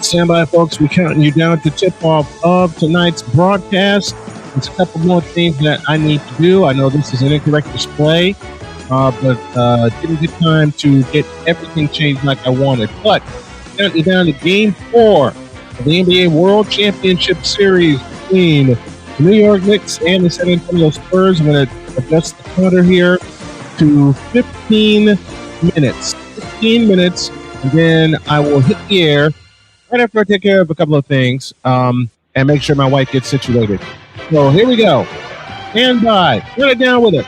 stand by, folks. We're counting you down to tip-off of tonight's broadcast. There's a couple more things that I need to do. I know this is an incorrect display, but didn't get time to get everything changed like I wanted. But counting you down to Game 4 of the NBA World Championship Series between the New York Knicks and the San Antonio Spurs. I'm going to adjust the counter here to 15 minutes. 15 minutes, and then I will hit the air right after I take care of a couple of things and make sure my wife gets situated. So here we go. Stand by. Run it down with it.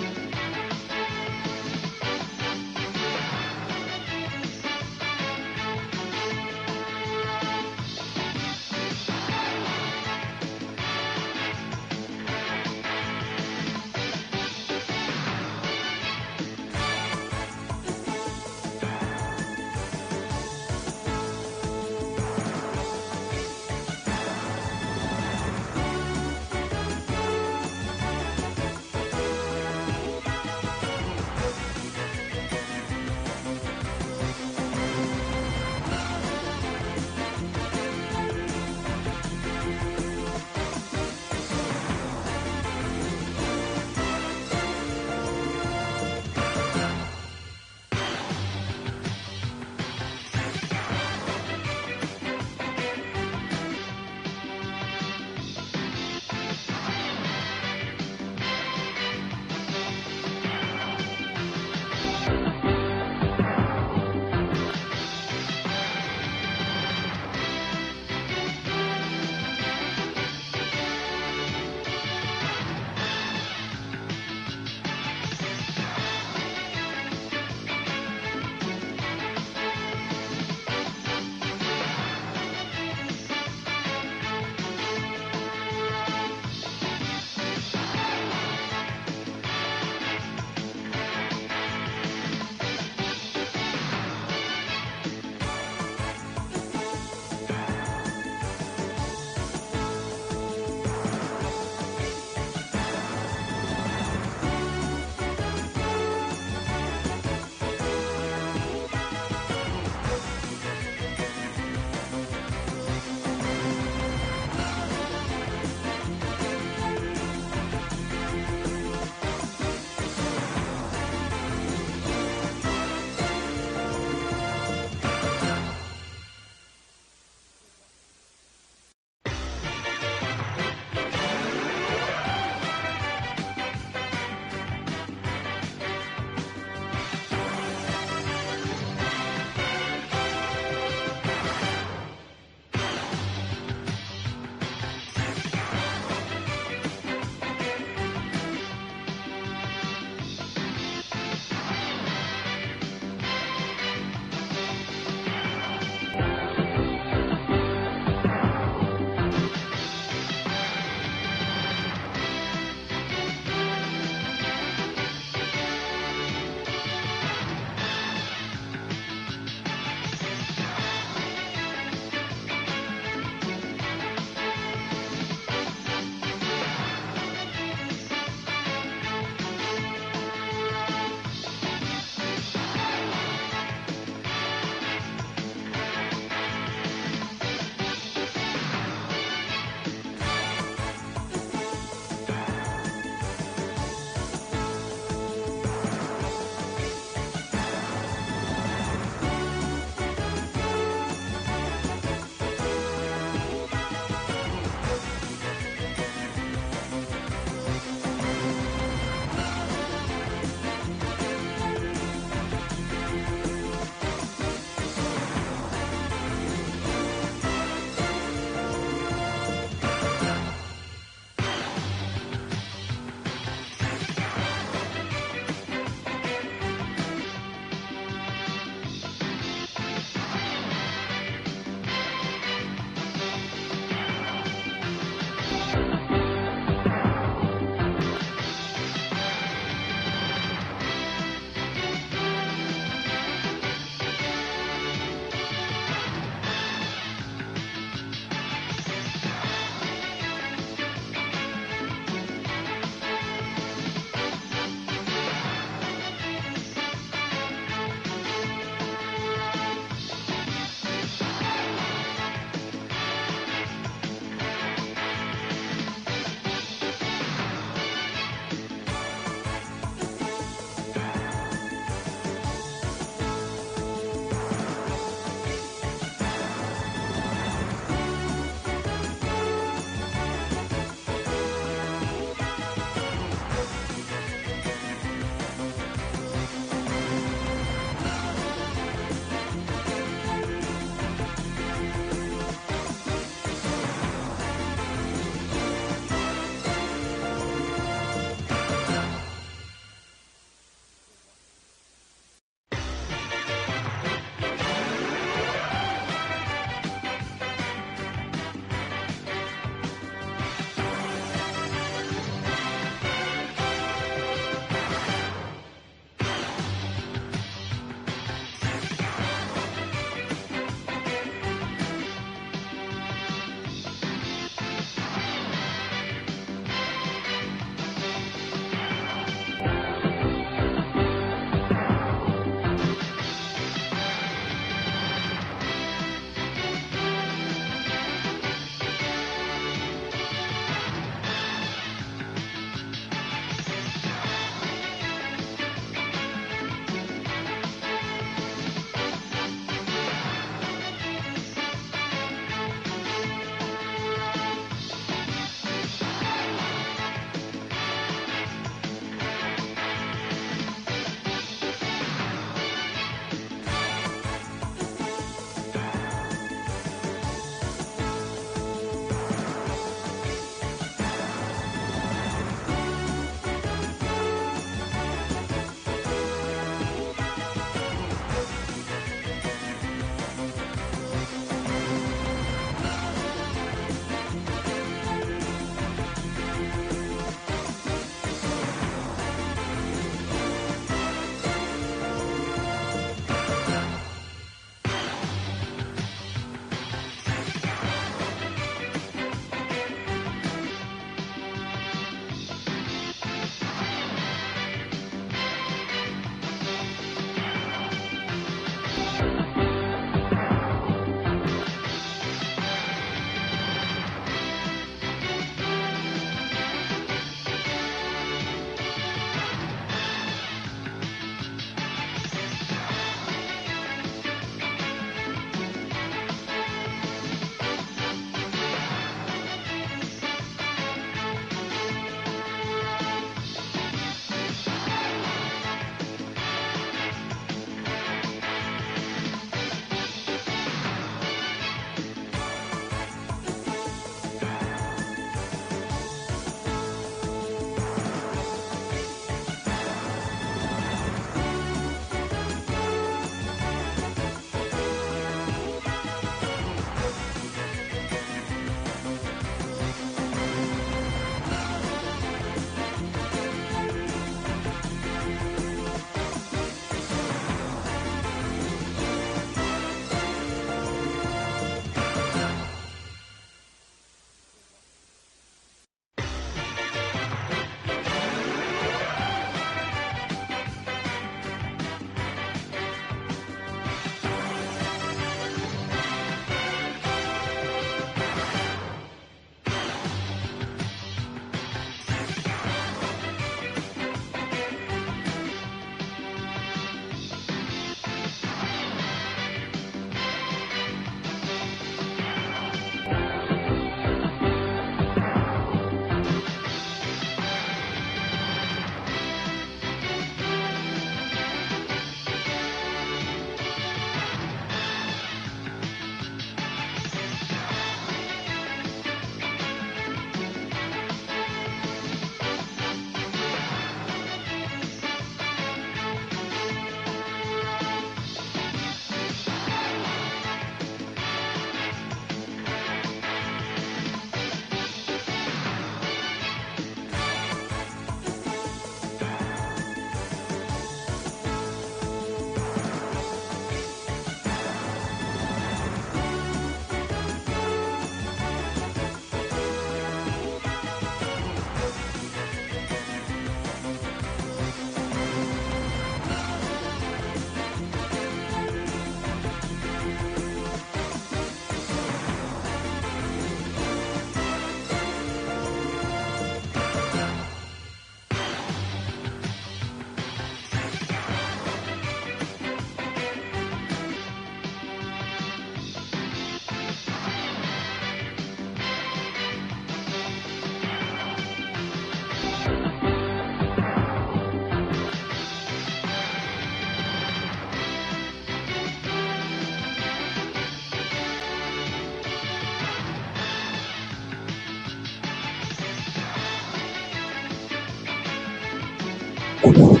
All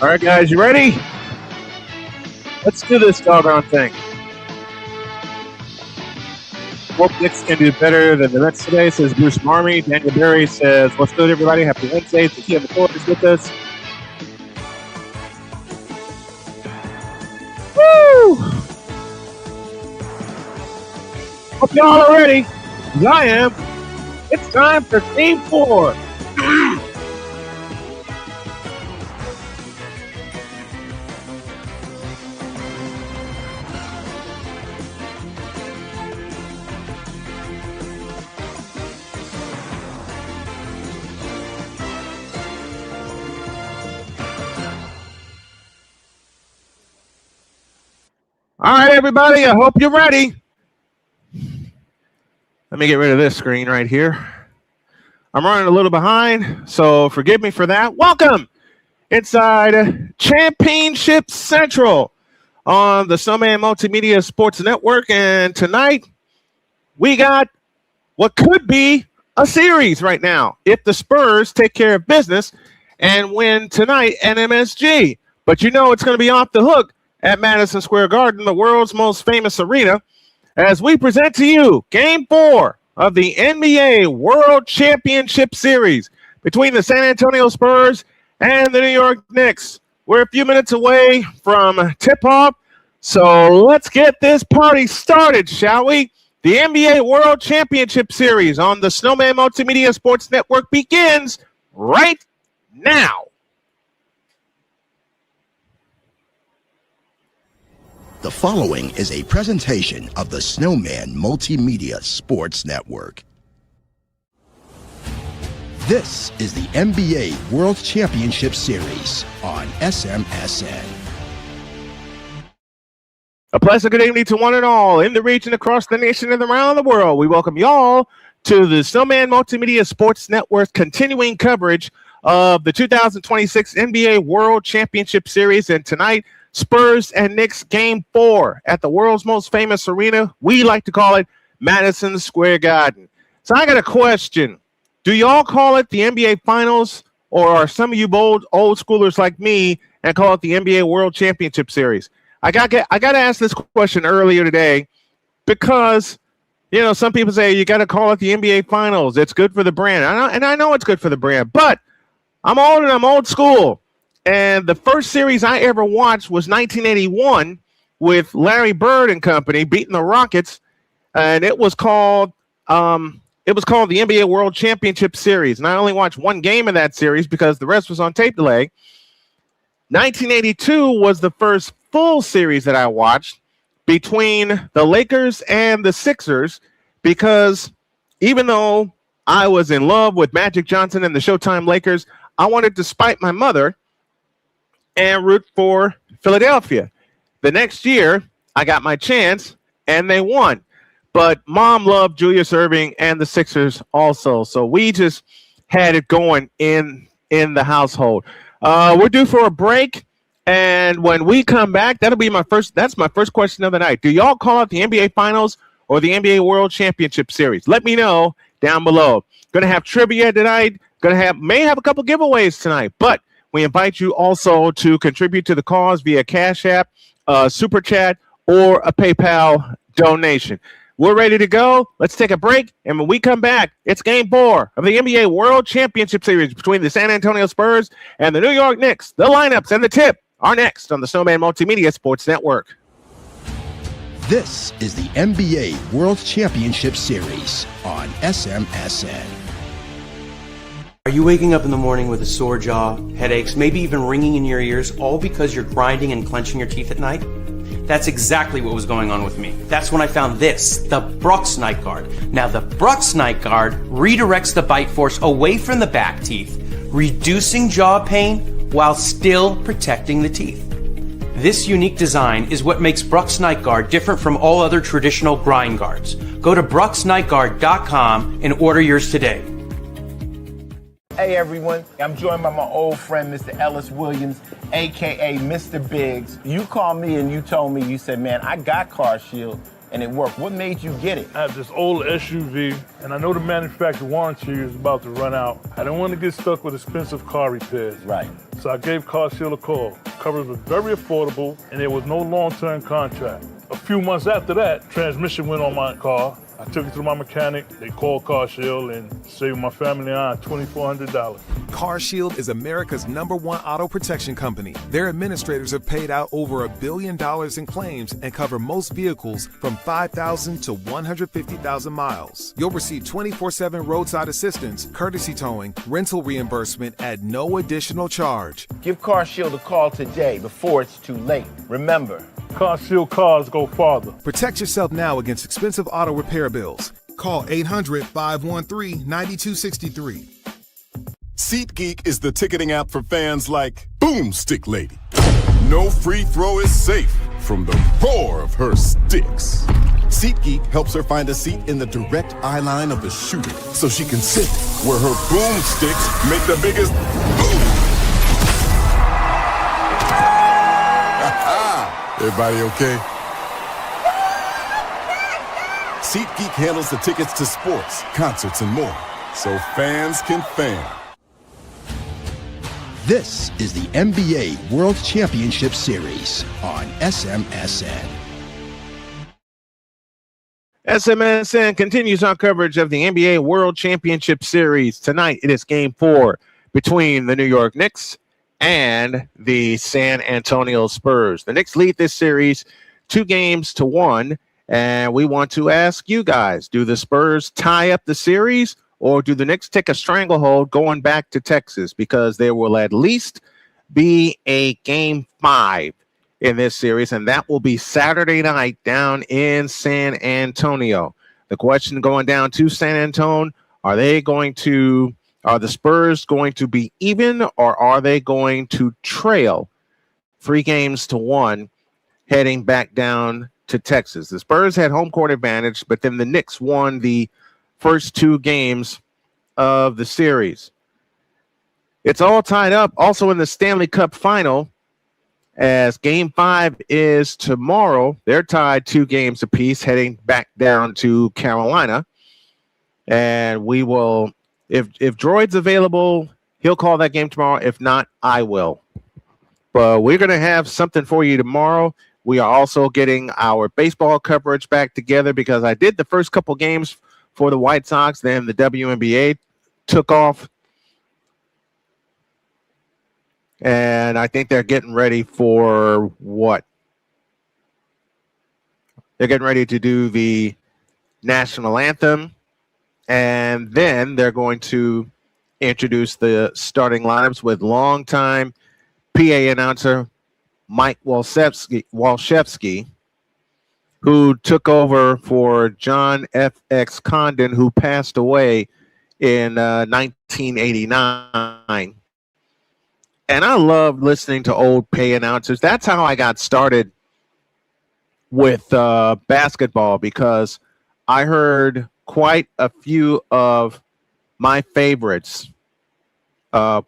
right, guys, you ready? Let's do this doggone thing. York Knicks can do better than the Mets today, says Bruce Marmy. Daniel Berry says, what's good, everybody? Happy Wednesday. Takia McCord is with us. Woo! Hope y'all are ready, as I am. It's time for Game 4. All right, everybody, I hope you're ready. Let me get rid of this screen right here. I'm running a little behind, so forgive me for that. Welcome inside Championship Central on the Snowman Multimedia Sports Network. And tonight, we got what could be a series right now if the Spurs take care of business and win tonight at MSG. But you know it's going to be off the hook at Madison Square Garden, the world's most famous arena, as we present to you Game 4 of the NBA World Championship Series between the San Antonio Spurs and the New York Knicks. We're a few minutes away from tip-off, so let's get this party started, shall we? The NBA World Championship Series on the Snowman Multimedia Sports Network begins right now. The following is a presentation of the Snowman Multimedia Sports Network. This is the NBA World Championship Series on SMSN. A pleasant good evening to one and all in the region, across the nation, and around the world. We welcome y'all to the Snowman Multimedia Sports Network continuing coverage of the 2026 NBA World Championship Series. And tonight, Spurs and Knicks Game 4 at the world's most famous arena. We like to call it Madison Square Garden. So I got a question. Do y'all call it the NBA Finals, or are some of you old schoolers like me and call it the NBA World Championship Series? I got to ask this question earlier today because, you know, some people say you got to call it the NBA Finals. It's good for the brand. I know it's good for the brand, but I'm old and I'm old school. And the first series I ever watched was 1981 with Larry Bird and company beating the Rockets, and it was called the NBA World Championship Series. And I only watched one game of that series because the rest was on tape delay. 1982 was the first full series that I watched between the Lakers and the Sixers, because even though I was in love with Magic Johnson and the Showtime Lakers, I wanted to spite my mother and root for Philadelphia. The next year, I got my chance, and they won. But Mom loved Julius Erving and the Sixers also, so we just had it going in the household. We're due for a break, and when we come back, that's my first question of the night. Do y'all call it the NBA Finals or the NBA World Championship Series? Let me know down below. Going to have trivia tonight. May have a couple giveaways tonight, but we invite you also to contribute to the cause via Cash App, Super Chat, or a PayPal donation. We're ready to go. Let's take a break, and when we come back, it's Game 4 of the NBA World Championship Series between the San Antonio Spurs and the New York Knicks. The lineups and the tip are next on the Snowman Multimedia Sports Network. This is the NBA World Championship Series on SMSN. Are you waking up in the morning with a sore jaw, headaches, maybe even ringing in your ears, all because you're grinding and clenching your teeth at night? That's exactly what was going on with me. That's when I found this, the Brooks Night Guard. Now, the Brooks Night Guard redirects the bite force away from the back teeth, reducing jaw pain while still protecting the teeth. This unique design is what makes Brooks Night Guard different from all other traditional grind guards. Go to brooksnightguard.com and order yours today. Hey everyone, I'm joined by my old friend, Mr. Ellis Williams, AKA Mr. Biggs. You called me and you told me, you said, man, I got CarShield and it worked. What made you get it? I have this old SUV, and I know the manufacturer warranty is about to run out. I don't want to get stuck with expensive car repairs. Right. So I gave Car Shield a call. Coverage was very affordable, and there was no long-term contract. A few months after that, transmission went on my car. I took it to my mechanic. They called Car Shield and saved my family and I $2,400. Car Shield is America's #1 auto protection company. Their administrators have paid out over $1 billion in claims and cover most vehicles from 5,000 to 150,000 miles. You'll receive 24/7 roadside assistance, courtesy towing, rental reimbursement at no additional charge. Give Car Shield a call today before it's too late. Remember, Car Shield cars go farther. Protect yourself now against expensive auto repair bills. Call 800-513-9263. SeatGeek is the ticketing app for fans like Boomstick Lady. No free throw is safe from the roar of her sticks. SeatGeek helps her find a seat in the direct eye line of the shooter so she can sit where her boomsticks make the biggest boom. Everybody okay? SeatGeek handles the tickets to sports, concerts, and more, so fans can fan. This is the NBA World Championship Series on SMSN. SMSN continues our coverage of the NBA World Championship Series. Tonight, it is Game 4 between the New York Knicks and the San Antonio Spurs. The Knicks lead this series 2-1, and we want to ask you guys, do the Spurs tie up the series, or do the Knicks take a stranglehold going back to Texas? Because there will at least be a Game 5 in this series, and that will be Saturday night down in San Antonio. The question going down to San Antonio, are the Spurs going to be even, or are they going to trail 3-1 heading back down to Texas? The Spurs had home court advantage, but then the Knicks won the first 2 games of the series. It's all tied up also in the Stanley Cup final, as Game 5 is tomorrow. They're tied 2 games apiece heading back down to Carolina. And we will, if Droid's available, he'll call that game tomorrow. If not, I will. But we're going to have something for you tomorrow. We are also getting our baseball coverage back together because I did the first couple games for the White Sox. Then the WNBA took off. And I think they're getting ready for what? They're getting ready to do the national anthem. And then they're going to introduce the starting lineups with longtime PA announcer Mike Walshevsky, who took over for John F.X. Condon, who passed away in 1989. And I love listening to old pay announcers. That's how I got started with basketball, because I heard quite a few of my favorites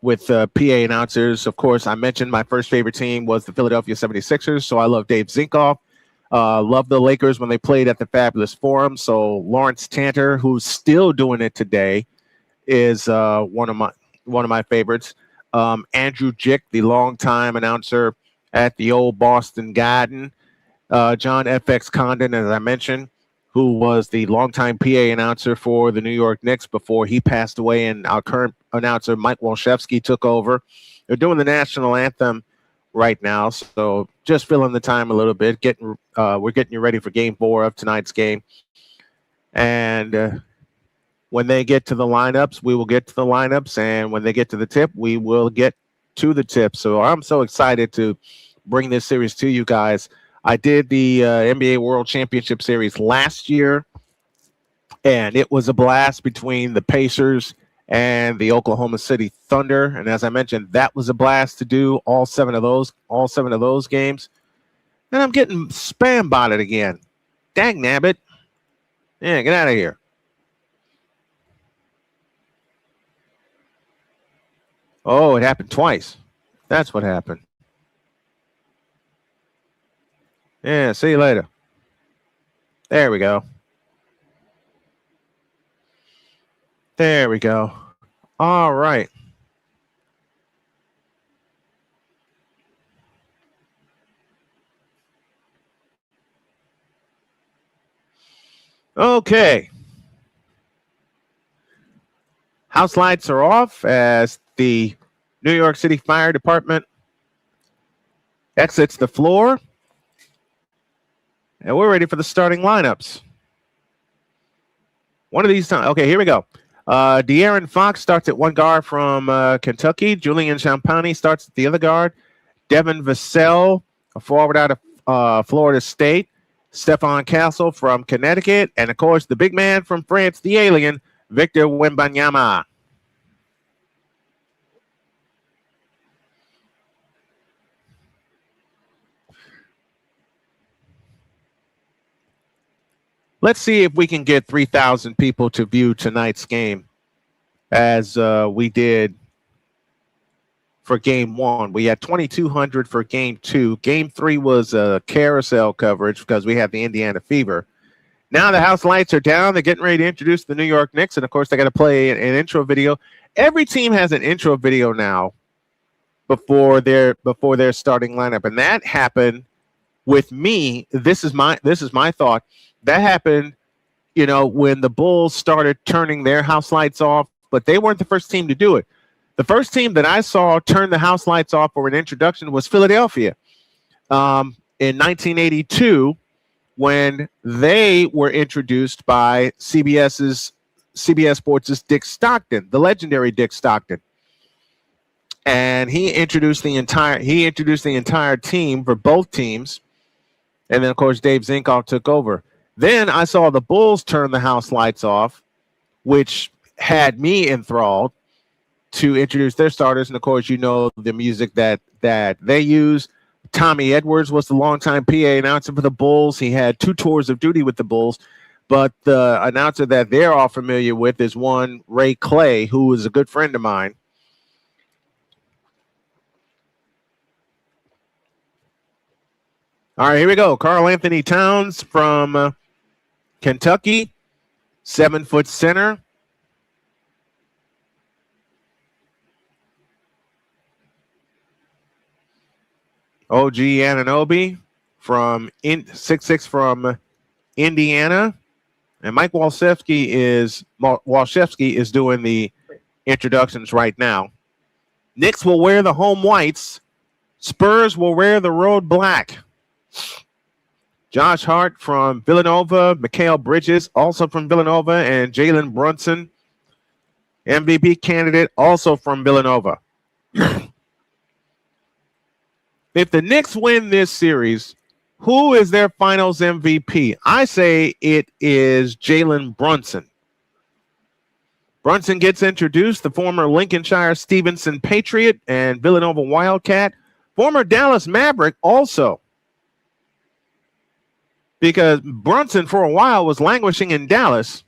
with PA announcers. Of course, I mentioned my first favorite team was the Philadelphia 76ers, so I love Dave Zinkoff. Love the Lakers when they played at the Fabulous Forum. So Lawrence Tanter, who's still doing it today, is one of my favorites. Andrew Jick, the longtime announcer at the old Boston Garden. John F.X. Condon, as I mentioned, who was the longtime PA announcer for the New York Knicks before he passed away, and our current announcer, Mike Walshevsky, took over. They're doing the national anthem right now, so just filling the time a little bit. We're getting you ready for Game 4 of tonight's game. And when they get to the lineups, we will get to the lineups, and when they get to the tip, we will get to the tip. So I'm so excited to bring this series to you guys. I did the NBA World Championship Series last year, and it was a blast between the Pacers and the Oklahoma City Thunder. And as I mentioned, that was a blast to do all seven of those games. And I'm getting spam botted again. Dang nabbit. Yeah, get out of here. Oh, it happened twice. That's what happened. Yeah, see you later. There we go. There we go. All right. Okay. House lights are off as the New York City Fire Department exits the floor. And we're ready for the starting lineups. One of these times. Okay, here we go. De'Aaron Fox starts at one guard from Kentucky. Julian Champagny starts at the other guard. Devin Vassell, a forward out of Florida State. Stephon Castle from Connecticut. And, of course, the big man from France, the alien, Victor Wembanyama. Let's see if we can get 3,000 people to view tonight's game as we did for game one. We had 2,200 for game two. Game three was carousel coverage because we had the Indiana Fever. Now the house lights are down. They're getting ready to introduce the New York Knicks. And, of course, they got to play an intro video. Every team has an intro video now before their starting lineup. And that happened with me. This is my thought. That happened, when the Bulls started turning their house lights off, but they weren't the first team to do it. The first team that I saw turn the house lights off for an introduction was Philadelphia in 1982 when they were introduced by CBS Sports' Dick Stockton, the legendary Dick Stockton. And he introduced the entire team for both teams. And then, of course, Dave Zinkoff took over. Then I saw the Bulls turn the house lights off, which had me enthralled to introduce their starters. And, of course, the music that they use. Tommy Edwards was the longtime PA announcer for the Bulls. He had 2 tours of duty with the Bulls. But the announcer that they're all familiar with is one Ray Clay, who is a good friend of mine. All right, here we go. Karl Anthony Towns from Kentucky, 7-foot center. OG Anunoby from 6'6" from Indiana. And Mike Walszewski is doing the introductions right now. Knicks will wear the home whites. Spurs will wear the road black. Josh Hart from Villanova, Mikal Bridges also from Villanova, and Jalen Brunson, MVP candidate, also from Villanova. If the Knicks win this series, who is their finals MVP? I say it is Jalen Brunson. Brunson gets introduced, the former Lincolnshire Stevenson Patriot and Villanova Wildcat, former Dallas Maverick also. Because Brunson, for a while, was languishing in Dallas.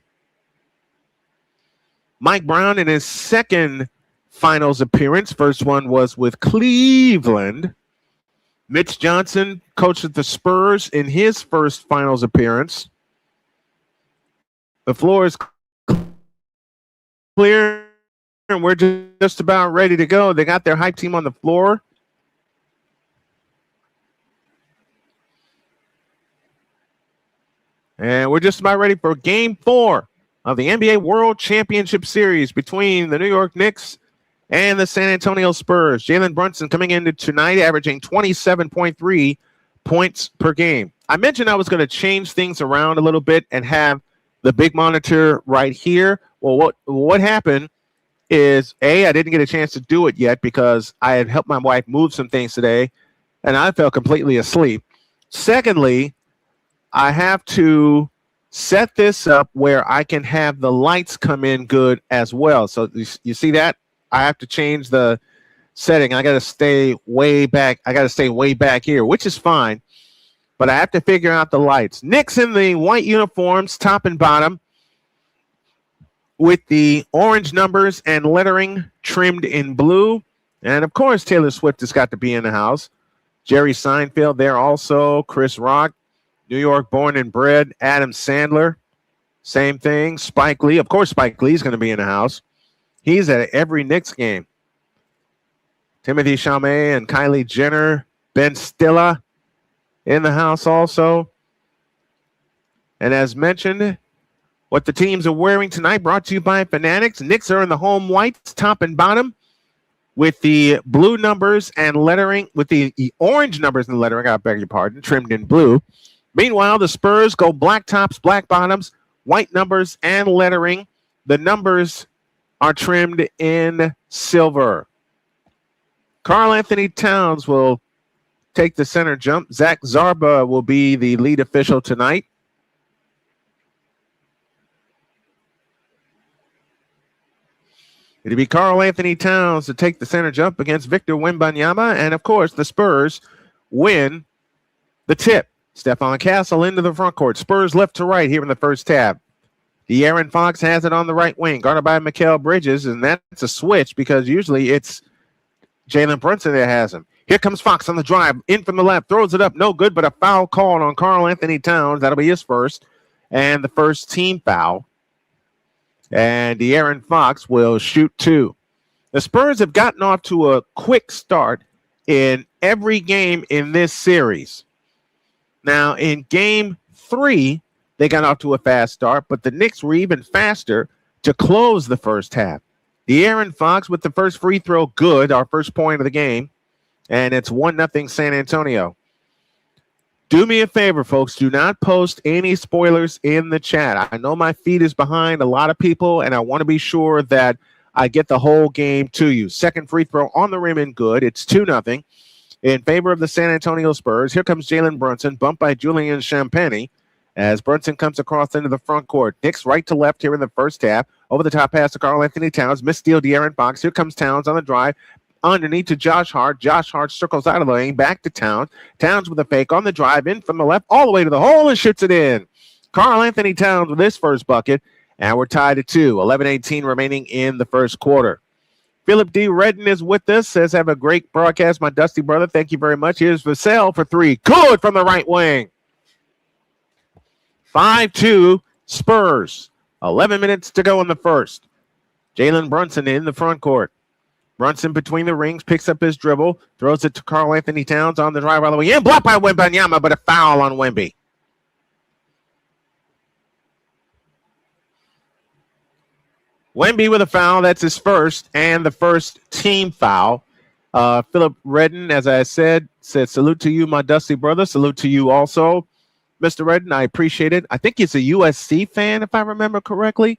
Mike Brown in his second finals appearance. First one was with Cleveland. Mitch Johnson coached the Spurs in his first finals appearance. The floor is clear, and we're just about ready to go. They got their hype team on the floor. And we're just about ready for Game 4 of the NBA World Championship Series between the New York Knicks and the San Antonio Spurs. Jalen Brunson coming into tonight, averaging 27.3 points per game. I mentioned I was going to change things around a little bit and have the big monitor right here. Well, what happened is, I didn't get a chance to do it yet because I had helped my wife move some things today, and I fell completely asleep. Secondly, I have to set this up where I can have the lights come in good as well. So you see that? I have to change the setting. I got to stay way back. I got to stay way back here, which is fine. But I have to figure out the lights. Knicks in the white uniforms, top and bottom, with the orange numbers and lettering trimmed in blue. And, of course, Taylor Swift has got to be in the house. Jerry Seinfeld there also. Chris Rock. New York born and bred. Adam Sandler, same thing. Spike Lee. Of course, Spike Lee's going to be in the house. He's at every Knicks game. Timothy Chalamet and Kylie Jenner. Ben Stiller in the house also. And as mentioned, what the teams are wearing tonight brought to you by Fanatics. Knicks are in the home whites, top and bottom, with the blue numbers and lettering, with the orange numbers and lettering, I beg your pardon, trimmed in blue. Meanwhile, the Spurs go black tops, black bottoms, white numbers and lettering. The numbers are trimmed in silver. Karl Anthony Towns will take the center jump. Zach Zarba will be the lead official tonight. It'll be Karl Anthony Towns to take the center jump against Victor Wembanyama. And, of course, the Spurs win the tip. Stephon Castle into the front court. Spurs left to right here in the first half. De'Aaron Fox has it on the right wing, guarded by Mikal Bridges, and that's a switch because usually it's Jalen Brunson that has him. Here comes Fox on the drive, in from the left, throws it up, no good, but a foul called on Karl Anthony Towns. That'll be his first, and the first team foul. And De'Aaron Fox will shoot two. The Spurs have gotten off to a quick start in every game in this series. Now, in game 3, they got off to a fast start, but the Knicks were even faster to close the first half. De'Aaron Fox with the first free throw, good, our first point of the game, and it's 1-0 San Antonio. Do me a favor, folks. Do not post any spoilers in the chat. I know my feed is behind a lot of people, and I want to be sure that I get the whole game to you. Second free throw on the rim and good. It's 2-0 in favor of the San Antonio Spurs. Here comes Jalen Brunson, bumped by Julian Champagnie as Brunson comes across into the front court. Knicks right to left here in the first half. Over the top pass to Karl Anthony Towns. Missteal De'Aaron Fox. Here comes Towns on the drive. Underneath to Josh Hart. Josh Hart circles out of the lane. Back to Towns. Towns with a fake on the drive. In from the left. All the way to the hole and shoots it in. Karl Anthony Towns with his first bucket. And we're tied at 2. 11:18 remaining in the first quarter. Philip D. Redden is with us. Says, have a great broadcast, my dusty brother. Thank you very much. Here's Vassell for 3. Good from the right wing. 5-2 Spurs. 11 minutes to go in the first. Jalen Brunson in the front court. Brunson between the rings, picks up his dribble, throws it to Karl Anthony Towns on the drive all the way in. Blocked by Wembanyama, but a foul on Wemby. Wemby with a foul. That's his first and the first team foul. Philip Redden, as I said salute to you, my dusty brother. Salute to you also, Mr. Redden. I appreciate it. I think he's a USC fan, if I remember correctly.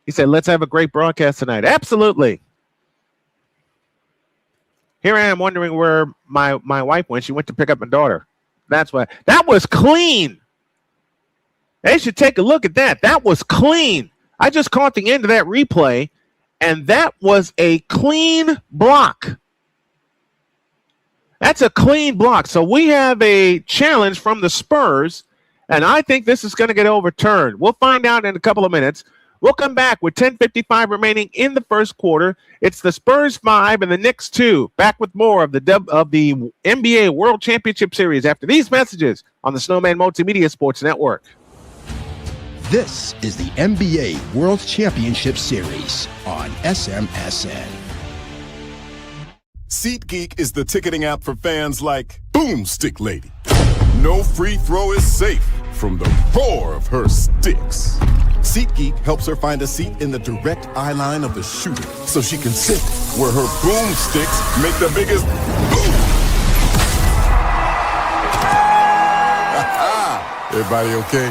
He said, let's have a great broadcast tonight. Absolutely. Here I am wondering where my wife went. She went to pick up my daughter. That's why. That was clean. They should take a look at that. That was clean. I just caught the end of that replay, and that was a clean block. That's a clean block. So we have a challenge from the Spurs, and I think this is going to get overturned. We'll find out in a couple of minutes. We'll come back with 10:55 remaining in the first quarter. It's the Spurs 5 and the Knicks 2. Back with more of the NBA World Championship Series after these messages on the Snowman Multimedia Sports Network. This is the NBA World Championship Series on SMSN. SeatGeek is the ticketing app for fans like Boomstick Lady. No free throw is safe from the roar of her sticks. SeatGeek helps her find a seat in the direct eye line of the shooter so she can sit where her boomsticks make the biggest boom. Everybody okay?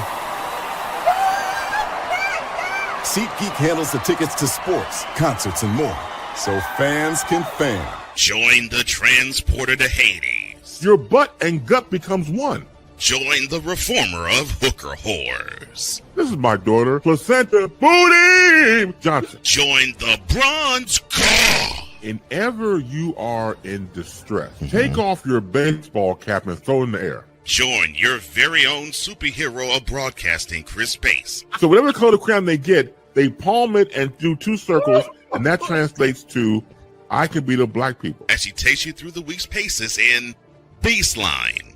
SeatGeek handles the tickets to sports, concerts, and more, so fans can fan. Join the transporter to Hades. Your butt and gut becomes one. Join the reformer of hooker whores. This is my daughter, Placenta Booty Johnson. Join the bronze car. Whenever you are in distress, take off your baseball cap and throw it in the air. Join your very own superhero of broadcasting, Chris Bass. So whatever color crayon they get, they palm it and do 2 circles, and that translates to, I can beat up black people. As she takes you through the week's paces in Baseline.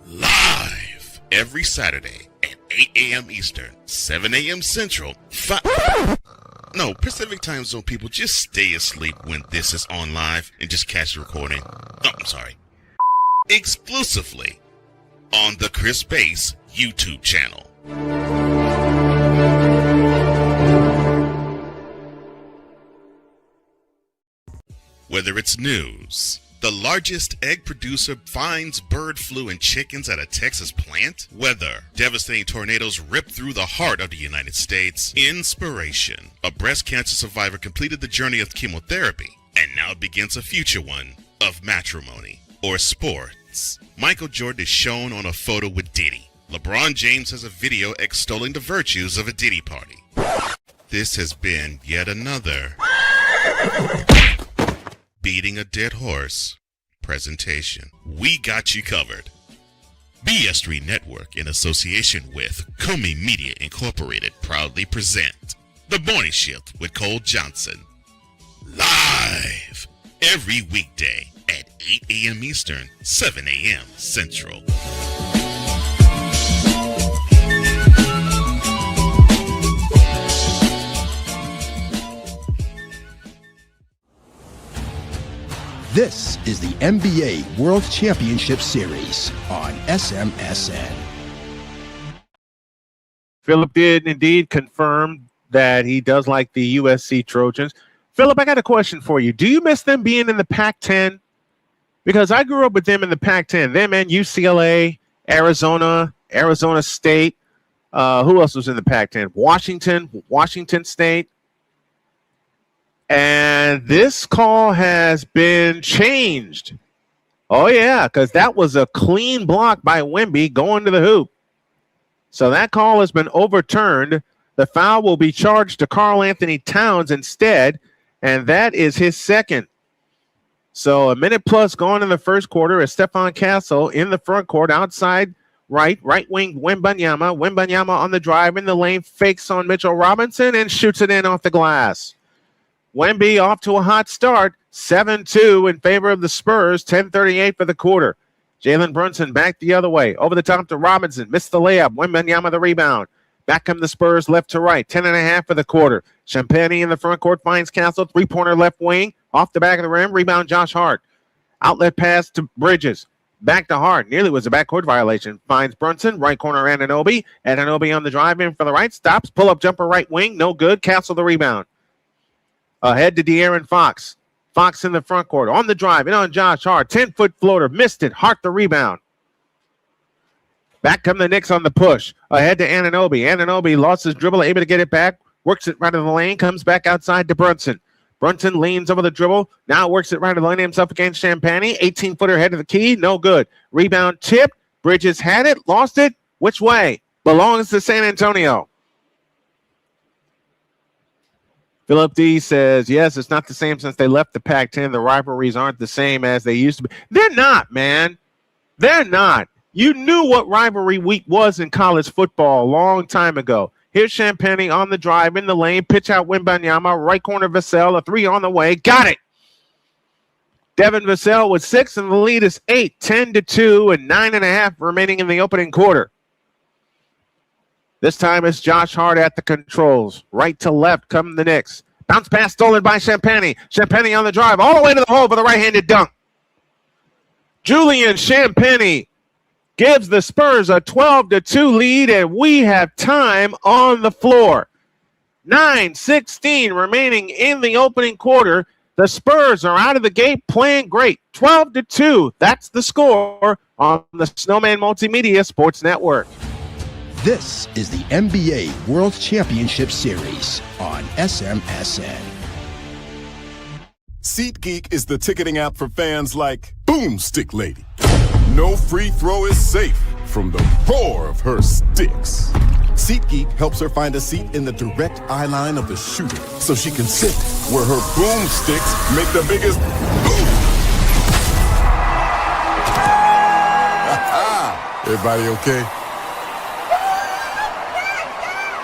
Live. every Saturday at 8 a.m. Eastern, 7 a.m. Central, No, Pacific Time Zone people, just stay asleep when this is on live and just catch the recording. Oh, I'm sorry. Exclusively on the Chris Bass YouTube channel. Whether it's news, the largest egg producer finds bird flu in chickens at a Texas plant, weather, devastating tornadoes rip through the heart of the United States, inspiration, a breast cancer survivor completed the journey of chemotherapy, and now begins a future one of matrimony, or sports. Michael Jordan is shown on a photo with Diddy. LeBron James has a video extolling the virtues of a Diddy party. This has been yet another beating a dead horse presentation. We got you covered. BS3 Network, in association with Comey Media Incorporated, proudly present The Morning Shift with Cole Johnson. Live every weekday at 8 a.m. Eastern, 7 a.m. Central. This is the NBA World Championship Series on SMSN. Philip did indeed confirm that he does like the USC Trojans. Philip, I got a question for you. Do you miss them being in the Pac-10? Because I grew up with them in the Pac-10. Them and UCLA, Arizona, Arizona State. Who else was in the Pac-10? Washington State. And this call has been changed. Oh, yeah, because that was a clean block by Wemby going to the hoop. So that call has been overturned. The foul will be charged to Karl Anthony Towns instead, and that is his second. So a minute plus gone in the first quarter as Stephon Castle in the front court outside right wing Wembanyama. Wembanyama on the drive in the lane, fakes on Mitchell Robinson and shoots it in off the glass. Wemby off to a hot start, 7-2 in favor of the Spurs, 10:38 for the quarter. Jalen Brunson back the other way, over the top to Robinson, missed the layup, Wembanyama the rebound. Back come the Spurs left to right, 10.5 for the quarter. Champagny in the front court finds Castle, three-pointer left wing, off the back of the rim, rebound Josh Hart. Outlet pass to Bridges, back to Hart, nearly was a backcourt violation. Finds Brunson, right corner Anunoby. Anunoby on the drive in for the right, stops, pull-up jumper right wing, no good, Castle the rebound. Ahead to De'Aaron Fox. Fox in the front court. On the drive. In on Josh Hart. 10-foot floater. Missed it. Hart the rebound. Back come the Knicks on the push. Ahead to Anunoby. Anunoby lost his dribble. Able to get it back. Works it right in the lane. Comes back outside to Brunson. Brunson leans over the dribble. Now works it right in the lane himself against Champagny. 18-footer head of the key. No good. Rebound tip. Bridges had it. Lost it. Which way? Belongs to San Antonio. Philip D says, yes, it's not the same since they left the Pac-10. The rivalries aren't the same as they used to be. They're not, man. They're not. You knew what rivalry week was in college football a long time ago. Here's Champagny on the drive in the lane. Pitch out Wembanyama. Right corner Vassell. A three on the way. Got it. Devin Vassell with 6, and the lead is 8. 10-2 and 9.5 remaining in the opening quarter. This time it's Josh Hart at the controls. Right to left come the Knicks. Bounce pass stolen by Champagny. Champagny on the drive all the way to the hole for the right-handed dunk. Julian Champagny gives the Spurs a 12-2 lead, and we have time on the floor. 9:16 remaining in the opening quarter. The Spurs are out of the gate playing great. 12-2. That's the score on the Snowman Multimedia Sports Network. This is the NBA World Championship Series on SMSN. SeatGeek is the ticketing app for fans like Boomstick Lady. No free throw is safe from the roar of her sticks. SeatGeek helps her find a seat in the direct eye line of the shooter so she can sit where her boomsticks make the biggest boom. Everybody okay?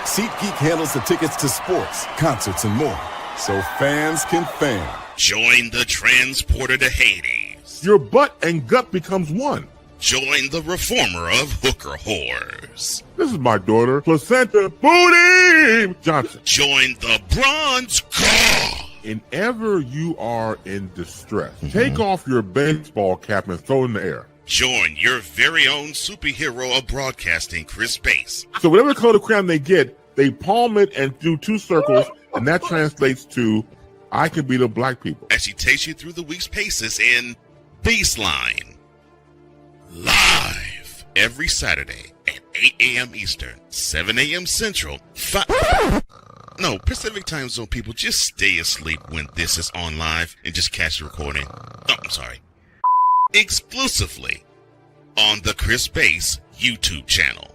SeatGeek handles the tickets to sports, concerts, and more, so fans can fan. Join the transporter to Hades. Your butt and gut becomes one. Join the reformer of hooker whores. This is my daughter, Placenta Booty Johnson. Join the bronze car. Whenever you are in distress, take off your baseball cap and throw it in the air. Join your very own superhero of broadcasting, Chris Bass. So whatever color crayon they get, they palm it and do two circles, and that translates to I can be the black people. As she takes you through the week's paces in Baseline. Live every Saturday at 8 a.m. Eastern, 7 a.m. Central, No, Pacific Time Zone people, just stay asleep when this is on live and just catch the recording. Oh, I'm sorry. Exclusively on the Chris Bass YouTube channel.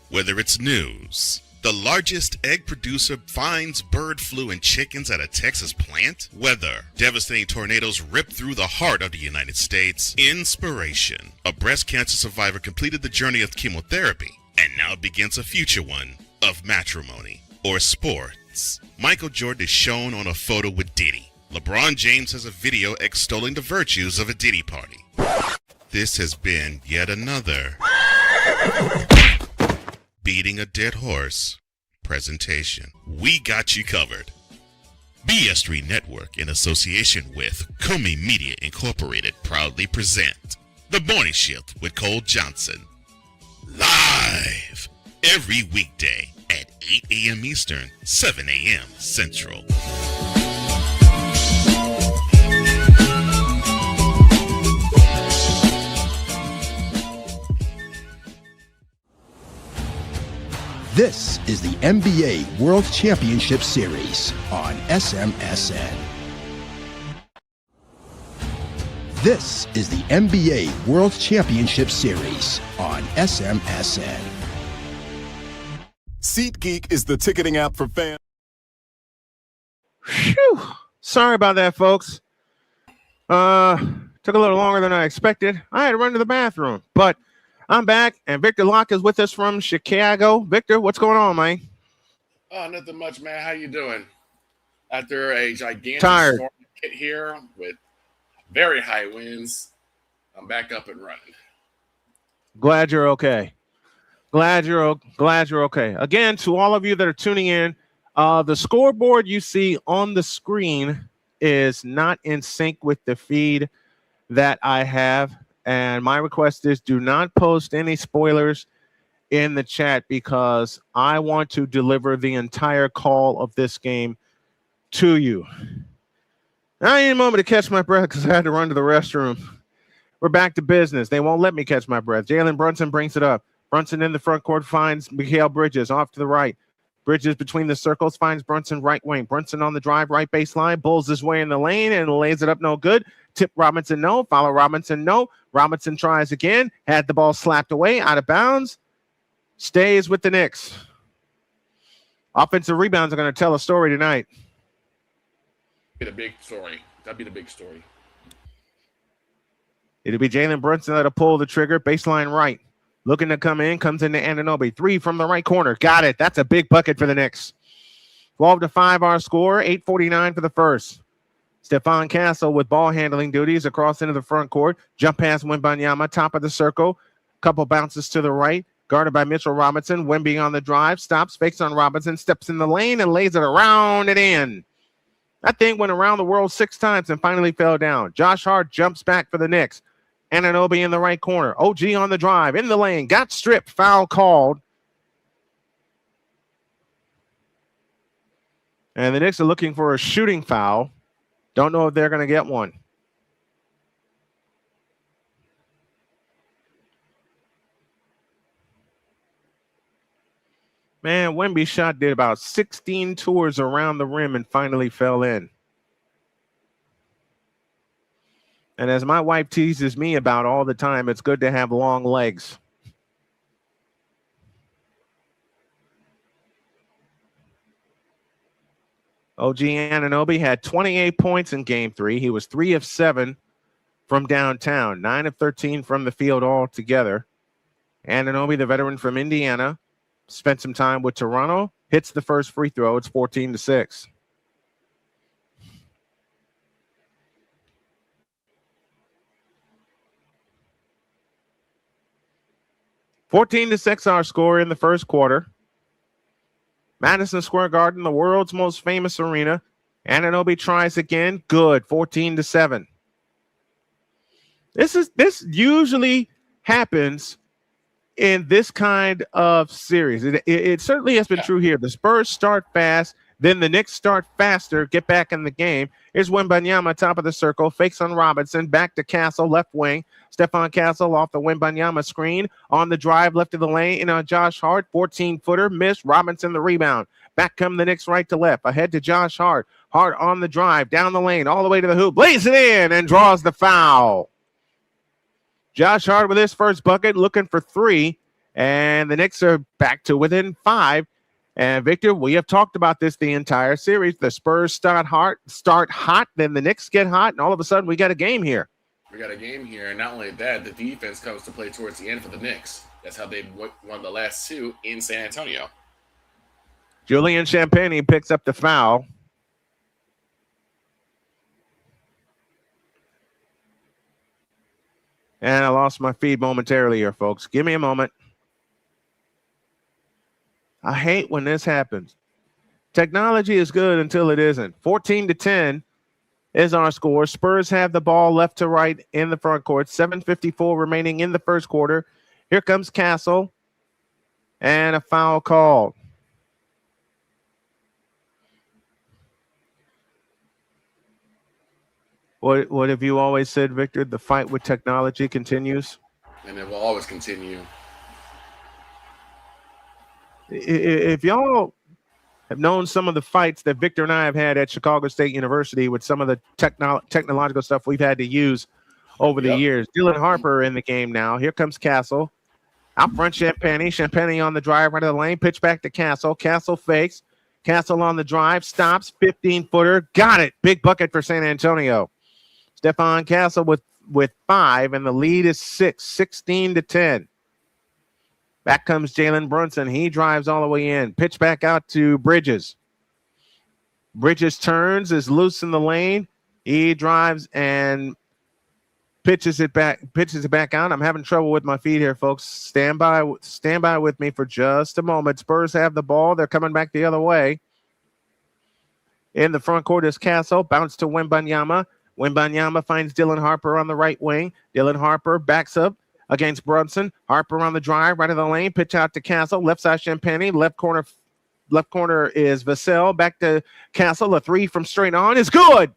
Whether it's news, the largest egg producer finds bird flu in chickens at a Texas plant, weather, devastating tornadoes rip through the heart of the United States, inspiration, a breast cancer survivor completed the journey of chemotherapy and now begins a future one of matrimony, or sports. Michael Jordan is shown on a photo with Diddy. LeBron James has a video extolling the virtues of a Diddy party. This has been yet another Beating a Dead Horse presentation. We got you covered. BS3 Network, in association with Comey Media Incorporated, proudly present The Morning Shift with Cole Johnson. Live every weekday at 8 a.m. Eastern, 7 a.m. Central. This is the NBA World Championship Series on SMSN. This is the NBA World Championship Series on SMSN. SeatGeek is the ticketing app for fans. Phew. Sorry about that, folks. Took a little longer than I expected. I had to run to the bathroom, but I'm back, and Victor Locke is with us from Chicago. Victor, what's going on, man? Oh, nothing much, man. How you doing? After a gigantic Tired storm hit here with very high winds, I'm back up and running. Glad you're okay. Glad you're okay. Again, to all of you that are tuning in, the scoreboard you see on the screen is not in sync with the feed that I have. And my request is do not post any spoilers in the chat because I want to deliver the entire call of this game to you. I need a moment to catch my breath because I had to run to the restroom. We're back to business. They won't let me catch my breath. Jalen Brunson brings it up. Brunson in the front court finds Mikal Bridges off to the right. Bridges between the circles finds Brunson right wing. Brunson on the drive, right baseline, bulls his way in the lane and lays it up no good. Tip Robinson, no. Follow Robinson, no. Robinson tries again. Had the ball slapped away, out of bounds. Stays with the Knicks. Offensive rebounds are going to tell a story tonight. Be the big story. That'd be the big story. It'll be Jalen Brunson that'll pull the trigger. Baseline right. Looking to come in. Comes into Anunoby. 3 from the right corner. Got it. That's a big bucket for the Knicks. 12-5 our score. 8:49 for the first. Stephon Castle with ball handling duties across into the front court. Jump past Wembanyama, top of the circle. Couple bounces to the right. Guarded by Mitchell Robinson. Wemby on the drive. Stops, fakes on Robinson. Steps in the lane and lays it around and in. That thing went around the world 6 times and finally fell down. Josh Hart jumps back for the Knicks. Anunoby in the right corner. OG on the drive. In the lane. Got stripped. Foul called. And the Knicks are looking for a shooting foul. Don't know if they're going to get one. Man, Wemby's shot did about 16 tours around the rim and finally fell in. And as my wife teases me about all the time, it's good to have long legs. OG Anunoby had 28 points in Game 3. He was 3 of 7 from downtown, 9 of 13 from the field altogether. Anunoby, the veteran from Indiana, spent some time with Toronto, hits the first free throw. It's 14-6. 14-6 our score in the first quarter. Madison Square Garden, the world's most famous arena. Anunoby tries again. Good. 14-7. This usually happens in this kind of series. It certainly has been true here. The Spurs start fast, then the Knicks start faster, get back in the game. Here's Wembanyama, top of the circle, fakes on Robinson, back to Castle, left wing. Stephon Castle off the Wembanyama screen, on the drive, left of the lane, and on Josh Hart, 14-footer, missed. Robinson the rebound. Back come the Knicks right to left, ahead to Josh Hart. Hart on the drive, down the lane, all the way to the hoop, lays it in and draws the foul. Josh Hart with his first bucket, looking for 3, and the Knicks are back to within 5. And Victor, we have talked about this the entire series. The Spurs start hot, then the Knicks get hot, and all of a sudden we got a game here. We got a game here, and not only that, the defense comes to play towards the end for the Knicks. That's how they won the last 2 in San Antonio. Julian Champagnie picks up the foul. And I lost my feed momentarily here, folks. Give me a moment. I hate when this happens. Technology is good until it isn't. 14-10 is our score. Spurs have the ball left to right in the front court. 7:54 remaining in the first quarter. Here comes Castle. And a foul called. What have you always said, Victor? The fight with technology continues? And it will always continue. If y'all have known some of the fights that Victor and I have had at Chicago State University with some of the technological stuff we've had to use over the years. Dylan Harper in the game now. Here comes Castle. Out front, Champagnie. Champagnie on the drive right of the lane. Pitch back to Castle. Castle fakes. Castle on the drive. Stops. 15-footer. Got it. Big bucket for San Antonio. Stephon Castle with 5, and the lead is 6. 16-10. Back comes Jalen Brunson. He drives all the way in. Pitch back out to Bridges. Bridges turns, is loose in the lane. He drives and pitches it back out. I'm having trouble with my feet here, folks. Stand by with me for just a moment. Spurs have the ball. They're coming back the other way. In the front court is Castle. Bounce to Wembanyama. Wembanyama finds Dylan Harper on the right wing. Dylan Harper backs up against Brunson. Harper on the drive, right of the lane. Pitch out to Castle. Left side Champagnie. Left corner is Vassell. Back to Castle. A 3 from straight on is good.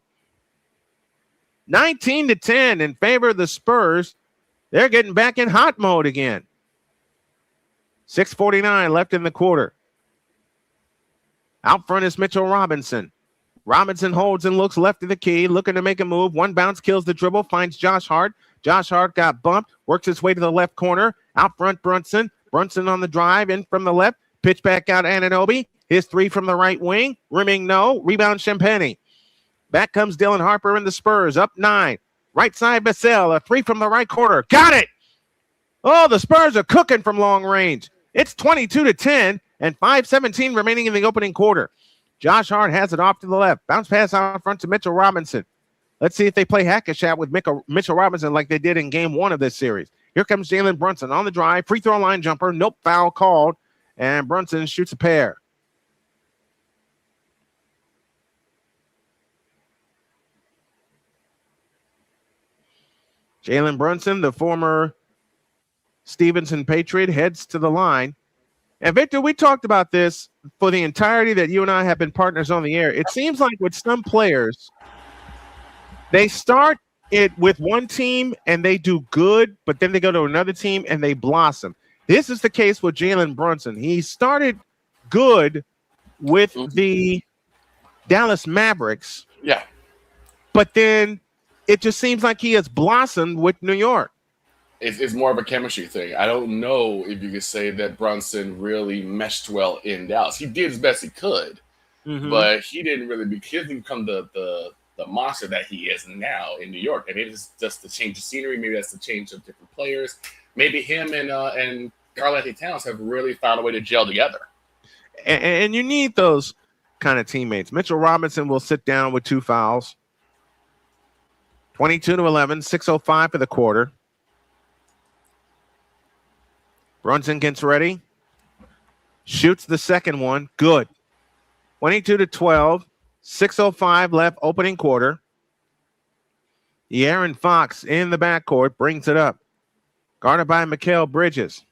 19-10 in favor of the Spurs. They're getting back in hot mode again. 6:49 left in the quarter. Out front is Mitchell Robinson. Robinson holds and looks left of the key, looking to make a move. One bounce kills the dribble, finds Josh Hart. Josh Hart got bumped, works his way to the left corner. Out front, Brunson. Brunson on the drive, in from the left. Pitch back out, Anunoby. His 3 from the right wing. Rimming, no. Rebound, Champagnie. Back comes Dylan Harper and the Spurs, up 9. Right side, Vassell, a 3 from the right corner. Got it! Oh, the Spurs are cooking from long range. It's 22-10 and 5:17 remaining in the opening quarter. Josh Hart has it off to the left. Bounce pass out front to Mitchell Robinson. Let's see if they play hack-a-shat with Mitchell Robinson like they did in game 1 of this series. Here comes Jalen Brunson on the drive. Free throw line jumper. Nope, foul called. And Brunson shoots a pair. Jalen Brunson, the former Stevenson Patriot, heads to the line. And Victor, we talked about this for the entirety that you and I have been partners on the air. It seems like with some players, they start it with one team and they do good, but then they go to another team and they blossom. This is the case with Jalen Brunson. He started good with the Dallas Mavericks. Yeah. But then it just seems like he has blossomed with New York. It's more of a chemistry thing. I don't know if you could say that Brunson really meshed well in Dallas. He did as best he could, but he didn't become the monster that he is now in New York. And it is just the change of scenery. Maybe that's the change of different players. Maybe him and Karl-Anthony Towns have really found a way to gel together. And you need those kind of teammates. Mitchell Robinson will sit down with 2 fouls. 22-11, 6:05 for the quarter. Brunson gets ready. Shoots the second one. Good. 22-12. 6:05 left, opening quarter. De'Aaron Fox in the backcourt brings it up. Guarded by Mikal Bridges.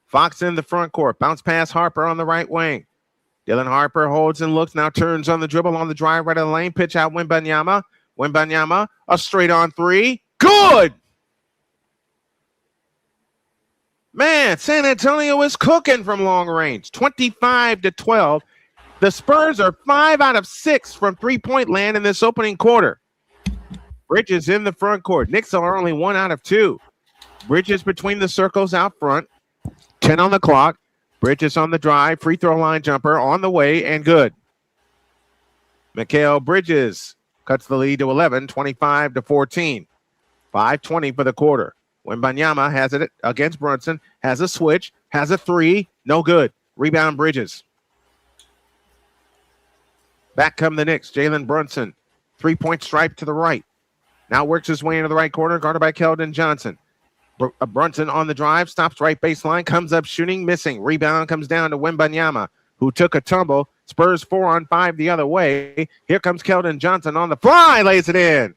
Fox in the front court. Bounce pass Harper on the right wing. Dylan Harper holds and looks, now turns on the dribble on the drive right of the lane. Pitch out Wembanyama. Wembanyama, a straight on three. Good! Man, San Antonio is cooking from long range. 25-12. The Spurs are 5 out of 6 from three-point land in this opening quarter. Bridges in the front court. Knicks are only 1 out of 2. Bridges between the circles out front. 10 on the clock. Bridges on the drive. Free throw line jumper on the way and good. Mikal Bridges cuts the lead to 11, 25-14. 5:20 for the quarter. Wembanyama has it against Brunson. Has a switch. Has a three. No good. Rebound Bridges. Back come the Knicks. Jalen Brunson. 3-point stripe to the right. Now works his way into the right corner. Guarded by Keldon Johnson. Brunson on the drive. Stops right baseline. Comes up shooting. Missing. Rebound comes down to Wembanyama, who took a tumble. Spurs 4-on-5 the other way. Here comes Keldon Johnson on the fly. Lays it in.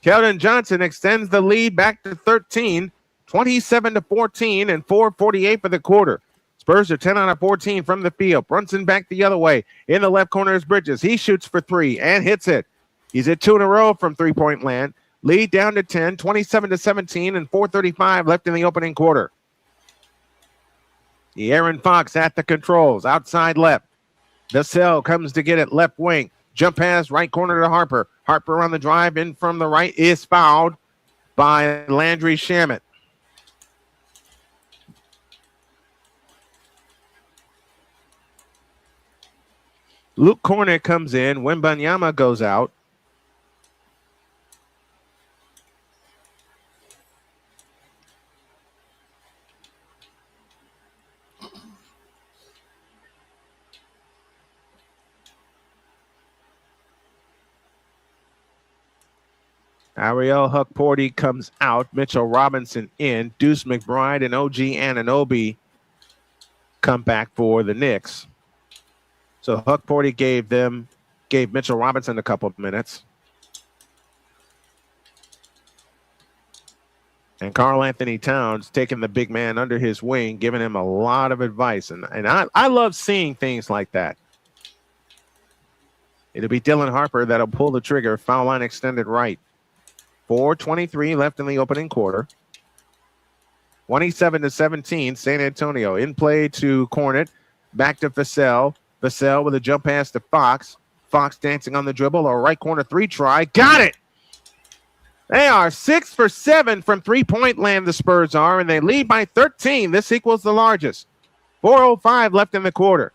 Keldon Johnson extends the lead back to 13. 27-14 and 4:48 for the quarter. Spurs are 10 out of 14 from the field. Brunson back the other way. In the left corner is Bridges. He shoots for 3 and hits it. He's at 2 in a row from three-point land. Lead down to 10, 27-17, and 4:35 left in the opening quarter. De'Aaron Fox at the controls. Outside left. Vassell comes to get it left wing. Jump pass right corner to Harper. Harper on the drive in from the right is fouled by Landry Shamet. Luke Cornet comes in. Wembanyama goes out. Ariel Huckporty comes out. Mitchell Robinson in. Deuce McBride and OG Anunoby come back for the Knicks. So Huckporty gave Mitchell Robinson a couple of minutes. And Karl Anthony Towns taking the big man under his wing, giving him a lot of advice. And I love seeing things like that. It'll be Dylan Harper that'll pull the trigger. Foul line extended right. 4:23 left in the opening quarter. 27-17, San Antonio. In play to Cornet. Back to Vassell. Vassell with a jump pass to Fox. Fox dancing on the dribble. A right corner three try. Got it! They are 6 for 7 from three-point land, the Spurs are, and they lead by 13. This equals the largest. 4:05 left in the quarter.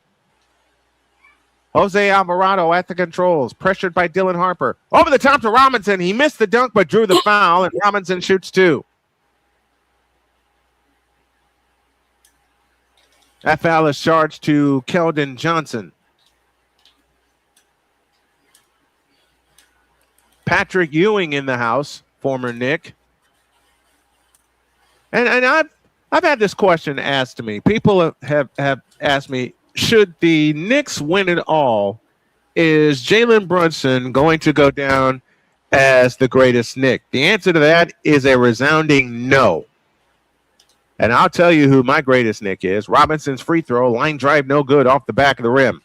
Jose Alvarado at the controls, pressured by Dylan Harper. Over the top to Robinson. He missed the dunk but drew the foul, and Robinson shoots 2. That foul is charged to Keldon Johnson. Patrick Ewing in the house, former Knick. And I've had this question asked to me. People have asked me, should the Knicks win it all, is Jalen Brunson going to go down as the greatest Knick? The answer to that is a resounding no. And I'll tell you who my greatest Knick is. Robinson's free throw, line drive no good off the back of the rim.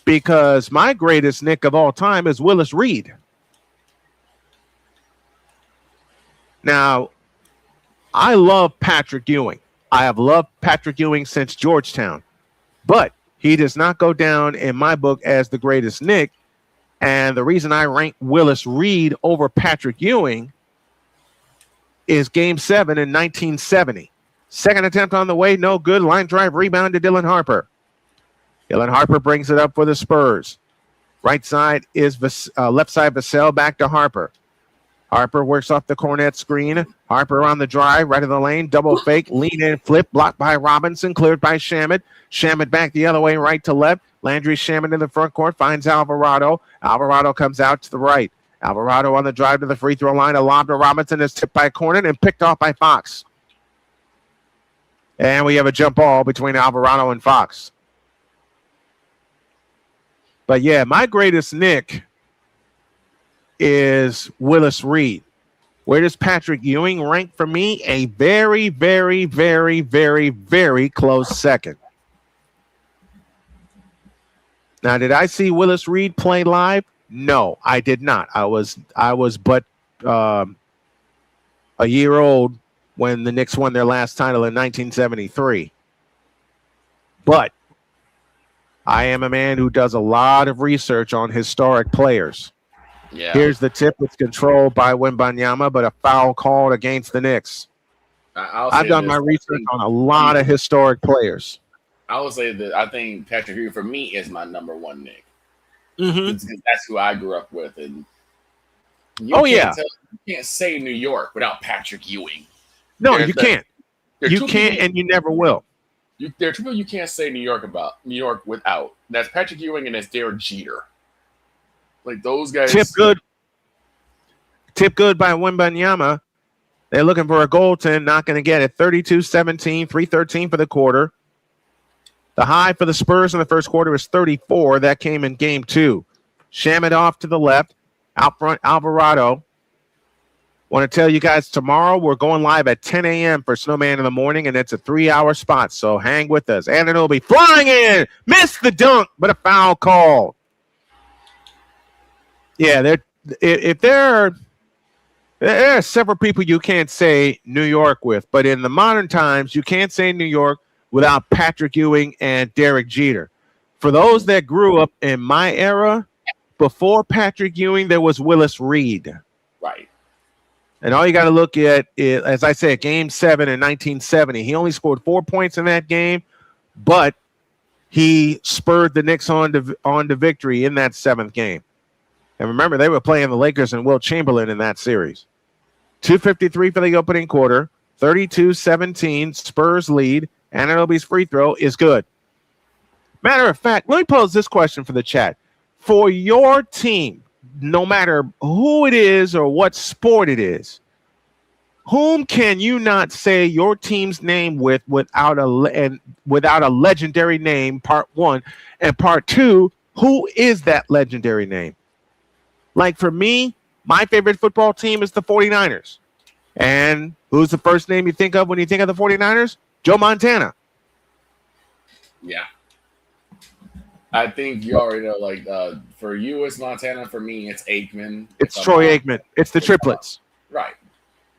Because my greatest Knick of all time is Willis Reed. Now, I love Patrick Ewing. I have loved Patrick Ewing since Georgetown. But he does not go down in my book as the greatest Knick. And the reason I rank Willis Reed over Patrick Ewing is Game 7 in 1970. Second attempt on the way, no good. Line drive rebound to Dylan Harper. Dylan Harper brings it up for the Spurs. Right side is left side Vassell, back to Harper. Harper works off the Cornet screen. Harper on the drive, right of the lane, double fake, lean in, flip, blocked by Robinson, cleared by Shamet. Shamet back the other way, right to left. Landry Shamet in the front court, finds Alvarado. Alvarado comes out to the right. Alvarado on the drive to the free throw line. A lob to Robinson is tipped by Cornet and picked off by Fox. And we have a jump ball between Alvarado and Fox. But yeah, my greatest Knick is Willis Reed. Where does Patrick Ewing rank for me? A very, very, very, very, very close second. Now, did I see Willis Reed play live? No, I did not. I was but a year old when the Knicks won their last title in 1973. But I am a man who does a lot of research on historic players. Yeah. Here's the tip. It's controlled by Wembanyama, but a foul called against the Knicks. I've done my research on a lot of historic players. I would say that I think Patrick Ewing for me is my number one Knick. Mm-hmm. That's who I grew up with. And you can't say New York without Patrick Ewing. No, you can't. You can't, and you never will. There are two people you can't say New York without. That's Patrick Ewing and that's Derek Jeter. Like those guys. Tip good by Wembanyama. They're looking for a goaltend, not going to get it. 32-17, 3:13 for the quarter. The high for the Spurs in the first quarter was 34. That came in game 2. Shamit off to the left. Out front, Alvarado. Want to tell you guys, tomorrow we're going live at 10 a.m. for Snowman in the Morning, and it's a 3-hour spot, so hang with us. Anunoby flying in. Missed the dunk, but a foul call. Yeah, there are several people you can't say New York with, but in the modern times, you can't say New York without Patrick Ewing and Derek Jeter. For those that grew up in my era, before Patrick Ewing, there was Willis Reed. Right. And all you got to look at is, as I said, Game 7 in 1970. He only scored 4 points in that game, but he spurred the Knicks on to victory in that 7th game. And remember, they were playing the Lakers and Wilt Chamberlain in that series. 2:53 for the opening quarter, 32-17, Spurs lead. Anunoby's free throw is good. Matter of fact, let me pose this question for the chat. For your team, no matter who it is or what sport it is, whom can you not say your team's name without a legendary name, part 1, and part 2, who is that legendary name? Like for me, my favorite football team is the 49ers. And who's the first name you think of when you think of the 49ers? Joe Montana. Yeah. I think you already know, like, for you, it's Montana. For me, it's Aikman. It's Troy Aikman. It's the triplets. Right.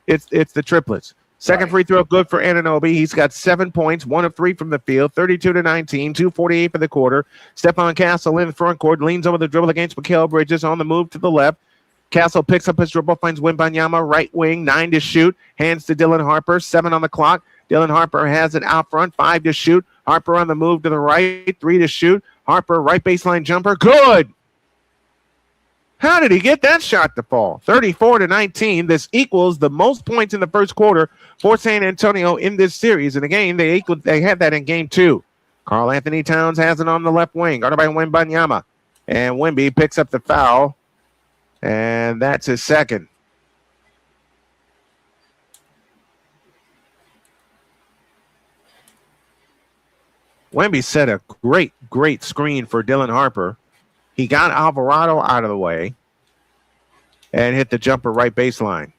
It's the triplets. Second free throw good for Anunoby. He's got 7 points, 1 of 3 from the field, 32-19, 2:48 for the quarter. Stephon Castle in the front court, leans over the dribble against Mikal Bridges on the move to the left. Castle picks up his dribble, finds Wembanyama, right wing, 9 to shoot, hands to Dylan Harper, 7 on the clock. Dylan Harper has it out front, 5 to shoot. Harper on the move to the right, 3 to shoot. Harper, right baseline jumper, good. How did he get that shot to fall? 34-19. This equals the most points in the first quarter for San Antonio in this series. And again, they had that in game 2. Karl Anthony Towns has it on the left wing, guarded by Wembanyama. And Wemby picks up the foul. And that's his second. Wemby set a great screen for Dylan Harper. He got Alvarado out of the way and hit the jumper right baseline.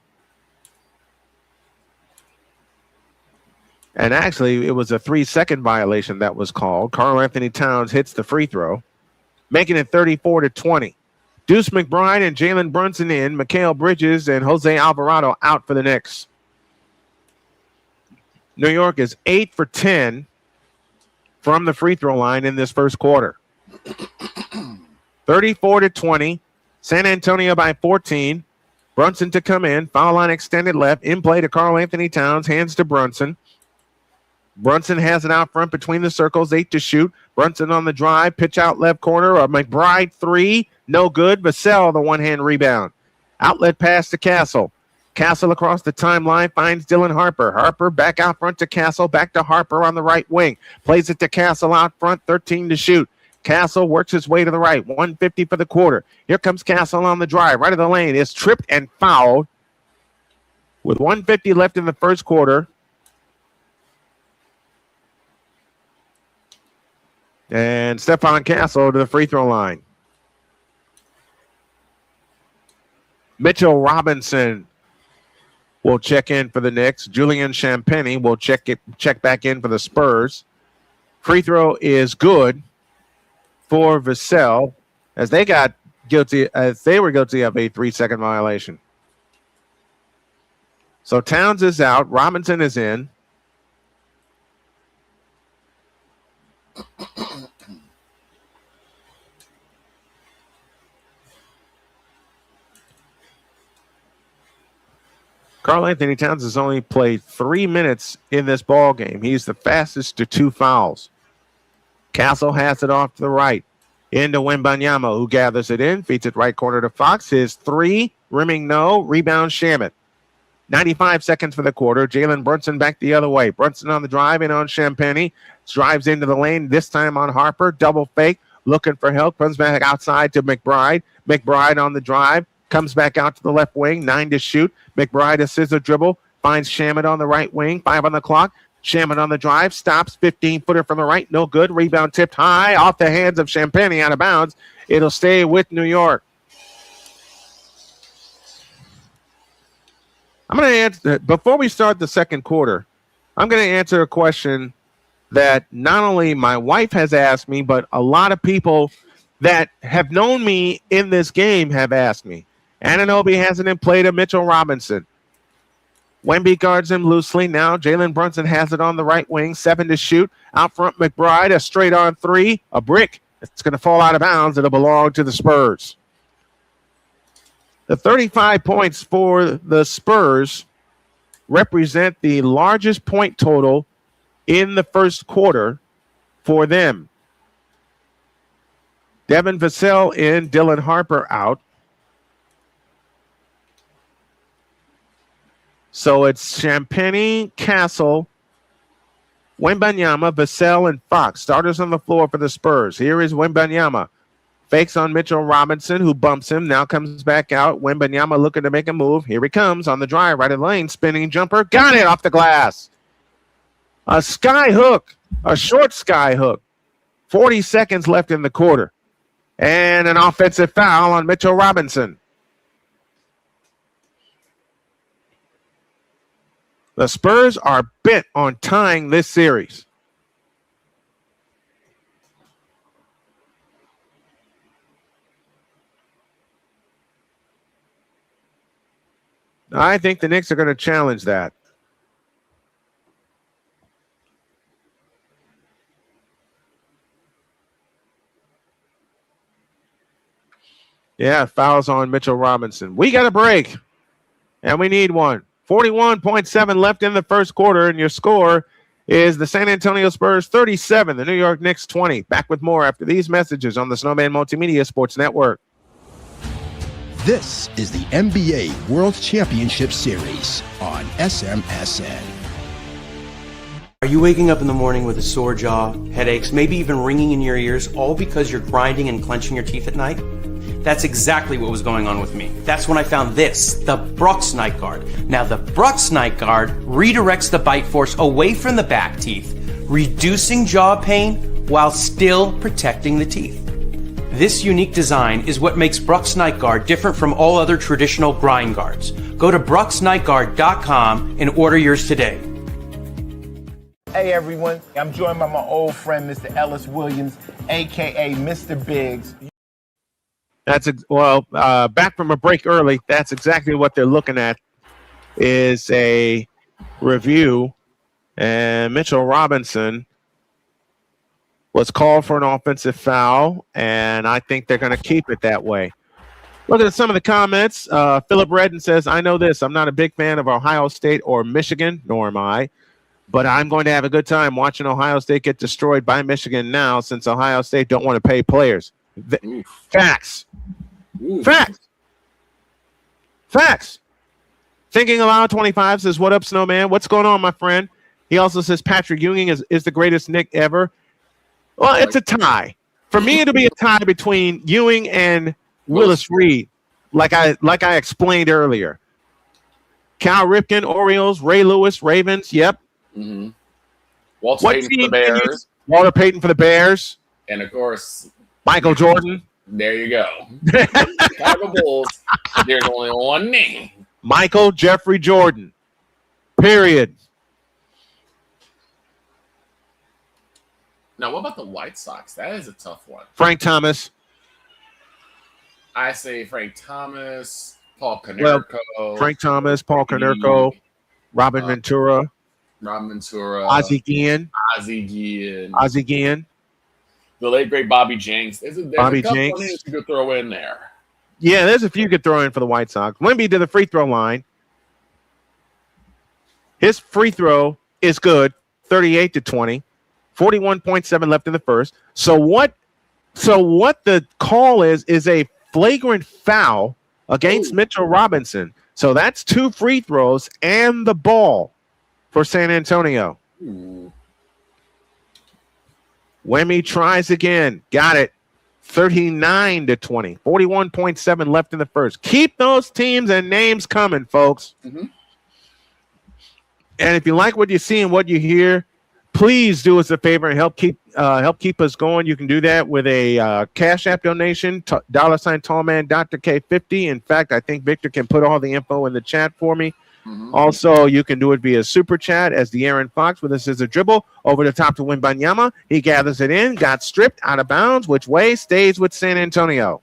And actually, it was a 3-second violation that was called. Karl Anthony Towns hits the free throw, making it 34-20. Deuce McBride and Jalen Brunson in, Mikal Bridges and Jose Alvarado out for the Knicks. New York is 8 for 10 from the free throw line in this first quarter. 34-20. San Antonio by 14. Brunson to come in. Foul line extended left. In play to Karl Anthony Towns. Hands to Brunson. Brunson has it out front between the circles. 8 to shoot. Brunson on the drive. Pitch out left corner. A McBride 3. No good. Vassell, the one-hand rebound. Outlet pass to Castle. Castle across the timeline finds Dylan Harper. Harper back out front to Castle. Back to Harper on the right wing. Plays it to Castle out front. 13 to shoot. Castle works his way to the right. 150 for the quarter. Here comes Castle on the drive. Right of the lane. Is tripped and fouled. With 150 left in the first quarter. And Stephon Castle to the free throw line. Mitchell Robinson will check in for the Knicks. Julian Champagny will check back in for the Spurs. Free throw is good for Vassell as they were guilty of a 3-second violation. So Towns is out. Robinson is in. Karl Anthony Towns has only played 3 minutes in this ball game. He's the fastest to 2 fouls. Castle has it off to the right. Into Wembanyama, who gathers it in. Feeds it right corner to Fox. His 3, rimming no. Rebound Shamet. 95 seconds for the quarter. Jalen Brunson back the other way. Brunson on the drive in on Champagny. Drives into the lane, this time on Harper. Double fake. Looking for help. Comes back outside to McBride. McBride on the drive. Comes back out to the left wing. 9 to shoot. McBride a scissor dribble. Finds Shamet on the right wing. 5 on the clock. Shamet on the drive. Stops. 15-footer from the right. No good. Rebound tipped high off the hands of Champagny out of bounds. It'll stay with New York. I'm going to answer, before we start the second quarter, I'm going to answer a question that not only my wife has asked me, but a lot of people that have known me in this game have asked me. Anunoby hasn't played a Mitchell Robinson. Wemby guards him loosely now. Jalen Brunson has it on the right wing. 7 to shoot. Out front, McBride, a straight-on 3. A brick. It's going to fall out of bounds. It'll belong to the Spurs. The 35 points for the Spurs represent the largest point total in the first quarter for them. Devin Vassell in, Dylan Harper out. So it's Champagny, Castle, Wembanyama, Vassell, and Fox. Starters on the floor for the Spurs. Here is Wembanyama. Fakes on Mitchell Robinson, who bumps him. Now comes back out. Wembanyama looking to make a move. Here he comes on the drive, right in the lane. Spinning jumper. Got it off the glass. A sky hook. A short sky hook. 40 seconds left in the quarter. And an offensive foul on Mitchell Robinson. The Spurs are bent on tying this series. I think the Knicks are going to challenge that. Yeah, fouls on Mitchell Robinson. We got a break, and we need one. 41.7 left in the first quarter, and your score is the San Antonio Spurs 37, the New York Knicks 20. Back with more after these messages on the Snowman Multimedia Sports Network. This is the NBA World Championship Series on SMSN. Are you waking up in the morning with a sore jaw, headaches, maybe even ringing in your ears, all because you're grinding and clenching your teeth at night? That's exactly what was going on with me. That's when I found this, the Brooks Night Guard. Now, the Brooks Night Guard redirects the bite force away from the back teeth, reducing jaw pain while still protecting the teeth. This unique design is what makes Brooks Night Guard different from all other traditional grind guards. Go to brooksnightguard.com and order yours today. Hey everyone, I'm joined by my old friend, Mr. Ellis Williams, aka Mr. Biggs. Back from a break early. That's exactly what they're looking at is a review. And Mitchell Robinson was called for an offensive foul, and I think they're going to keep it that way. Look at some of the comments. Philip Redden says, I know this. I'm not a big fan of Ohio State or Michigan, nor am I. But I'm going to have a good time watching Ohio State get destroyed by Michigan now since Ohio State don't want to pay players. Facts. Facts. Thinking Aloud 25 says, what up, Snowman? What's going on, my friend? He also says Patrick Ewing is the greatest Knick ever. Well, it's a tie. For me, it'll be a tie between Ewing and Willis Reed, like I explained earlier. Cal Ripken, Orioles, Ray Lewis, Ravens, yep. Mm-hmm. Walter Payton for the Bears. Walter Payton for the Bears. And of course, Michael Jordan. There you go. Chicago Bulls. There's only one name. Michael Jeffrey Jordan. Period. Now, what about the White Sox? That is a tough one. Frank Thomas. I say Frank Thomas, Paul Konerko. Well, Frank Thomas, Paul Konerko, Robin Ventura. Ozzie Guillen. The late, great Bobby Jenks. There's a couple of names you could throw in there. Yeah, there's a few you could throw in for the White Sox. Wemby to the free throw line. His free throw is good, 38-20, 41.7 left in the first. So what the call is a flagrant foul against Mitchell Robinson. So that's 2 free throws and the ball for San Antonio. Wemby tries again. Got it. 39-20. 41.7 left in the first. Keep those teams and names coming, folks. Mm-hmm. And if you like what you see and what you hear, please do us a favor and help keep us going. You can do that with a Cash App donation, $ Tallman Dr. K50. In fact, I think Victor can put all the info in the chat for me. Mm-hmm. Also, you can do it via Super Chat as the Aaron Fox with a scissor dribble over the top to Wembanyama. He gathers it in, got stripped out of bounds. Which way? Stays with San Antonio.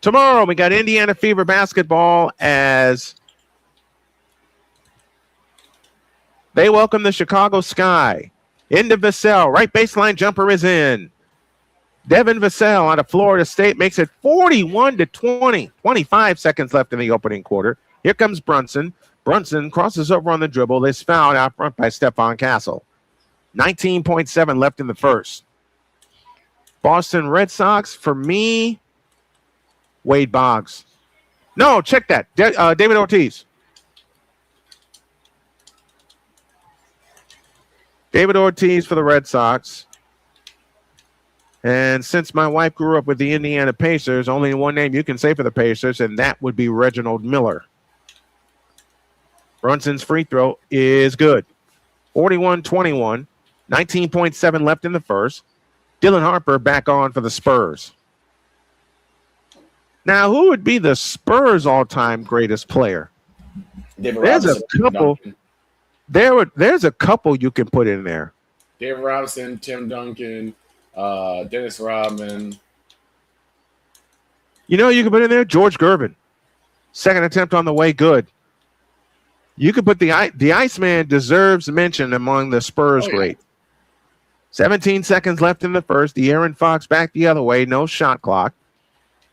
Tomorrow, we got Indiana Fever basketball as they welcome the Chicago Sky. Into Vassell. Right baseline jumper is in. Devin Vassell out of Florida State makes it 41-20. 25 seconds left in the opening quarter. Here comes Brunson. Brunson crosses over on the dribble. Is fouled out front by Stephon Castle. 19.7 left in the first. Boston Red Sox, for me, Wade Boggs. No, check that. David Ortiz. David Ortiz for the Red Sox. And since my wife grew up with the Indiana Pacers, only one name you can say for the Pacers, and that would be Reginald Miller. Brunson's free throw is good. 41-21, 19.7 left in the first. Dylan Harper back on for the Spurs. Now, who would be the Spurs' all-time greatest player? There's a couple. There's a couple you can put in there. David Robinson, Tim Duncan, Dennis Rodman. You know, you can put in there George Gervin. Second attempt on the way, good. You could put the Iceman deserves mention among the Spurs great. 17 seconds left in the first. The Aaron Fox back the other way, no shot clock.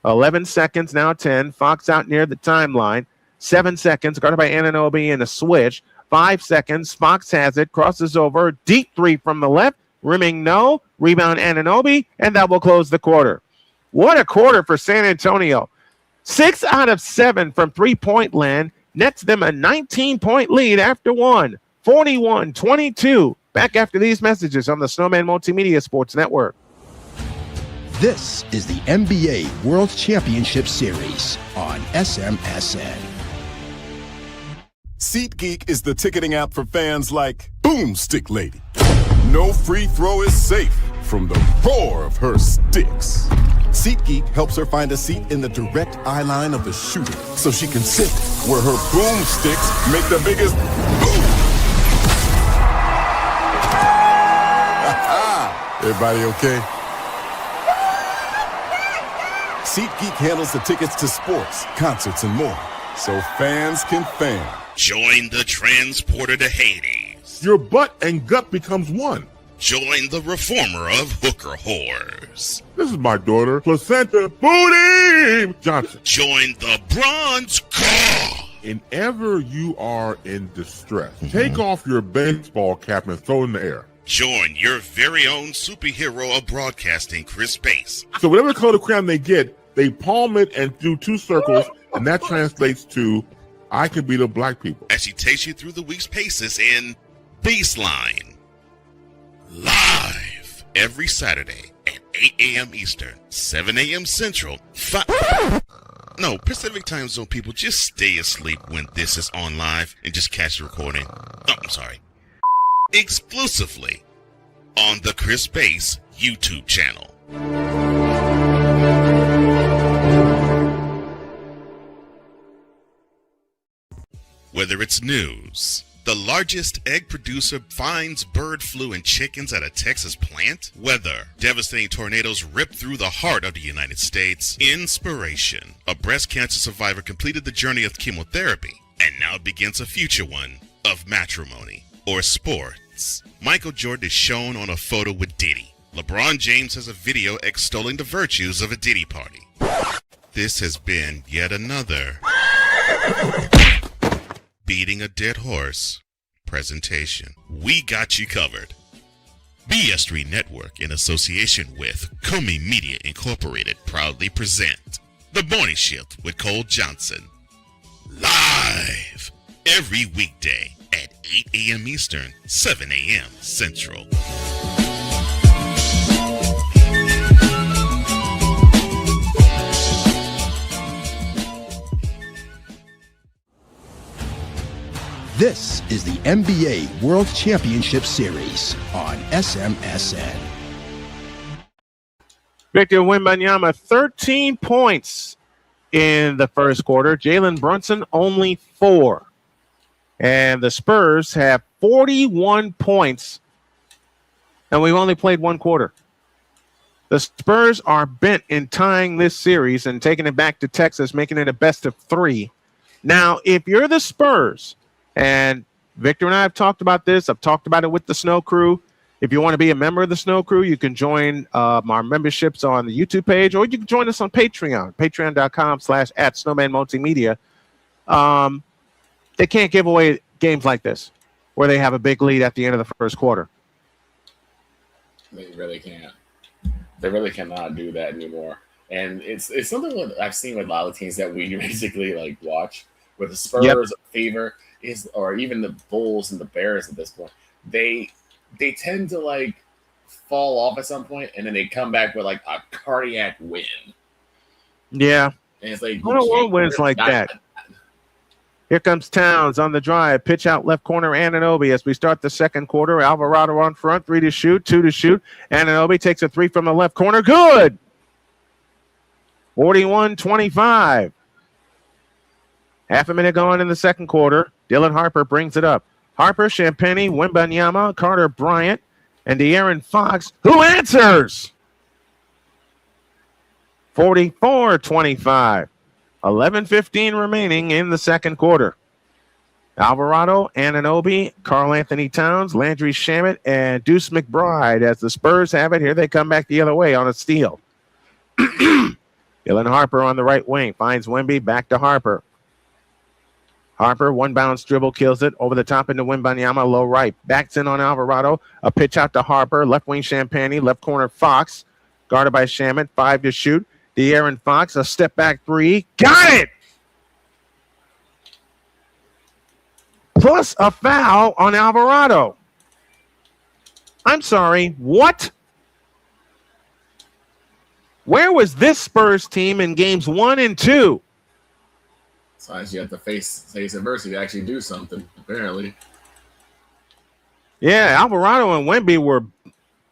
11 seconds, now 10. Fox out near the timeline. 7 seconds, guarded by Anunoby in a switch. 5 seconds, Fox has it, crosses over, deep three from the left, rimming no, rebound Anunoby, and that will close the quarter. What a quarter for San Antonio. 6 out of 7 from three-point land, nets them a 19-point lead after one, 41-22. Back after these messages on the Snowman Multimedia Sports Network. This is the NBA World Championship Series on SMSN. SeatGeek is the ticketing app for fans like Boomstick Lady. No free throw is safe from the roar of her sticks. SeatGeek helps her find a seat in the direct eye line of the shooter so she can sit where her boomsticks make the biggest boom. Everybody okay? SeatGeek handles the tickets to sports, concerts, and more, so fans can fan. Join the transporter to Hades. Your butt and gut becomes one. Join the reformer of hooker whores. This is my daughter, Placenta Booty Johnson. Join the bronze car. Whenever you are in distress, take off your baseball cap and throw it in the air. Join your very own superhero of broadcasting, Chris Bass. So whatever color crayon they get, they palm it and do 2 circles, and that translates to I can beat up black people. As she takes you through the week's paces in Baseline. Live every Saturday at 8 a.m. Eastern, 7 a.m. Central, Pacific Time Zone people, just stay asleep when this is on live and just catch the recording. Oh, I'm sorry. Exclusively on the Chris Bass YouTube channel. Whether it's news, the largest egg producer finds bird flu in chickens at a Texas plant, weather, devastating tornadoes rip through the heart of the United States, inspiration, a breast cancer survivor completed the journey of chemotherapy and now begins a future one of matrimony or sports. Michael Jordan is shown on a photo with Diddy. LeBron James has a video extolling the virtues of a Diddy party. This has been yet another beating a dead horse presentation. We got you covered. BS3 Network, in association with Comey Media Incorporated, proudly present The Morning Shift with Cole Johnson. Live every weekday at 8 a.m. Eastern, 7 a.m. Central. This is the NBA World Championship Series on SMSN. Victor Wembanyama, 13 points in the first quarter. Jalen Brunson, only 4. And the Spurs have 41 points, and we've only played one quarter. The Spurs are bent in tying this series and taking it back to Texas, making it a best of 3. Now, if you're the Spurs, and Victor and I have talked about this. I've talked about it with the Snow Crew. If you want to be a member of the Snow Crew, you can join our memberships on the YouTube page, or you can join us on Patreon, patreon.com/@Snowman Multimedia. They can't give away games like this where they have a big lead at the end of the first quarter. They really can't. They really cannot do that anymore. And it's something that I've seen with a lot of teams that we basically like watch, with the Spurs, Fever, or even the Bulls and the Bears at this point. They tend to like fall off at some point, and then they come back with like a cardiac win. Yeah. And it's like, I don't want wins like that. Here comes Towns on the drive. Pitch out left corner, Anunoby as we start the second quarter. Alvarado on front, 3 to shoot, 2 to shoot. Anunoby takes a 3 from the left corner. Good! 41-25. Half a minute gone in the second quarter. Dylan Harper brings it up. Harper, Champagnie, Wembanyama, Carter Bryant, and De'Aaron Fox, who answers? 44-25. 11:15 remaining in the second quarter. Alvarado, Anunoby, Karl Anthony Towns, Landry Shamet, and Deuce McBride. As the Spurs have it, here they come back the other way on a steal. Dylan Harper on the right wing finds Wemby, back to Harper. Harper, one bounce dribble, kills it over the top into Wembanyama, low right. Backs in on Alvarado. A pitch out to Harper. Left wing Champagnie. Left corner Fox. Guarded by Shamet. 5 to shoot. De'Aaron Fox, a step back 3. Got it! Plus a foul on Alvarado. I'm sorry, what? Where was this Spurs team in games 1 and 2? Sometimes you have to face adversity to actually do something, apparently. Yeah, Alvarado and Wemby were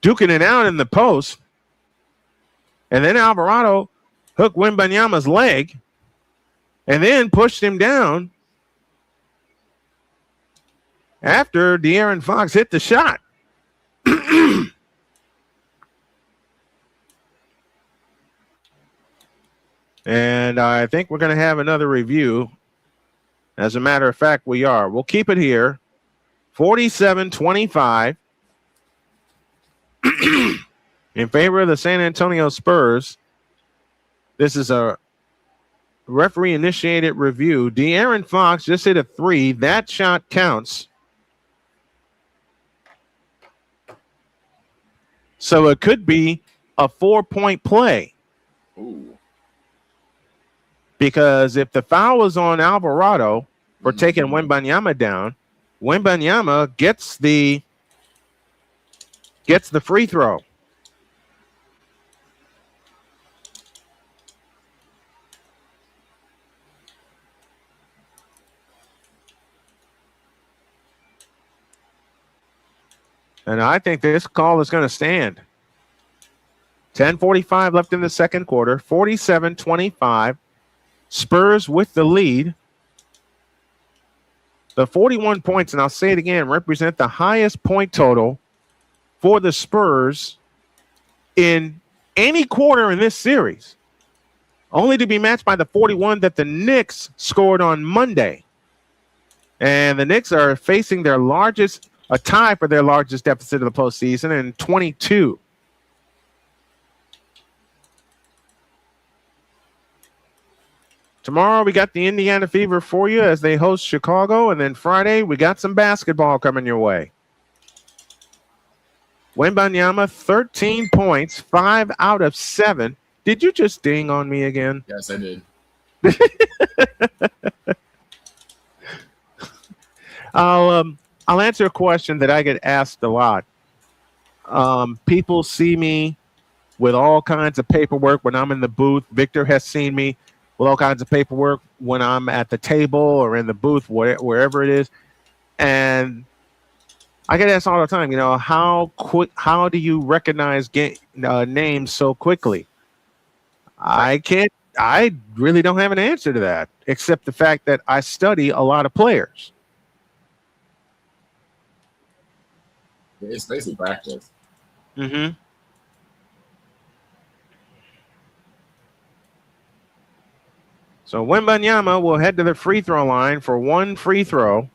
duking it out in the post. And then Alvarado hooked Wembanyama's leg and then pushed him down after De'Aaron Fox hit the shot. And I think we're going to have another review. As a matter of fact, we are. We'll keep it here. 47-25 in favor of the San Antonio Spurs. This is a referee-initiated review. De'Aaron Fox just hit a 3. That shot counts. So it could be a 4-point play. Ooh. Because if the foul was on Alvarado for taking Wembanyama down, Wembanyama gets the free throw. And I think this call is going to stand. 10:45 left in the second quarter, 47-25. Spurs with the lead. The 41 points, and I'll say it again, represent the highest point total for the Spurs in any quarter in this series, only to be matched by the 41 that the Knicks scored on Monday. And the Knicks are facing their largest, a tie for their largest deficit of the postseason in 22. Tomorrow, we got the Indiana Fever for you as they host Chicago. And then Friday, we got some basketball coming your way. Wembanyama, 13 points, 5 out of 7. Did you just ding on me again? Yes, I did. I'll answer a question that I get asked a lot. People see me with all kinds of paperwork when I'm in the booth. Victor has seen me with all kinds of paperwork when I'm at the table or in the booth, wherever it is. And I get asked all the time, how do you recognize names so quickly? I really don't have an answer to that, except the fact that I study a lot of players. It's basically practice. Mm-hmm. So Wembanyama will head to the free throw line for one free throw,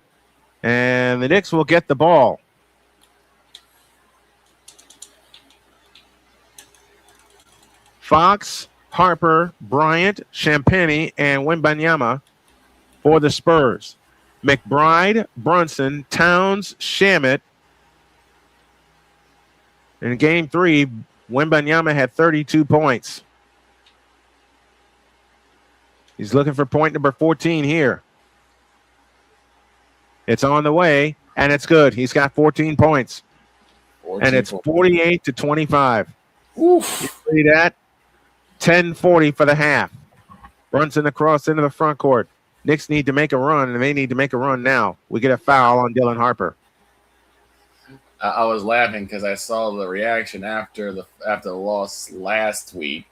and the Knicks will get the ball. Fox, Harper, Bryant, Champagnie, and Wembanyama for the Spurs. McBride, Brunson, Towns, Shamet. In game 3, Wembanyama had 32 points. He's looking for point number 14 here. It's on the way, and it's good. He's got 14 points. And it's 48-25. Oof. You see that? 10:40 for the half. Brunson across into the front court. Knicks need to make a run, and they need to make a run now. We get a foul on Dylan Harper. I was laughing because I saw the reaction after the loss last week.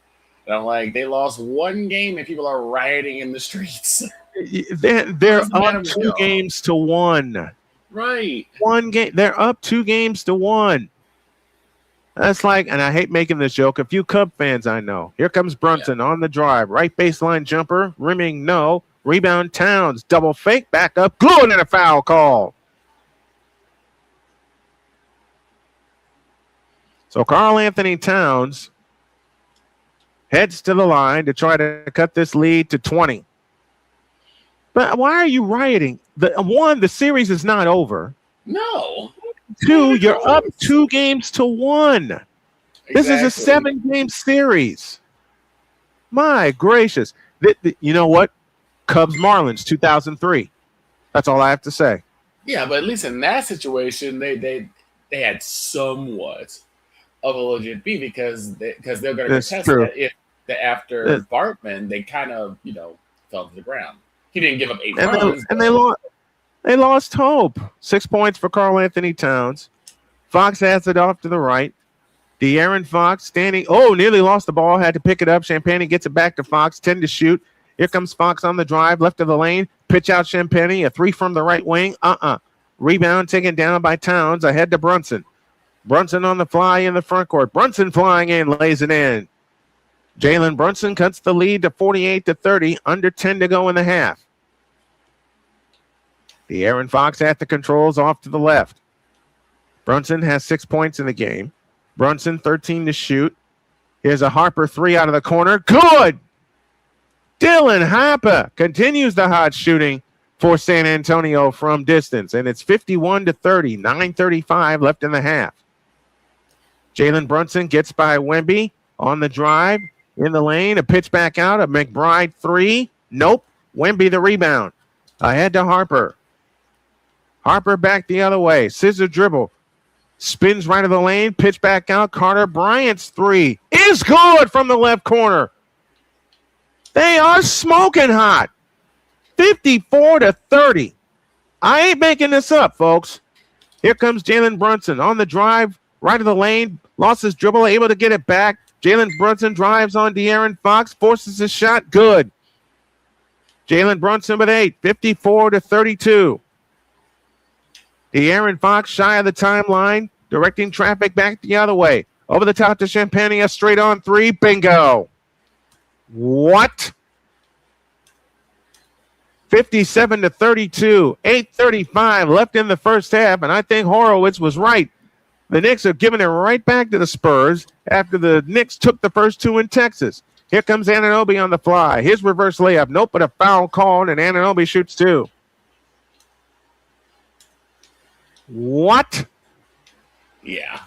And I'm like, they lost one game and people are rioting in the streets. They're up 2 games to 1. Right. One game. They're up 2 games to 1. That's like, and I hate making this joke, a few Cub fans I know. Here comes Brunson on the drive. Right baseline jumper. Rimming, no. Rebound, Towns. Double fake, back up. Good, and a foul call. So Karl Anthony Towns heads to the line to try to cut this lead to 20. But why are you rioting? The series is not over. No. 2, you're up 2 games to 1. This is a 7-game series. My gracious. You know what? Cubs Marlins 2003. That's all I have to say. Yeah, but at least in that situation, they had somewhat of a legit beat because they're going to contest that if after Bartman, they kind of, fell to the ground. He didn't give up 8 runs. And they lost hope. 6 points for Karl Anthony Towns. Fox has it off to the right. De'Aaron Fox standing. Oh, nearly lost the ball. Had to pick it up. Champagnie gets it back to Fox. 10 to shoot. Here comes Fox on the drive. Left of the lane. Pitch out Champagnie. A 3 from the right wing. Rebound taken down by Towns. Ahead to Brunson. Brunson on the fly in the front court. Brunson flying in. Lays it in. Jalen Brunson cuts the lead to 48-30. Under 10 to go in the half. De'Aaron Fox at the controls off to the left. Brunson has 6 points in the game. Brunson 13 to shoot. Here's a Harper 3 out of the corner. Good! Dylan Harper continues the hot shooting for San Antonio from distance. And it's 51-30. 9:35 left in the half. Jalen Brunson gets by Wemby on the drive. In the lane, a pitch back out. A McBride 3. Nope. Wemby the rebound. Ahead to Harper. Harper back the other way. Scissor dribble. Spins right of the lane. Pitch back out. Carter Bryant's 3 is good from the left corner. They are smoking hot. 54-30. I ain't making this up, folks. Here comes Jalen Brunson on the drive, right of the lane, lost his dribble, able to get it back. Jalen Brunson drives on De'Aaron Fox, forces his shot, good. Jalen Brunson with 8, 54-32. De'Aaron Fox shy of the timeline, directing traffic back the other way. Over the top to Champagne, a straight on 3, bingo. What? 57-32, 8:35 left in the first half, and I think Horowitz was right. The Knicks are giving it right back to the Spurs after the Knicks took the first 2 in Texas. Here comes Anunoby on the fly. His reverse layup. Nope, but a foul called, and Anunoby shoots 2. What? Yeah.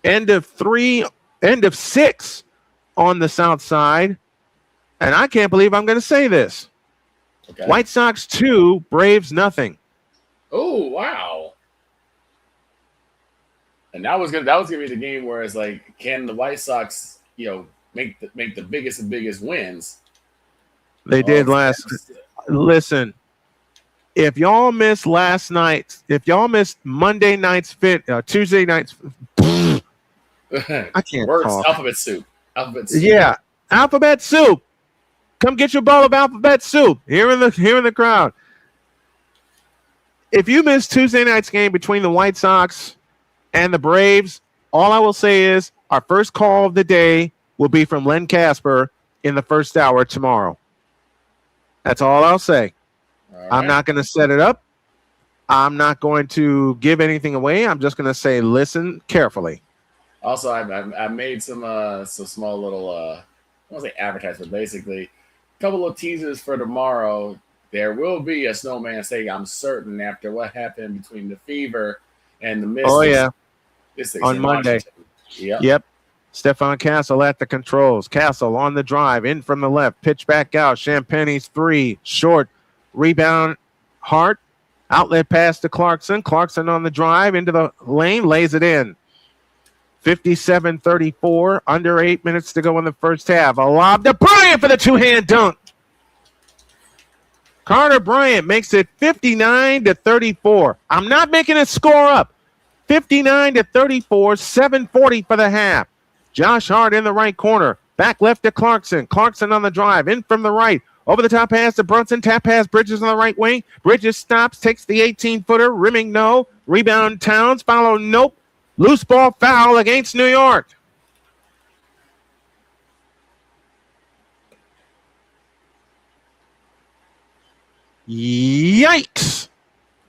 End of 6 on the south side. And I can't believe I'm going to say this. Okay. White Sox 2, Braves nothing. Oh, wow. And that was gonna be the game where it's like, can the White Sox, make the biggest of biggest wins? They did last. Listen, if y'all missed last night, if y'all missed Monday night's Tuesday night's, I can't talk. Alphabet soup. Yeah, alphabet soup. Come get your bowl of alphabet soup here in the crowd. If you missed Tuesday night's game between the White Sox and the Braves, all I will say is our first call of the day will be from Len Casper in the first hour tomorrow. That's all I'll say. All right. I'm not going to set it up. I'm not going to give anything away. I'm just going to say listen carefully. Also, I made some small little I won't say advertisement, basically a couple of teasers for tomorrow. There will be a Snowman saying, I'm certain, after what happened between the Fever and the Mystics. Oh, yeah. On Monday. Yep. Stephon Castle at the controls. Castle on the drive, in from the left, pitch back out. Champagne's 3, short, rebound, Hart, outlet pass to Clarkson. Clarkson on the drive, into the lane, lays it in. 57-34, under 8 minutes to go in the first half. A lob to Bryant for the 2-hand dunk. Carter Bryant makes it 59-34. I'm not making a score up. 59-34, 7:40 for the half. Josh Hart in the right corner. Back left to Clarkson. Clarkson on the drive. In from the right. Over the top pass to Brunson. Tap pass Bridges on the right wing. Bridges stops. Takes the 18-footer. Rimming no. Rebound Towns. Follow nope. Loose ball foul against New York. Yikes.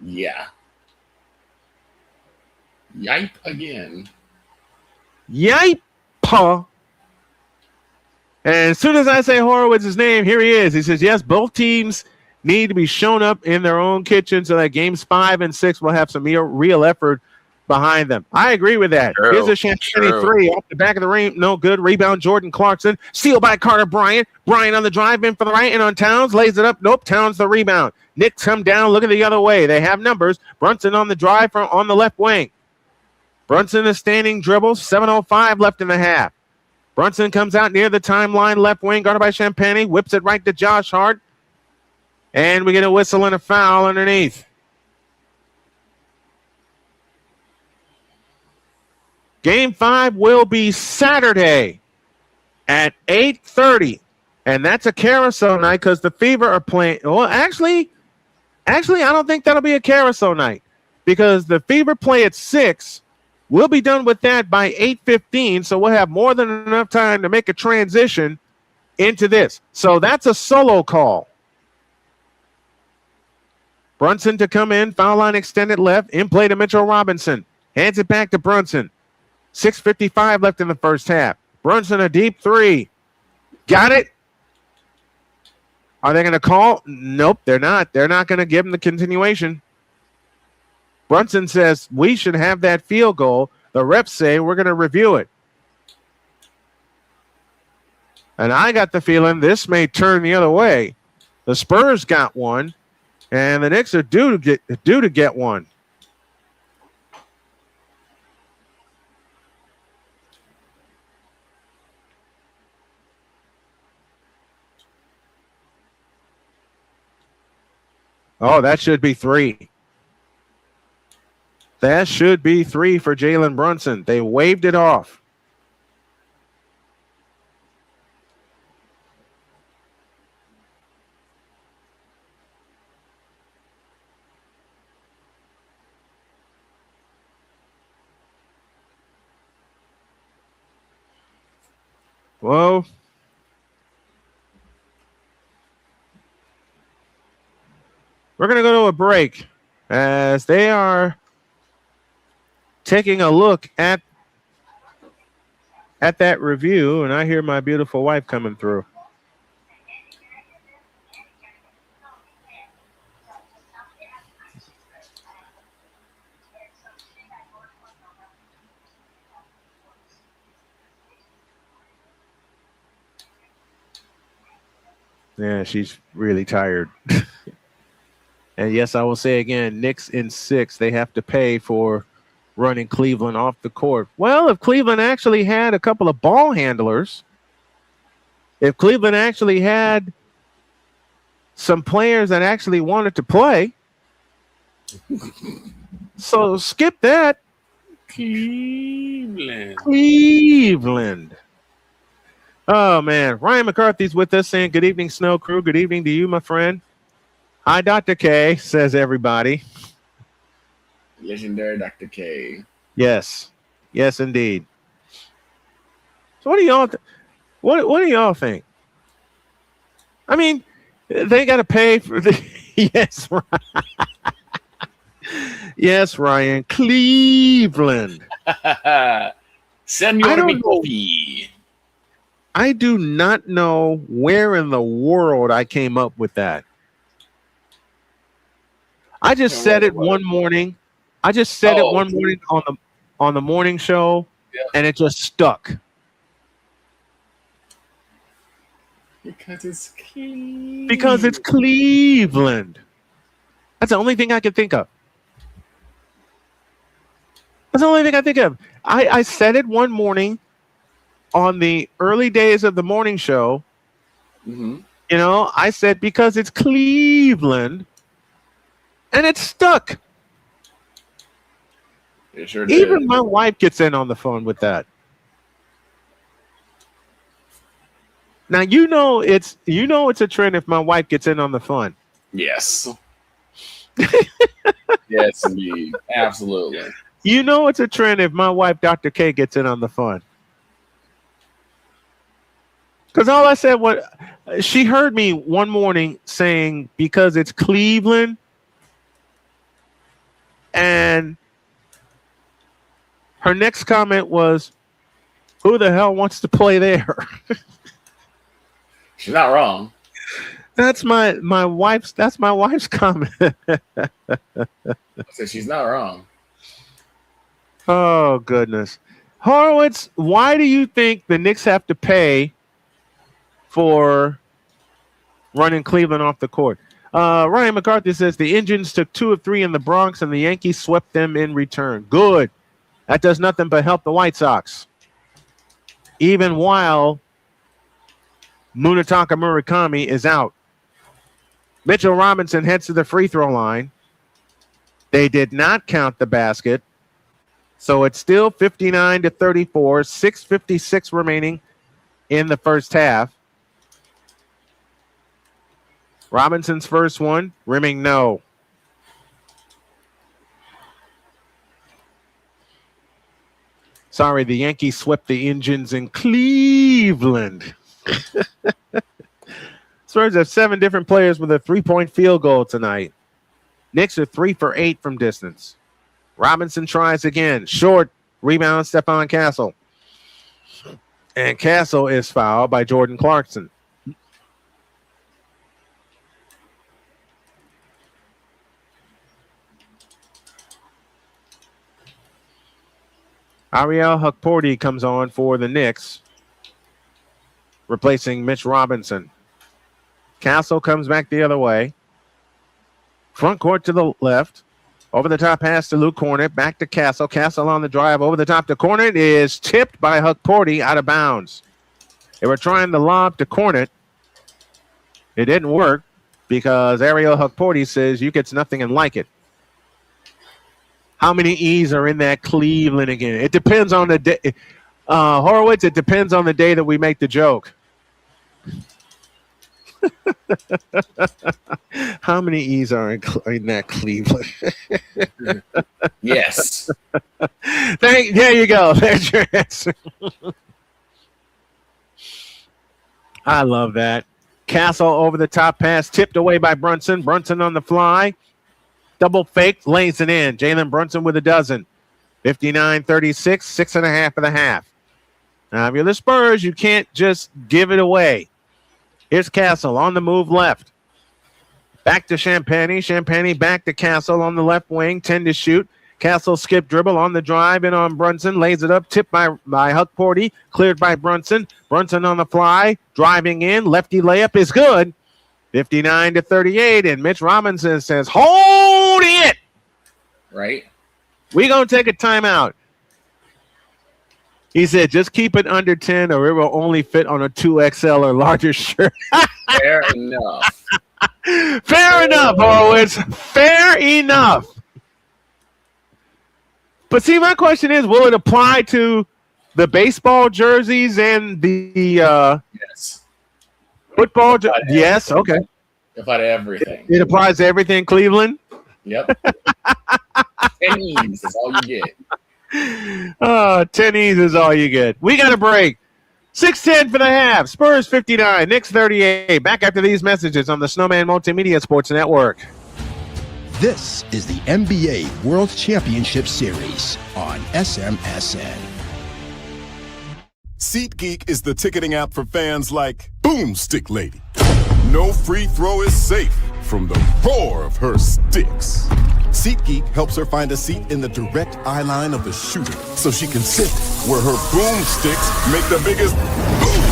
Yeah. Yipe again. Yipe. And as soon as I say Horowitz's name, here he is. He says, yes, both teams need to be shown up in their own kitchen so that games 5 and 6 will have some real effort behind them. I agree with that. True. Here's a Champagne 3 off the back of the ring. No good. Rebound, Jordan Clarkson. Steal by Carter Bryant. Bryant on the drive in for the right and on Towns. Lays it up. Nope. Towns the rebound. Knicks come down. Look at the other way. They have numbers. Brunson on the drive on the left wing. Brunson is standing dribbles. 7:05 left in the half. Brunson comes out near the timeline. Left wing guarded by Champagne. Whips it right to Josh Hart. And we get a whistle and a foul underneath. Game 5 will be Saturday at 8:30. And that's a carousel night because the Fever are playing. Well, actually, I don't think that'll be a carousel night because the Fever play at 6. We'll be done with that by 8:15, so we'll have more than enough time to make a transition into this. So that's a solo call. Brunson to come in, foul line extended left, in play to Mitchell Robinson. Hands it back to Brunson. 6:55 left in the first half. Brunson a deep 3. Got it? Are they going to call? Nope, they're not. They're not going to give him the continuation. Brunson says we should have that field goal. The refs say we're going to review it. And I got the feeling this may turn the other way. The Spurs got one, and the Knicks are due to get one. Oh, that should be 3. That should be 3 for Jalen Brunson. They waved it off. Well, we're going to go to a break as they are taking a look at that review, and I hear my beautiful wife coming through. Yeah, she's really tired. And yes, I will say again, Knicks in 6, they have to pay for running Cleveland off the court. Well, if Cleveland actually had a couple of ball handlers, if Cleveland actually had some players that actually wanted to play, so skip that. Cleveland. Oh, man. Ryan McCarthy's with us saying, good evening, Snow Crew. Good evening to you, my friend. Hi, Dr. K, says everybody. Legendary Dr. K. Yes. Yes, indeed. So what do y'all what do y'all think? I mean, they got to pay for the yes, Ryan. Yes, Ryan. Cleveland. Senor McCoffee. I do not know where in the world I came up with that. I just said it one morning. I just said it one morning on the morning show, and it just stuck. Because it's Cleveland. Because it's Cleveland. That's the only thing I can think of. That's the only thing I think of. I said it one morning on the early days of the morning show. Mm-hmm. You know, I said because it's Cleveland, and it's stuck. It sure did. Even my wife gets in on the phone with that. Now you know it's a trend if my wife gets in on the phone. Yes. Yes, indeed. Absolutely. You know it's a trend if my wife, Dr. K, gets in on the phone. Because all I said was, she heard me one morning saying, because it's Cleveland, and her next comment was, who the hell wants to play there? She's not wrong. That's my wife's comment. So she's not wrong. Oh, goodness. Horowitz, why do you think the Knicks have to pay for running Cleveland off the court? Ryan McCarthy says the Indians took 2 of 3 in the Bronx, and the Yankees swept them in return. Good. That does nothing but help the White Sox. Even while Munetaka Murakami is out. Mitchell Robinson heads to the free throw line. They did not count the basket. So it's still 59-34, 6:56 remaining in the first half. Robinson's first one, rimming no. Sorry, the Yankees swept the Indians in Cleveland. Spurs have 7 different players with a 3-point field goal tonight. Knicks are 3 for 8 from distance. Robinson tries again. Short rebound, Stephon Castle. And Castle is fouled by Jordan Clarkson. Ariel Hukporti comes on for the Knicks, replacing Mitch Robinson. Castle comes back the other way. Front court to the left. Over the top pass to Luke Cornett. Back to Castle. Castle on the drive. Over the top to Cornett. Is tipped by Hukporti out of bounds. They were trying to lob to Cornett. It didn't work. because Ariel Hukporti says you gets nothing and like it. How many E's are in that Cleveland again? It depends on the day. Horowitz, it depends on the day that we make the joke. How many E's are in that Cleveland? Yes. There you go. There's your answer. I love that. Castle over the top pass, tipped away by Brunson. Brunson on the fly. Double fake, lays it in. Jalen Brunson with a dozen. 59-36, 6.5 of the half. Now, if you're the Spurs, you can't just give it away. Here's Castle on the move left. Back to Champagny. Champagny back to Castle on the left wing. 10 to shoot. Castle skip dribble on the drive in on Brunson. Lays it up. Tipped by Hukporti. Cleared by Brunson. Brunson on the fly. Driving in. Lefty layup is good. 59-38. And Mitch Robinson says, hold it. Right. We're going to take a timeout. He said, just keep it under 10 or it will only fit on a 2XL or larger shirt. Fair enough. Fair enough, Horowitz. Fair enough. But see, my question is, will it apply to the baseball jerseys and the yes. Football? Yes, okay. Apply to everything. It applies to everything, Cleveland? Yep. 10 E's is all you get. 10 E's is all you get. We got a break. 6:10 for the half. Spurs 59, Knicks 38. Back after these messages on the Snowman Multimedia Sports Network. This is the NBA World Championship Series on SMSN. SeatGeek is the ticketing app for fans like Boomstick Lady. No free throw is safe from the roar of her sticks. SeatGeek helps her find a seat in the direct eye line of the shooter so she can sit where her boomsticks make the biggest boom.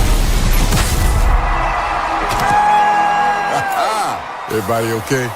Everybody okay?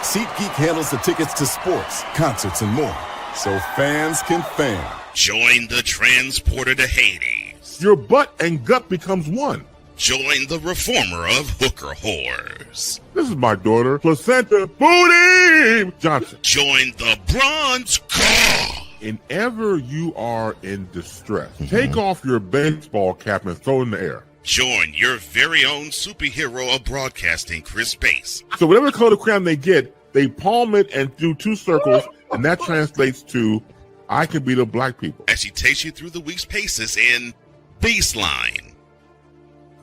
SeatGeek handles the tickets to sports, concerts, and more, so fans can fan. Join the transporter to Hades. Your butt and gut becomes one. Join the reformer of hooker whores. This is my daughter, Placenta Booty Johnson. Join the bronze car. Whenever you are in distress, take off your baseball cap and throw it in the air. Join your very own superhero of broadcasting, Chris Bass. So whatever color crayon they get, they palm it and do two circles, and that translates to, I can beat up black people. As she takes you through the week's paces in Baseline.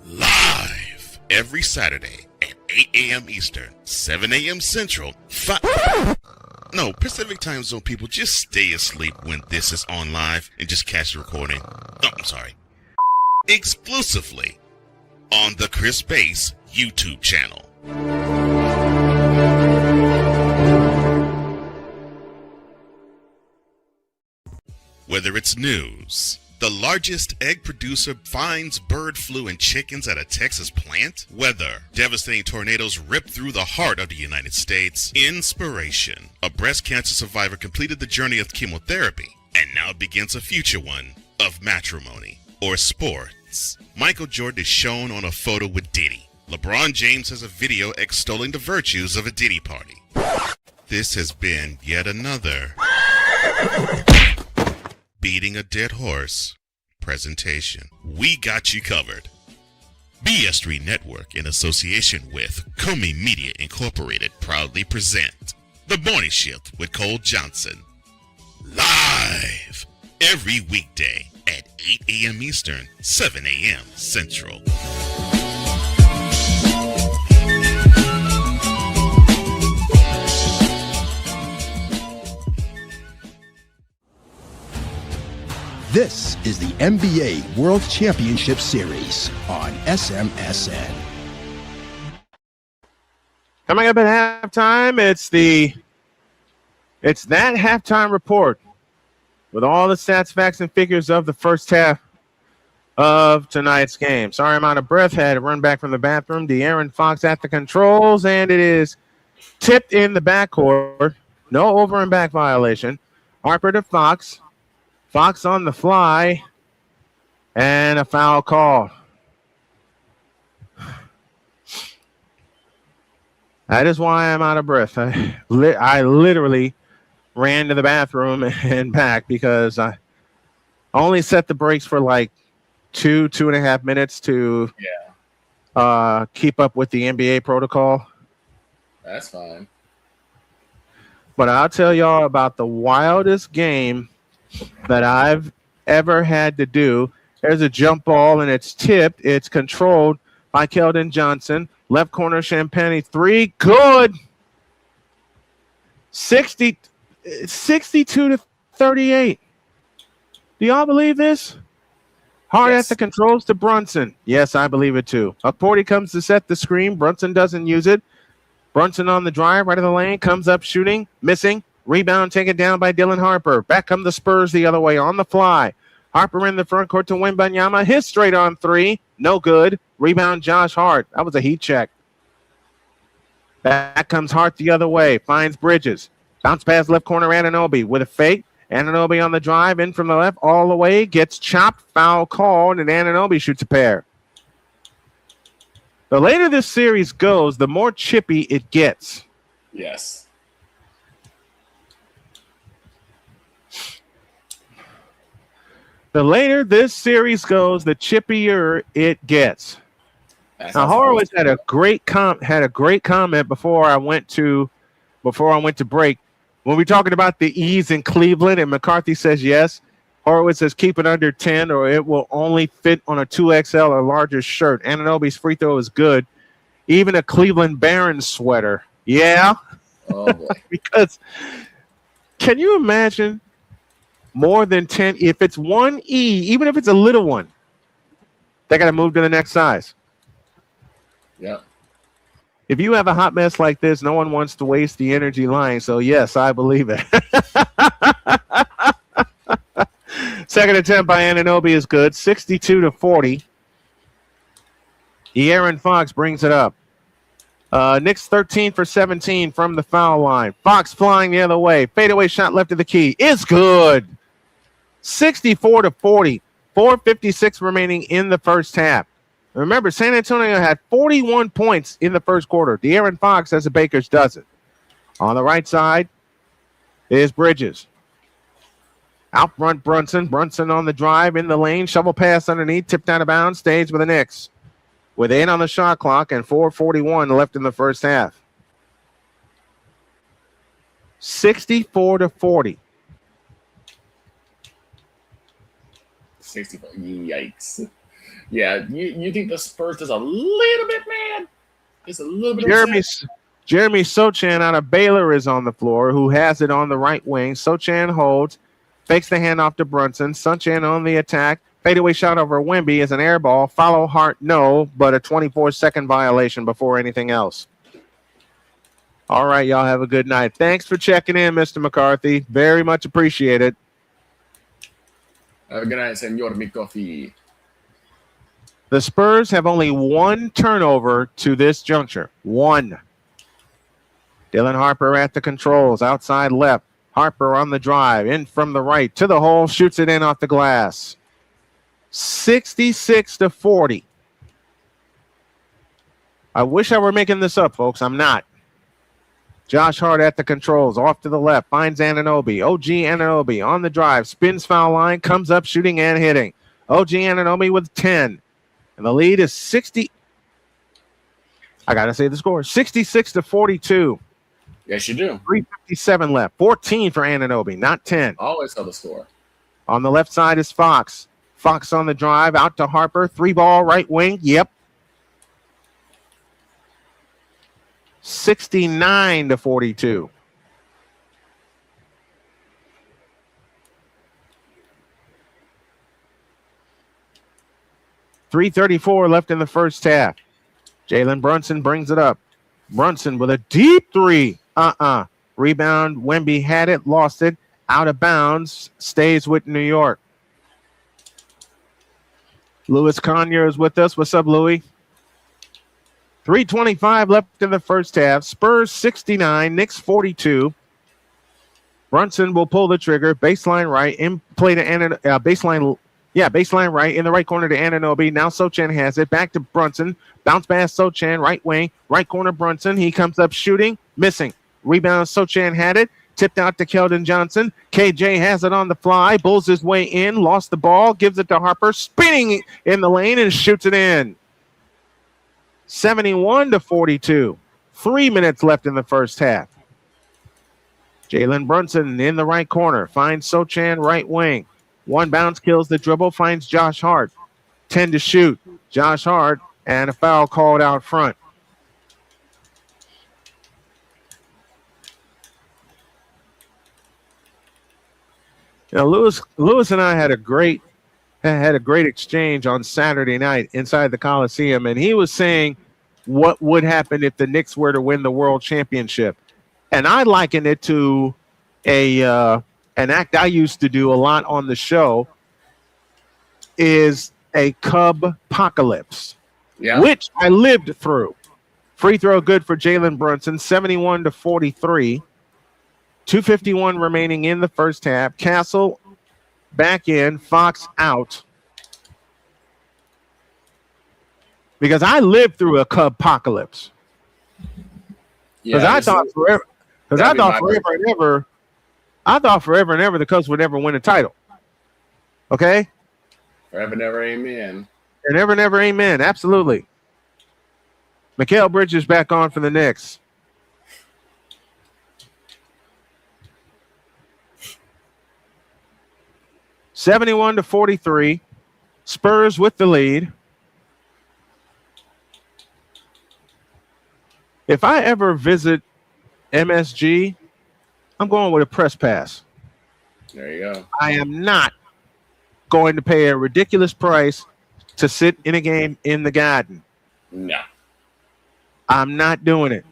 Live every Saturday at 8 a.m. Eastern, 7 a.m. Central, Pacific Time Zone people, just stay asleep when this is on live and just catch the recording. Oh, I'm sorry. Exclusively on the Chris Bass YouTube channel. Whether it's news, the largest egg producer finds bird flu in chickens at a Texas plant, weather, devastating tornadoes rip through the heart of the United States, inspiration, a breast cancer survivor completed the journey of chemotherapy and now begins a future one of matrimony or sports. Michael Jordan is shown on a photo with Diddy. LeBron James has a video extolling the virtues of a Diddy party. This has been yet another beating a dead horse presentation. We got you covered. BS3 Network, in association with Comey Media Incorporated, proudly present The Morning Shift with Cole Johnson. Live every weekday at 8 a.m. Eastern, 7 a.m. Central. This is the NBA World Championship Series on SMSN. Coming up at halftime, it's that halftime report with all the stats, facts, and figures of the first half of tonight's game. Sorry, I'm out of breath. Had to run back from the bathroom. De'Aaron Fox at the controls, and it is tipped in the backcourt. No over and back violation. Harper to Fox. Fox on the fly, and a foul call. That is why I'm out of breath. I literally ran to the bathroom and back because I only set the brakes for like 2.5 minutes to keep up with the NBA protocol. That's fine. But I'll tell y'all about the wildest game that I've ever had to do. There's a jump ball and it's tipped. It's controlled by Keldon Johnson. Left corner, Champagny. 3. Good. 62 to 38. Do y'all believe this? Hard at the controls to Brunson. Yes, I believe it too. Porty comes to set the screen. Brunson doesn't use it. Brunson on the drive, right of the lane, comes up shooting, missing. Rebound taken down by Dylan Harper. Back come the Spurs the other way on the fly. Harper in the front court to Wembanyama. His straight on 3. No good. Rebound Josh Hart. That was a heat check. Back comes Hart the other way. Finds Bridges. Bounce pass left corner Anunoby with a fake. Anunoby on the drive, in from the left all the way. Gets chopped. Foul called, and Anunoby shoots a pair. The later this series goes, the more chippy it gets. Yes. The later this series goes, the chippier it gets. Now Horowitz had a great comment before I went to break. When we're talking about the ease in Cleveland, and McCarthy says yes, Horowitz says keep it under 10 or it will only fit on a 2XL or larger shirt. Anunoby's free throw is good. Even a Cleveland Barons sweater. Yeah. Oh, boy. Because can you imagine more than 10? If it's 1E, even if it's a little one, they got to move to the next size. Yeah. If you have a hot mess like this, no one wants to waste the energy lying. So, yes, I believe it. Second attempt by Anunoby is good. 62 to 40. De'Aaron Fox brings it up. Knicks 13 for 17 from the foul line. Fox flying the other way. Fadeaway shot left of the key is good. 64 to 40. 4:56 remaining in the first half. Remember, San Antonio had 41 points in the first quarter. De'Aaron Fox has a baker's dozen. On the right side is Bridges. Out front, Brunson. Brunson on the drive in the lane. Shovel pass underneath. Tipped out of bounds. Stays with the Knicks. With 8 on the shot clock and 4:41 left in the first half. 64 to 40. 64. Yikes. Yeah, you think the Spurs is a little bit mad? Just a little bit Jeremy Sochan out of Baylor is on the floor, who has it on the right wing. Sochan holds, fakes the handoff to Brunson. Sochan on the attack. Fadeaway shot over Wemby is an air ball. Follow Hart, no, but a 24-second violation before anything else. All right, y'all have a good night. Thanks for checking in, Mr. McCarthy. Very much appreciated. Good night, Senor McCarthy. The Spurs have only 1 turnover to this juncture. 1. Dylan Harper at the controls, outside left. Harper on the drive, in from the right to the hole, shoots it in off the glass. 66 to 40. I wish I were making this up, folks. I'm not. Josh Hart at the controls, off to the left, finds Anunoby. OG Anunoby on the drive, spins foul line, comes up shooting and hitting. OG Anunoby with 10. And the lead is 60. I got to say the score. 66 to 42. Yes, you do. 3:57 left. 14 for Anunoby, not 10. Always tell the score. On the left side is Fox. Fox on the drive, out to Harper. 3-ball, right wing. Yep. 69 to 42. .334 left in the first half. Jalen Brunson brings it up. Brunson with a deep 3. Rebound. Wemby had it, lost it. Out of bounds. Stays with New York. Louis Conyer is with us. What's up, Louis? 3:25 left in the first half. Spurs 69, Knicks 42. Brunson will pull the trigger. Baseline right. In play to baseline Yeah, baseline right in the right corner to Anunoby. Now Sochan has it. Back to Brunson. Bounce pass Sochan, right wing, right corner Brunson. He comes up shooting, missing. Rebound Sochan had it. Tipped out to Keldon Johnson. KJ has it on the fly. Bulls his way in. Lost the ball. Gives it to Harper. Spinning in the lane and shoots it in. 71-42. 3 minutes left in the first half. Jalen Brunson in the right corner. Finds Sochan right wing. One bounce kills the dribble. Finds Josh Hart. 10 to shoot. Josh Hart and a foul called out front. You know, Lewis and I had a great exchange on Saturday night inside the Coliseum, and he was saying what would happen if the Knicks were to win the World Championship, and I liken it to an act I used to do a lot on the show, is a Cub apocalypse, which I lived through. Free throw good for Jalen Brunson, 71-43. 2:51 remaining in the first half. Castle back in, Fox out. Because I lived through a Cub apocalypse. Because I thought forever and ever the Cubs would never win a title. Okay? Forever, never, amen. Forever, never, amen. Absolutely. Mikal Bridges back on for the Knicks. (71-43). Spurs with the lead. If I ever visit MSG, I'm going with a press pass. There you go. I am not going to pay a ridiculous price to sit in a game in the Garden. No. I'm not doing it.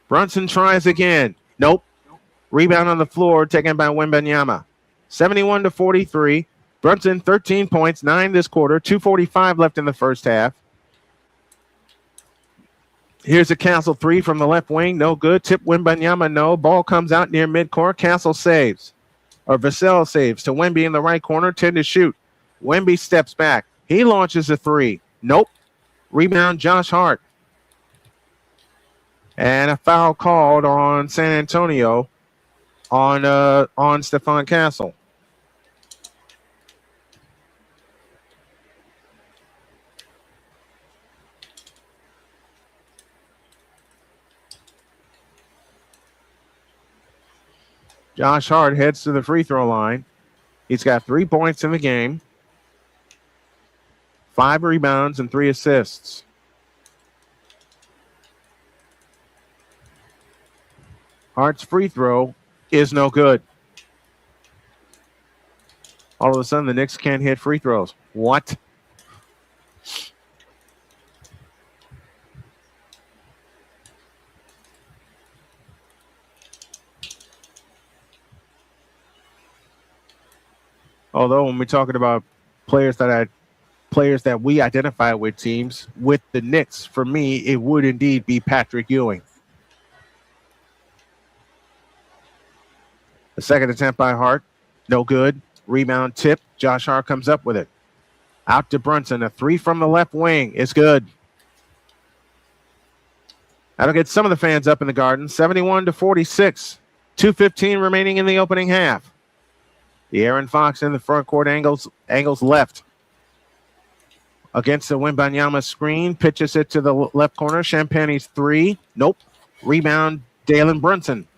Brunson tries again. Nope. Rebound on the floor taken by Wembanyama. 71-43. Brunson, 13 points, 9 this quarter, 2:45 left in the first half. Here's a Castle three from the left wing. No good. Tip Wembanyama, no. Ball comes out near midcourt. Castle saves. Or Vassell saves to Wemby in the right corner. 10 to shoot. Wemby steps back. He launches a three. Nope. Rebound, Josh Hart. And a foul called on San Antonio on Stephon Castle. Josh Hart heads to the free throw line. He's got 3 points in the game, 5 rebounds, and 3 assists. Hart's free throw is no good. All of a sudden, the Knicks can't hit free throws. What? Although when we're talking about players that we identify with teams, with the Knicks, for me, it would indeed be Patrick Ewing. The second attempt by Hart, no good. Rebound tip. Josh Hart comes up with it. Out to Brunson. A three from the left wing is good. That'll get some of the fans up in the Garden. 71-46. 2:15 remaining in the opening half. The Aaron Fox in the front court angles left. Against the Wembanyama screen. Pitches it to the left corner. Champagne's three. Nope. Rebound, Jalen Brunson.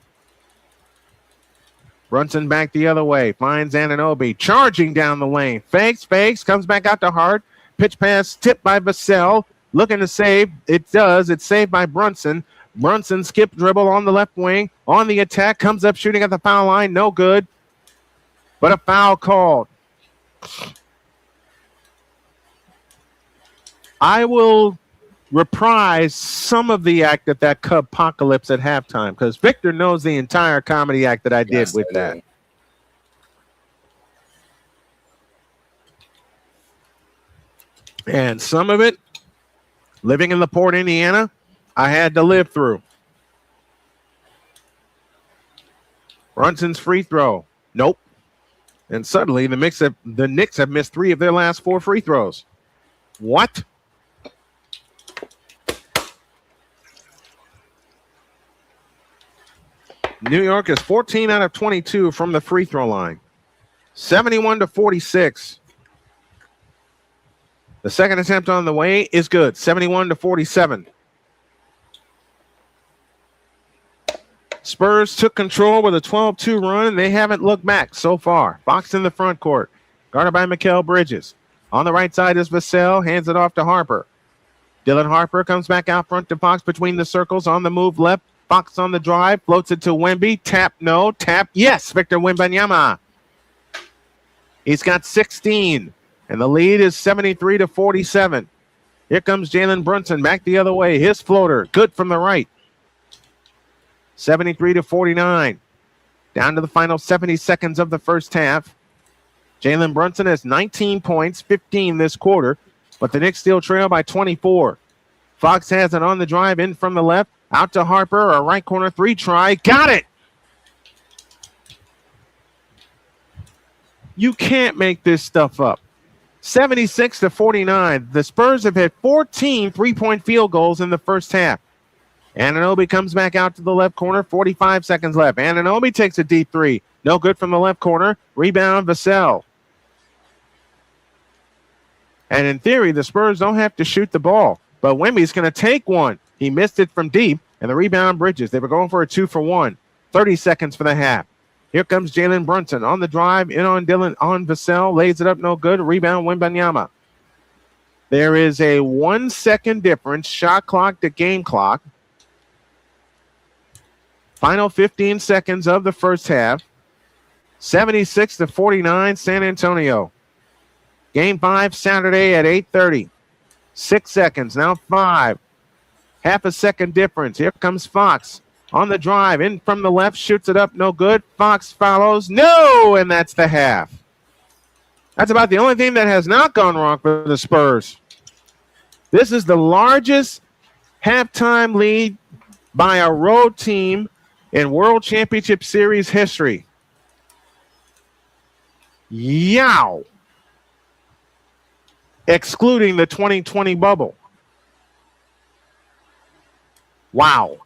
Brunson back the other way. Finds Anunoby. Charging down the lane. Fakes. Comes back out to Hart. Pitch pass tipped by Vassell. Looking to save. It does. It's saved by Brunson. Brunson skip dribble on the left wing. On the attack. Comes up shooting at the foul line. No good. But a foul called. I will reprise some of the act of that Cub apocalypse at halftime because Victor knows the entire comedy act that I did with that. And some of it, living in LaPorte, Indiana, I had to live through. Brunson's free throw. Nope. And suddenly the Knicks have missed 3 of their last 4 free throws. What? New York is 14 out of 22 from the free throw line. 71-46. The second attempt on the way is good. 71-47. Spurs took control with a 12-2 run, and they haven't looked back so far. Fox in the front court, guarded by Mikal Bridges. On the right side is Vassell, hands it off to Harper. Dylan Harper comes back out front to Fox between the circles, on the move left. Fox on the drive, floats it to Wemby. Tap, no. Tap, yes. Victor Wembanyama. He's got 16, and the lead is 73-47. Here comes Jalen Brunson back the other way. His floater, good from the right. 73-49. Down to the final 70 seconds of the first half. Jalen Brunson has 19 points, 15 this quarter, but the Knicks still trail by 24. Fox has it on the drive in from the left. Out to Harper, a right corner 3 try. Got it! You can't make this stuff up. 76-49. The Spurs have had 14 3-point field goals in the first half. Anunoby comes back out to the left corner. 45 seconds left. Anunoby takes a deep 3. No good from the left corner. Rebound, Vassell. And in theory, the Spurs don't have to shoot the ball. But Wemby's going to take one. He missed it from deep. And the rebound, Bridges. They were going for a 2-for-1. 30 seconds for the half. Here comes Jalen Brunson on the drive. In on Dylan, on Vassell. Lays it up, no good. Rebound, Wembanyama. There is a 1 second difference. Shot clock to game clock. Final 15 seconds of the first half. 76-49 San Antonio. Game 5 Saturday at 8:30. 6 seconds, now 5. Half a second difference. Here comes Fox on the drive. In from the left, shoots it up, no good. Fox follows, no, and that's the half. That's about the only thing that has not gone wrong for the Spurs. This is the largest halftime lead by a road team in World Championship Series history. Yow! Excluding the 2020 bubble. Wow.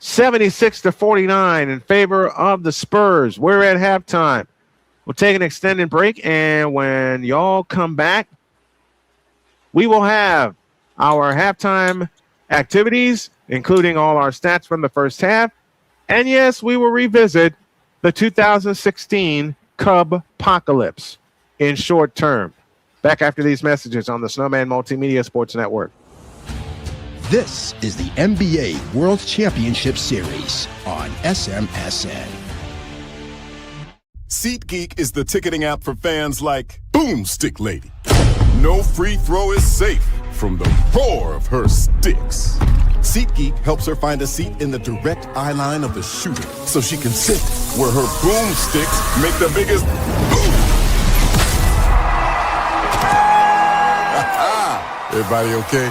76-49 in favor of the Spurs. We're at halftime. We'll take an extended break, and when y'all come back, we will have our halftime activities, including all our stats from the first half. And yes, we will revisit the 2016 Cub Apocalypse in short term. Back after these messages on the Snowman Multimedia Sports Network. This is the NBA World Championship Series on SMSN. SeatGeek is the ticketing app for fans like Boomstick Lady. No free throw is safe from the roar of her sticks. SeatGeek helps her find a seat in the direct eye line of the shooter so she can sit where her boomsticks make the biggest boom. Everybody okay?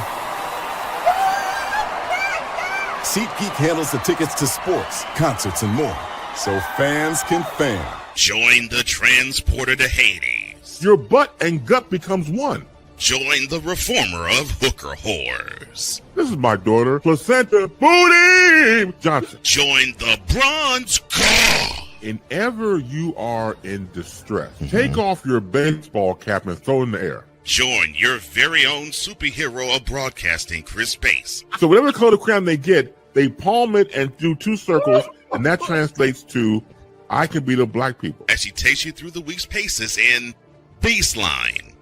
SeatGeek handles the tickets to sports, concerts, and more, so fans can fan. Join the transporter to Hades. Your butt and gut becomes one. Join the reformer of hooker whores. This is my daughter, Placenta Booty Johnson. Join the bronze car. Whenever you are in distress, take off your baseball cap and throw it in the air. Join your very own superhero of broadcasting, Chris Bass. So whatever color crayon they get, they palm it and do 2 circles, and that translates to, I can beat up black people. As she takes you through the week's paces in Baseline.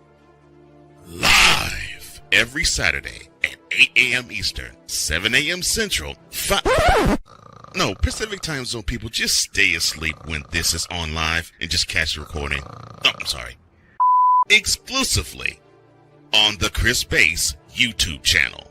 Live every Saturday at 8 a.m. Eastern, 7 a.m. Central, No, Pacific Time Zone people, just stay asleep when this is on live and just catch the recording. Oh, I'm sorry. Exclusively on the Chris Bass YouTube channel.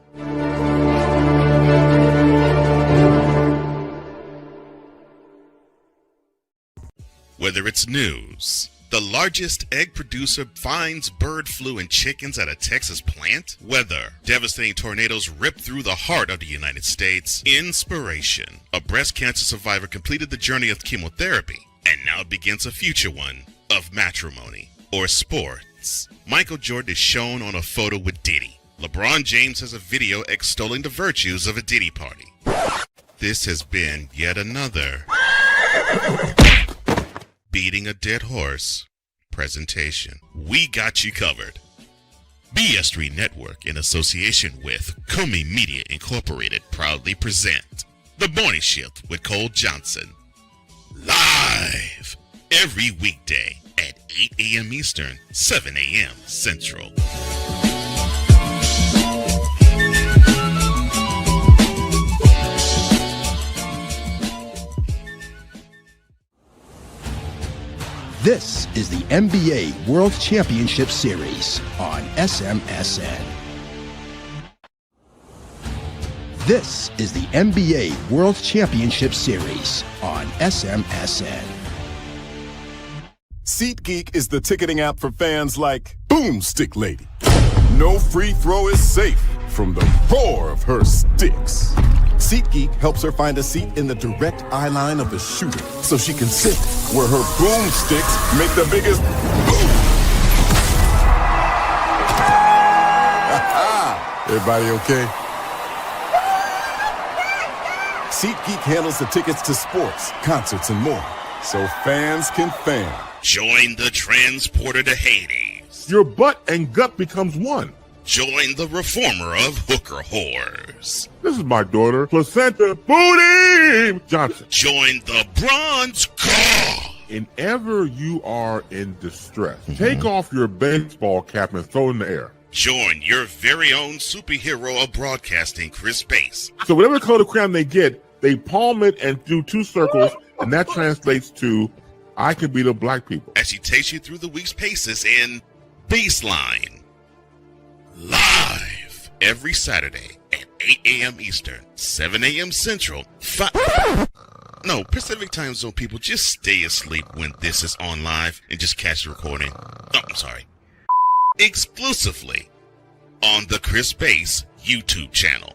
Whether it's news, the largest egg producer finds bird flu in chickens at a Texas plant, weather, devastating tornadoes rip through the heart of the United States, inspiration, a breast cancer survivor completed the journey of chemotherapy and now begins a future one. of matrimony or sports. Michael Jordan is shown on a photo with Diddy. LeBron James has a video extolling the virtues of a Diddy party. This has been yet another beating a dead horse presentation. We got you covered. BS3 Network, in association with Comey Media Incorporated, proudly present The Morning Shift with Cole Johnson. Live every weekday at 8 a.m. Eastern, 7 a.m. Central. This is the NBA World Championship Series on SMSN. This is the NBA World Championship Series on SMSN. SeatGeek is the ticketing app for fans like Boomstick Lady. No free throw is safe from the roar of her sticks. SeatGeek helps her find a seat in the direct eye line of the shooter so she can sit where her boomsticks make the biggest boom. Everybody okay? SeatGeek handles the tickets to sports, concerts, and more, so fans can fan. Join the transporter to Hades. Your butt and gut becomes one. Join the reformer of hooker whores. This is my daughter, Placenta Booty Johnson. Join the bronze car. Whenever you are in distress, take off your baseball cap and throw it in the air. Join your very own superhero of broadcasting, Chris Bass. So whatever color crayon they get, they palm it and do two circles, and that translates to, I can beat up black people. As she takes you through the week's paces in Baseline. Live every Saturday at 8 a.m. Eastern, 7 a.m. Central, Pacific Time Zone people, just stay asleep when this is on live and just catch the recording. Oh, I'm sorry. Exclusively on the Chris Bass YouTube channel.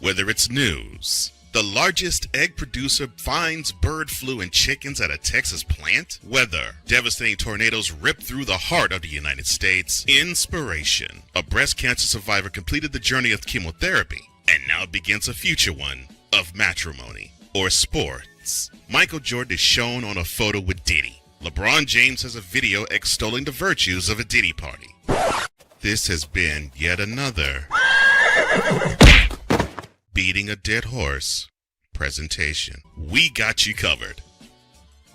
Whether it's news, the largest egg producer finds bird flu in chickens at a Texas plant, weather, devastating tornadoes rip through the heart of the United States, inspiration, a breast cancer survivor completed the journey of chemotherapy and now begins a future one of matrimony or sports. Michael Jordan is shown on a photo with Diddy. LeBron James has a video extolling the virtues of a Diddy party. This has been yet another beating a dead horse presentation. We got you covered.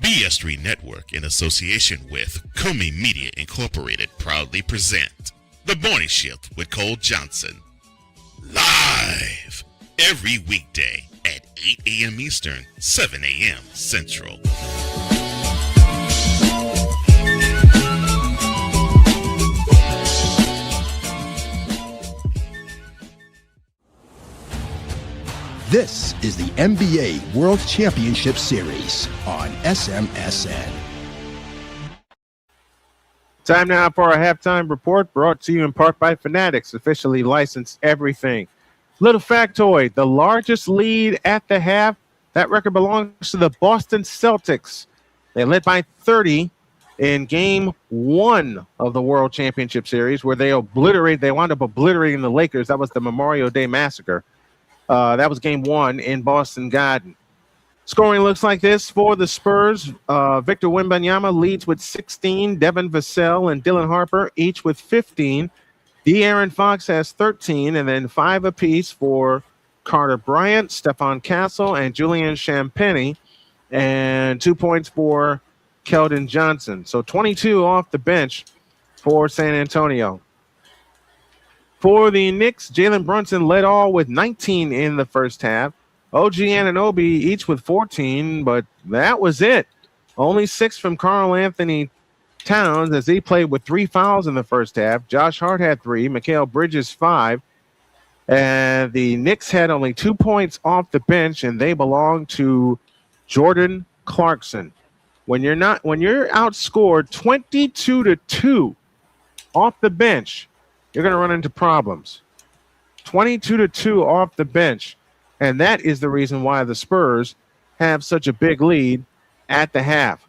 BS3 Network, in association with Comey Media Incorporated, proudly present The Morning Shift with Cole Johnson. Live every weekday at 8 a.m. Eastern, 7 a.m. Central. This is the NBA World Championship Series on SMSN. Time now for our halftime report, brought to you in part by Fanatics, officially licensed everything. Little factoid, the largest lead at the half, that record belongs to the Boston Celtics. They led by 30 in game 1 of the World Championship Series, where they wound up obliterating the Lakers. That was the Memorial Day Massacre. That was game 1 in Boston Garden. Scoring looks like this for the Spurs. Victor Wembanyama leads with 16. Devin Vassell and Dylan Harper each with 15. De'Aaron Fox has 13, and then 5 apiece for Carter Bryant, Stephon Castle, and Julian Champagnie, and 2 points for Keldon Johnson. So 22 off the bench for San Antonio. For the Knicks, Jalen Brunson led all with 19 in the first half. OG Anunoby each with 14, but that was it. Only 6 from Karl Anthony Towns as he played with 3 fouls in the first half. Josh Hart had 3, Mikal Bridges 5. And the Knicks had only 2 points off the bench, and they belong to Jordan Clarkson. When you're outscored 22-2 off the bench, you're going to run into problems. 22-2 off the bench. And that is the reason why the Spurs have such a big lead at the half.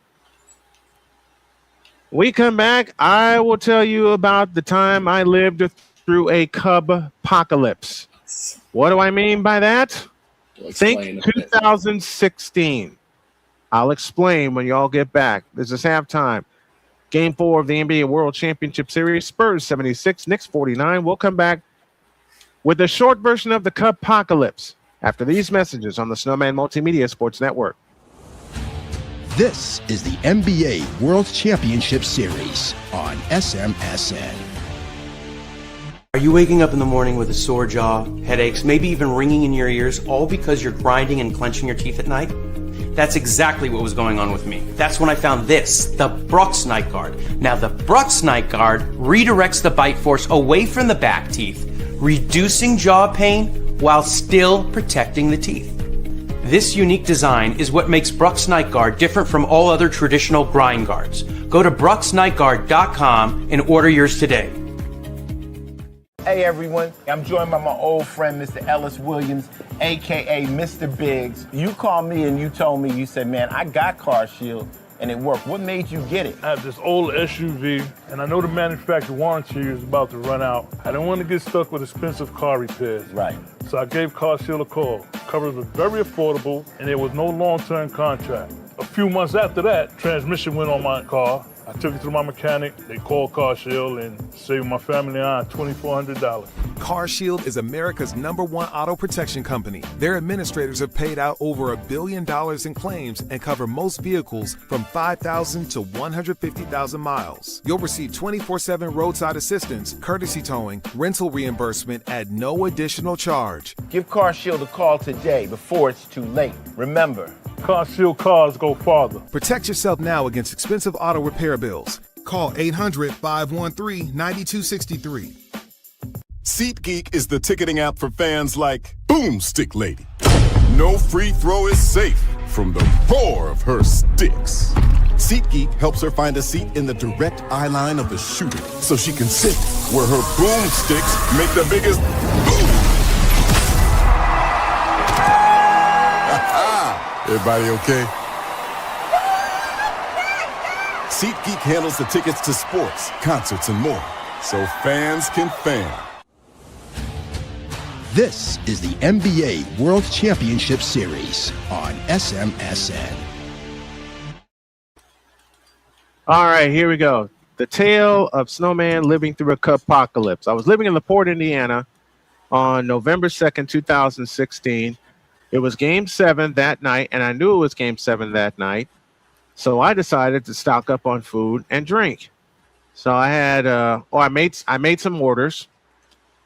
We come back, I will tell you about the time I lived through a Cub apocalypse. What do I mean by that? Think 2016. I'll explain when y'all get back. This is halftime. Game 4 of the NBA World Championship Series. Spurs 76, Knicks 49. We'll come back with a short version of the Cub apocalypse after these messages on the Snowman Multimedia Sports Network. This is the NBA World Championship Series on SMSN. Are you waking up in the morning with a sore jaw, headaches, maybe even ringing in your ears, all because you're grinding and clenching your teeth at night? That's exactly what was going on with me. That's when I found this, the Brooks Night Guard. Now, the Brooks Night Guard redirects the bite force away from the back teeth, reducing jaw pain while still protecting the teeth. This unique design is what makes Brooks Night Guard different from all other traditional grind guards. Go to brooksnightguard.com and order yours today. Hey everyone, I'm joined by my old friend, Mr. Ellis Williams, AKA Mr. Biggs. You called me and you told me, you said, man, I got Car Shield and it worked. What made you get it? I have this old SUV, and I know the manufacturer warranty is about to run out. I didn't want to get stuck with expensive car repairs. Right. So I gave Car Shield a call. Coverage was very affordable, and there was no long-term contract. A few months after that, transmission went on my car. I took it to my mechanic. They called Car Shield and saved my family and I $2,400. Car Shield is America's #1 auto protection company. Their administrators have paid out over $1 billion in claims and cover most vehicles from 5,000 to 150,000 miles. You'll receive 24/7 roadside assistance, courtesy towing, rental reimbursement at no additional charge. Give Car Shield a call today before it's too late. Remember, Car Shield cars go farther. Protect yourself now against expensive auto repair bills. Call 800-513-9263. SeatGeek is the ticketing app for fans like Boomstick Lady. No free throw is safe from the roar of her sticks. SeatGeek helps her find a seat in the direct eye line of the shooter so she can sit where her boomsticks make the biggest boom. Everybody okay? SeatGeek handles the tickets to sports, concerts, and more, so fans can fan. This is the NBA World Championship Series on SMSN. All right, here we go. The tale of Snowman living through a Cub apocalypse. I was living in LaPorte, Indiana on November 2nd, 2016. It was Game 7 that night, and I knew it was Game 7 that night. So I decided to stock up on food and drink. So I had, I made some orders.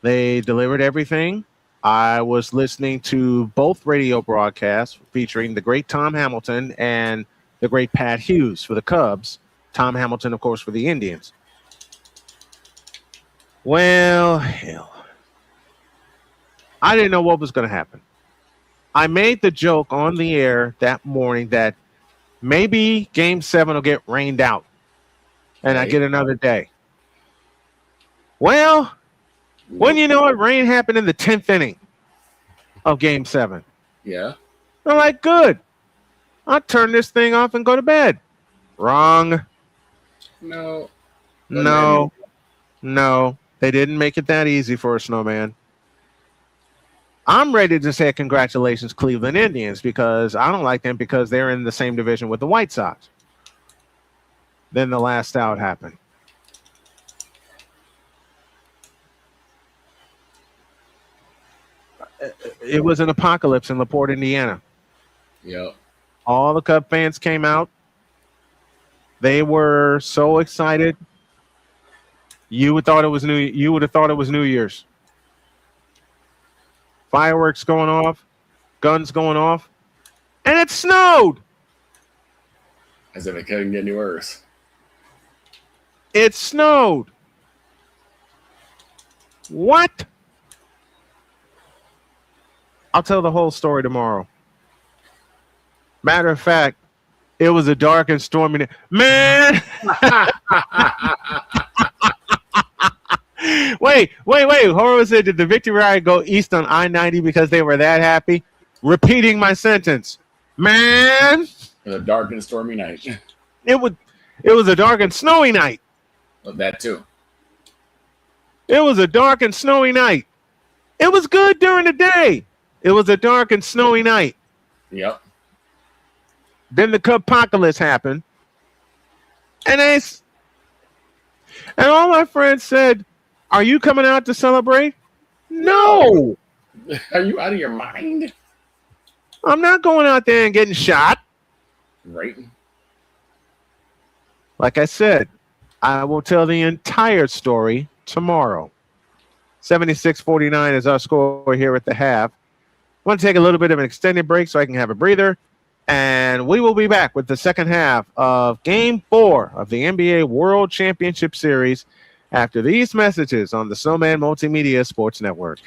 They delivered everything. I was listening to both radio broadcasts featuring the great Tom Hamilton and the great Pat Hughes for the Cubs. Tom Hamilton, of course, for the Indians. Well, hell. I didn't know what was going to happen. I made the joke on the air that morning that maybe Game 7 will get rained out and I get another day. Well, when you know it, rain happened in the 10th inning of Game 7. Yeah. I'm like, good. I'll turn this thing off and go to bed. Wrong. No. They didn't make it that easy for a Snowman. I'm ready to say congratulations, Cleveland Indians, because I don't like them because they're in the same division with the White Sox. Then the last out happened. It was an apocalypse in LaPorte, Indiana. Yeah. All the Cub fans came out. They were so excited. You would have thought it was New Year's. Fireworks going off, guns going off, and it snowed. As if it couldn't get any worse. It snowed. What? I'll tell the whole story tomorrow. Matter of fact, it was a dark and stormy day. Man! Wait. What was it? Did the Victory Ride go east on I-90 because they were that happy? Repeating my sentence. Man. A dark and stormy night. It was a dark and snowy night. Well, that too. It was a dark and snowy night. It was good during the day. It was a dark and snowy night. Yep. Then the Cuppocalypse happened. And all my friends said, "Are you coming out to celebrate?" No. Are you out of your mind? I'm not going out there and getting shot. Right. Like I said, I will tell the entire story tomorrow. 76-49 is our score here at the half. I want to take a little bit of an extended break so I can have a breather. And we will be back with the second half of Game 4 of the NBA World Championship Series after these messages on the Snowman Multimedia Sports Network.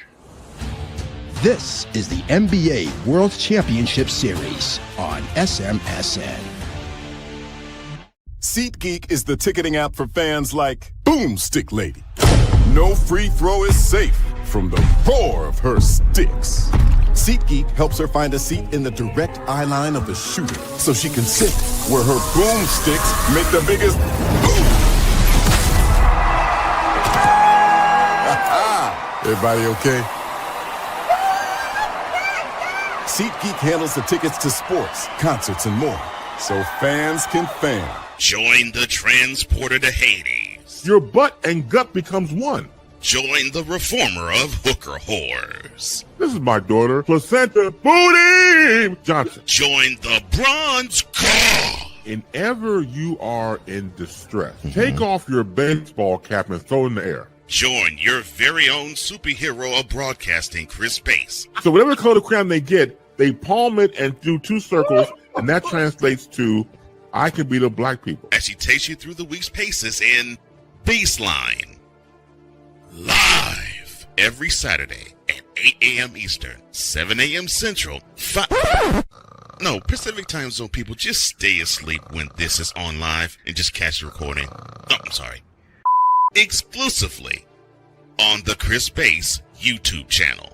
This is the NBA World Championship Series on SMSN. SeatGeek is the ticketing app for fans like Boomstick Lady. No free throw is safe from the roar of her sticks. SeatGeek helps her find a seat in the direct eye line of the shooter so she can sit where her boomsticks make the biggest boom. Everybody okay? SeatGeek handles the tickets to sports, concerts, and more, so fans can fan. Join the transporter to Hades. Your butt and gut becomes one. Join the reformer of hooker whores. This is my daughter, Placenta Booty Johnson. Join the bronze car. Whenever you are in distress, take off your baseball cap and throw it in the air. Join your very own superhero of broadcasting, Chris Bass. So whatever color crayon they get, they palm it and do two circles, and that translates to, "I can beat up black people." As she takes you through the week's paces in Baseline. Live every Saturday at 8 a.m. Eastern, 7 a.m. Central, No, Pacific Time Zone people, just stay asleep when this is on live and just catch the recording. Oh, I'm sorry. Exclusively on the Chris Bass YouTube channel.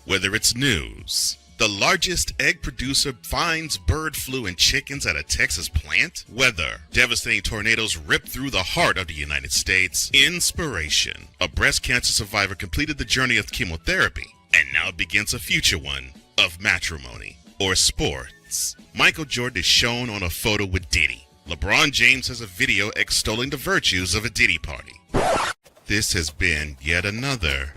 Whether it's news, the largest egg producer finds bird flu in chickens at a Texas plant, weather, devastating tornadoes rip through the heart of the United States, inspiration, a breast cancer survivor completed the journey of chemotherapy, and now begins a future one of matrimony or sports. Michael Jordan is shown on a photo with Diddy. LeBron James has a video extolling the virtues of a Diddy party. This has been yet another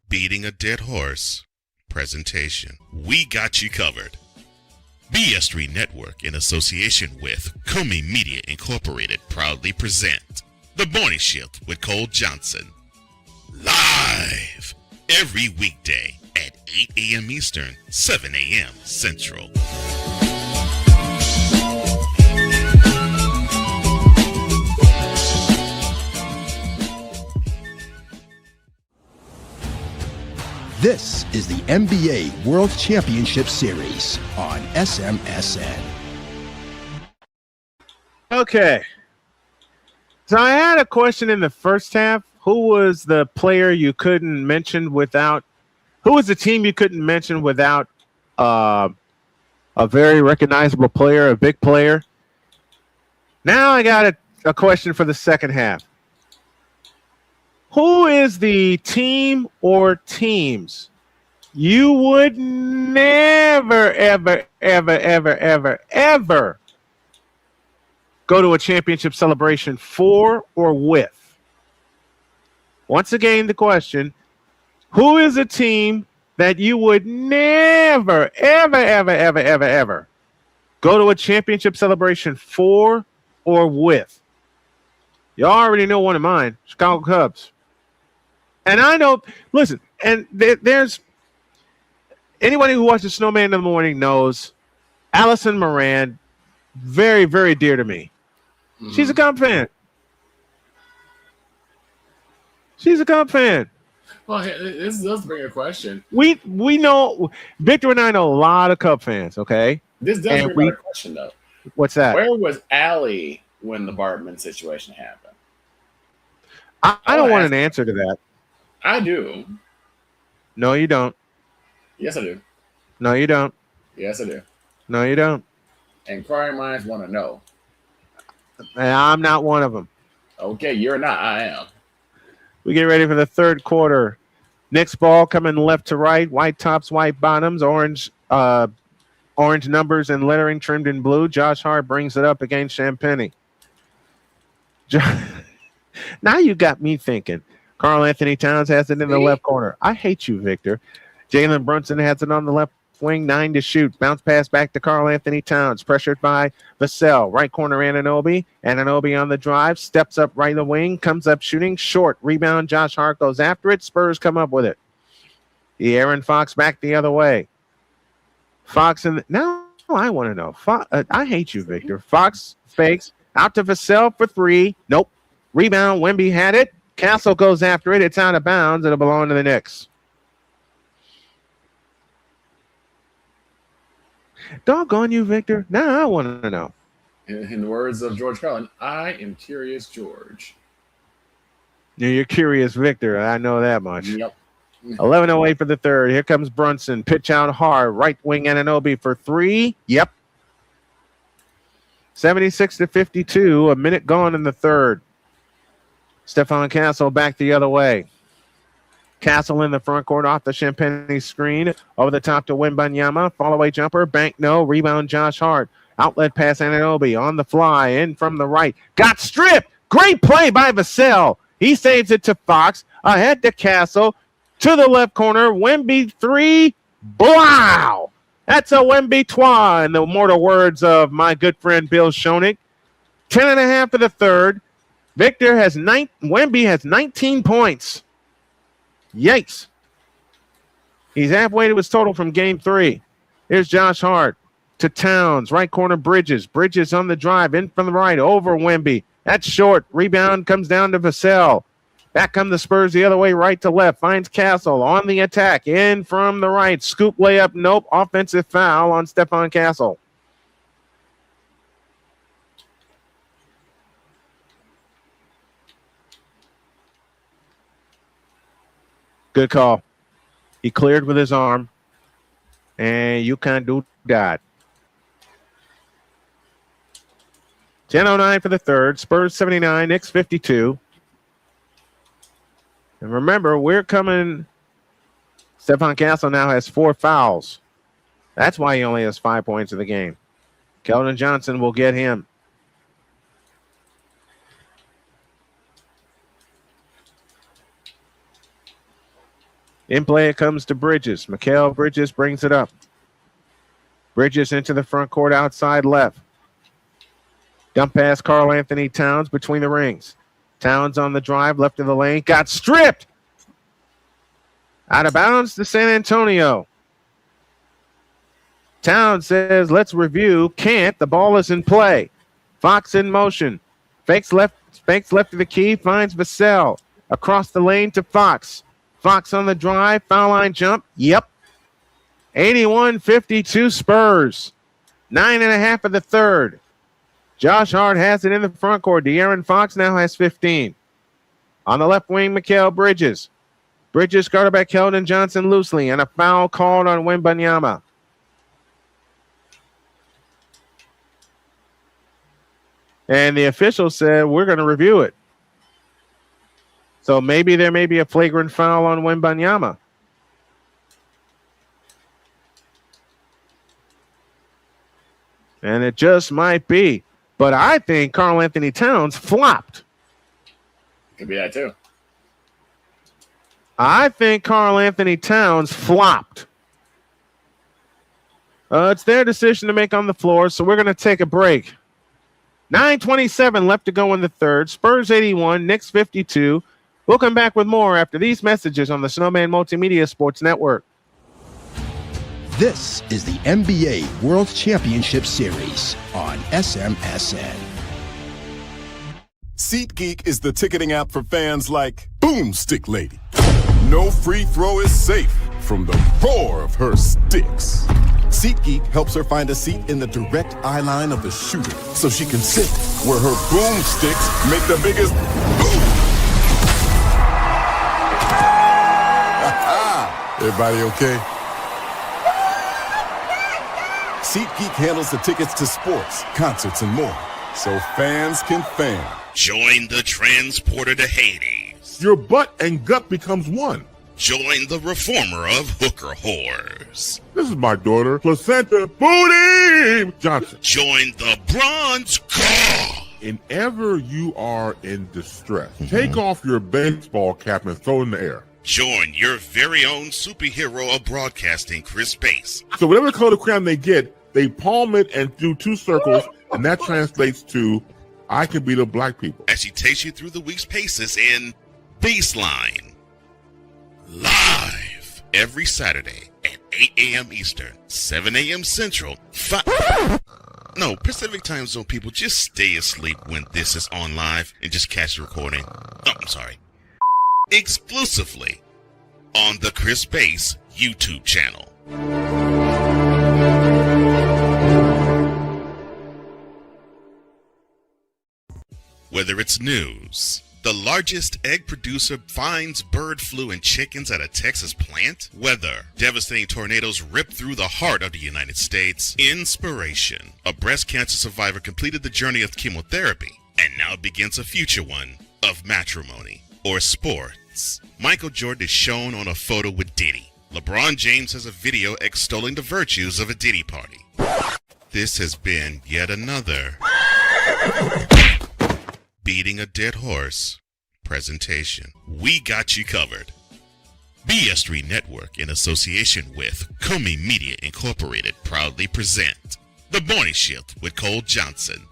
Beating a Dead Horse presentation. We got you covered. BS3 Network, in association with Comey Media Incorporated, proudly present The Morning Shift with Cole Johnson. Live every weekday at 8 a.m. Eastern, 7 a.m. Central. This is the NBA World Championship Series on SMSN. Okay. So I had a question in the first half. Who was the player you couldn't mention without? Who was the team you couldn't mention without a very recognizable player, a big player? Now I got a question for the second half. Who is the team or teams you would never, ever, ever, ever, ever, ever go to a championship celebration for or with? Once again, the question, who is a team that you would never, ever, ever, ever, ever, ever go to a championship celebration for or with? You already know one of mine, Chicago Cubs. And I know, listen, and there's anybody who watches Snowman in the Morning knows Allison Moran, very, very dear to me. Mm-hmm. She's a Cub fan. She's a Cub fan. Well, this does bring a question. We know, Victor and I know a lot of Cub fans, okay? This does bring a question, though. What's that? Where was Allie when the Bartman situation happened? I don't want an answer to that. I do. No, you don't. Yes, I do. No, you don't. Yes, I do. No, you don't. Inquiring minds want to know. And I'm not one of them. Okay, you're not. I am. We get ready for the third quarter. Knicks ball coming left to right. White tops, white bottoms. Orange numbers and lettering trimmed in blue. Josh Hart brings it up against Champagny. Now you got me thinking. Karl Anthony Towns has it in the left corner. I hate you, Victor. Jalen Brunson has it on the left wing, 9 to shoot. Bounce pass back to Karl Anthony Towns. Pressured by Vassell. Right corner, Anunoby. Anunoby on the drive. Steps up right the wing. Comes up shooting. Short. Rebound. Josh Hart goes after it. Spurs come up with it. De'Aaron Fox back the other way. Fox in the... Now I want to know. I hate you, Victor. Fox fakes. Out to Vassell for 3. Nope. Rebound. Wemby had it. Castle goes after it. It's out of bounds. It'll belong to the Knicks. Doggone you, Victor. Now I want to know. In the words of George Carlin, I am Curious George. You're Curious Victor. I know that much. Yep. 11:08 for the third. Here comes Brunson. Pitch out hard. Right wing Anunoby for 3. Yep. 76-52. A minute gone in the third. Stephon Castle back the other way. Castle in the front court off the Champagny screen. Over the top to Wembanyama. Fall away jumper. Bank no. Rebound Josh Hart. Outlet pass Anunoby on the fly. In from the right. Got stripped. Great play by Vassell. He saves it to Fox. Ahead to Castle. To the left corner. Wemby 3. Blow! That's a Wemby-twa in the immortal words of my good friend Bill Schoenig. 10.5 for the third. Wemby has 19 points. Yikes. He's halfway to his total from game 3. Here's Josh Hart to Towns. Right corner, Bridges. Bridges on the drive. In from the right. Over Wemby. That's short. Rebound comes down to Vassell. Back come the Spurs the other way, right to left. Finds Castle on the attack. In from the right. Scoop layup. Nope. Offensive foul on Stephon Castle. Good call. He cleared with his arm. And you can't do that. 10:09 for the third. Spurs 79, Knicks 52. And remember, we're coming. Stephon Castle now has 4 fouls. That's why he only has 5 points in the game. Keldon Johnson will get him. In play, it comes to Bridges. Mikal Bridges brings it up. Bridges into the front court outside left. Dump pass Karl Anthony Towns between the rings. Towns on the drive, left of the lane. Got stripped. Out of bounds to San Antonio. Towns says, let's review. Can't. The ball is in play. Fox in motion. Fakes left to the key. Finds Vassell. Across the lane to Fox. Fox on the drive. Foul line jump. Yep. 81-52 Spurs. 9.5 of the third. Josh Hart has it in the front court. De'Aaron Fox now has 15. On the left wing, Mikal Bridges. Bridges guarded by Keldon Johnson loosely, and a foul called on Wembanyama. And the official said, we're going to review it. So maybe there may be a flagrant foul on Wembanyama. And it just might be. But I think Karl Anthony Towns flopped. Could be that too. I think Karl Anthony Towns flopped. It's their decision to make on the floor, so we're going to take a break. 9:27 left to go in the third. Spurs 81, Knicks 52. We'll come back with more after these messages on the Snowman Multimedia Sports Network. This is the NBA World Championship Series on SMSN. SeatGeek is the ticketing app for fans like Boomstick Lady. No free throw is safe from the roar of her sticks. SeatGeek helps her find a seat in the direct eye line of the shooter so she can sit where her boomsticks make the biggest boom. Everybody okay? SeatGeek handles the tickets to sports, concerts, and more, so fans can fan. Join the transporter to Hades. Your butt and gut becomes one. Join the reformer of hooker whores. This is my daughter, Placenta Booty Johnson. Join the bronze car. Whenever you are in distress, take off your baseball cap and throw it in the air. Join your very own superhero of broadcasting, Chris Bass. So whatever color of crayon they get, they palm it and do 2 circles, and that translates to, I can beat up black people. As she takes you through the week's paces in Baseline. Live every Saturday at 8 a.m. Eastern, 7 a.m. Central, Pacific Time Zone people, just stay asleep when this is on live and just catch the recording. Oh, I'm sorry. Exclusively on the Chris Bass YouTube channel. Whether it's news, the largest egg producer finds bird flu in chickens at a Texas plant, weather, devastating tornadoes rip through the heart of the United States, inspiration, a breast cancer survivor completed the journey of chemotherapy and now begins a future one of matrimony or sports. Michael Jordan is shown on a photo with Diddy. LeBron James has a video extolling the virtues of a Diddy party. This has been yet another beating a dead horse presentation. We got you covered. BS3 Network, in association with Comey Media Incorporated, proudly present The Morning Shift with Cole Johnson.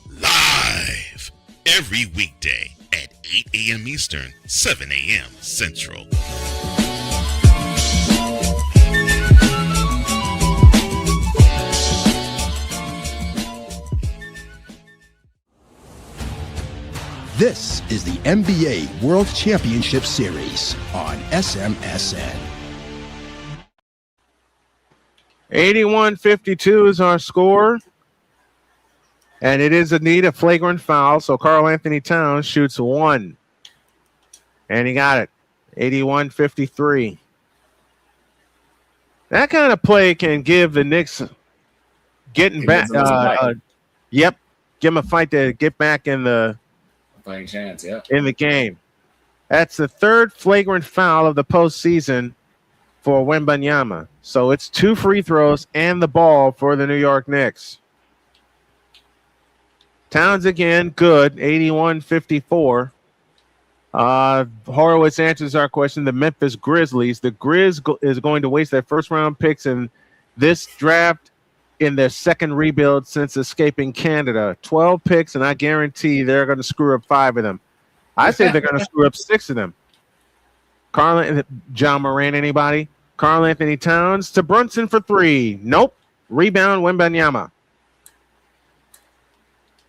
Live every weekday at 8 a.m. Eastern, 7 a.m. Central. This is the NBA World Championship Series on SMSN. 81-52 is our score. And it is indeed a flagrant foul. So Karl Anthony Towns shoots 1. And he got it. 81-53. That kind of play can give the Knicks getting back. Give them a fight to get back in the Fighting chance, yeah. In the game. That's the 3rd flagrant foul of the postseason for Wembanyama. So it's 2 free throws and the ball for the New York Knicks. Towns again, good, 81-54. Horowitz answers our question. The Memphis Grizzlies. The Grizz is going to waste their first-round picks in this draft in their second rebuild since escaping Canada. 12 picks, and I guarantee they're going to screw up 5 of them. I say they're going to screw up 6 of them. John Moran, anybody? Karl Anthony Towns to Brunson for 3. Nope. Rebound, Wembanyama.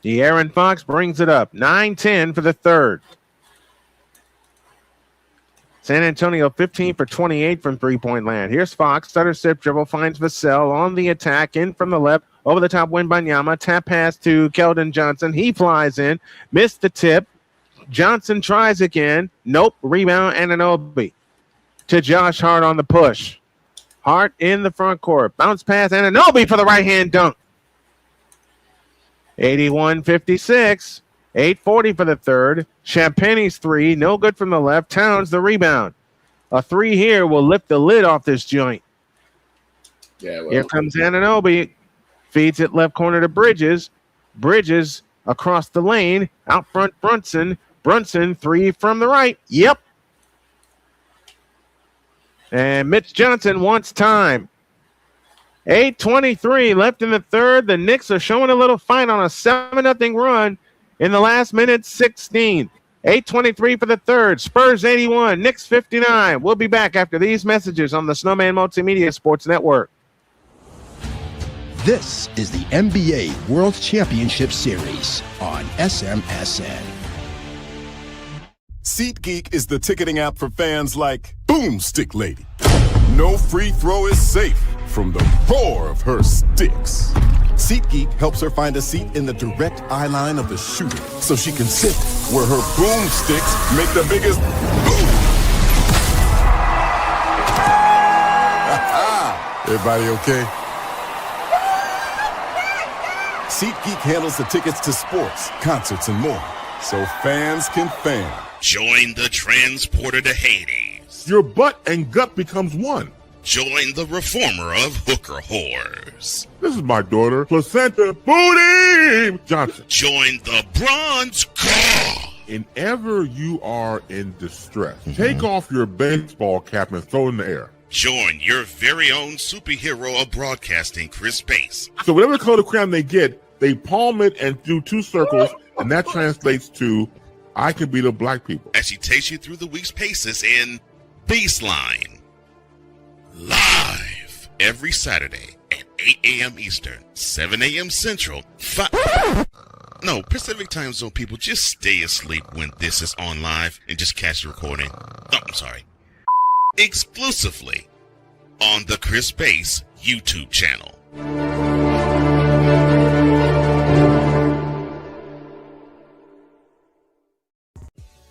De'Aaron Fox brings it up. 9-10 for the 3rd. San Antonio 15 for 28 from three-point land. Here's Fox. Stutter step dribble finds Vassell on the attack. In from the left. Over the top, Wembanyama. Tap pass to Keldon Johnson. He flies in. Missed the tip. Johnson tries again. Nope. Rebound, Anunoby. To Josh Hart on the push. Hart in the front court. Bounce pass, Anunoby for the right-hand dunk. 81-56. 8:40 for the 3rd. Champagne's 3. No good from the left. Towns the rebound. A 3 here will lift the lid off this joint. Yeah. Well, here comes Anunoby. Feeds it left corner to Bridges. Bridges across the lane. Out front Brunson. Brunson 3 from the right. Yep. And Mitch Johnson wants time. 8:23 left in the 3rd. The Knicks are showing a little fight on a 7-0 run in the last minute 16. 8:23 for the 3rd. Spurs 81, Knicks 59. We'll be back after these messages on the Snowman Multimedia Sports Network. This is the NBA World Championship Series on SMSN. SeatGeek is the ticketing app for fans like Boomstick Lady. No free throw is safe from the roar of her sticks. SeatGeek helps her find a seat in the direct eye line of the shooter so she can sit where her boomsticks make the biggest boom. Everybody okay? SeatGeek handles the tickets to sports, concerts, and more, so fans can fan. Join the transporter to Hades. Your butt and gut becomes one. Join the reformer of hooker whores. This is my daughter, Placenta Booty Johnson. Join the bronze car. Whenever you are in distress, take off your baseball cap and throw it in the air. Join your very own superhero of broadcasting, Chris Bass. So whatever color crayon they get, they palm it and do two circles, and that translates to, I can beat up black people. As she takes you through the week's paces in Baseline. Live every Saturday at 8 a.m. Eastern, 7 a.m. Central, No, Pacific Time Zone people, just stay asleep when this is on live and just catch the recording. Oh, I'm sorry. Exclusively on the Chris Bass YouTube channel.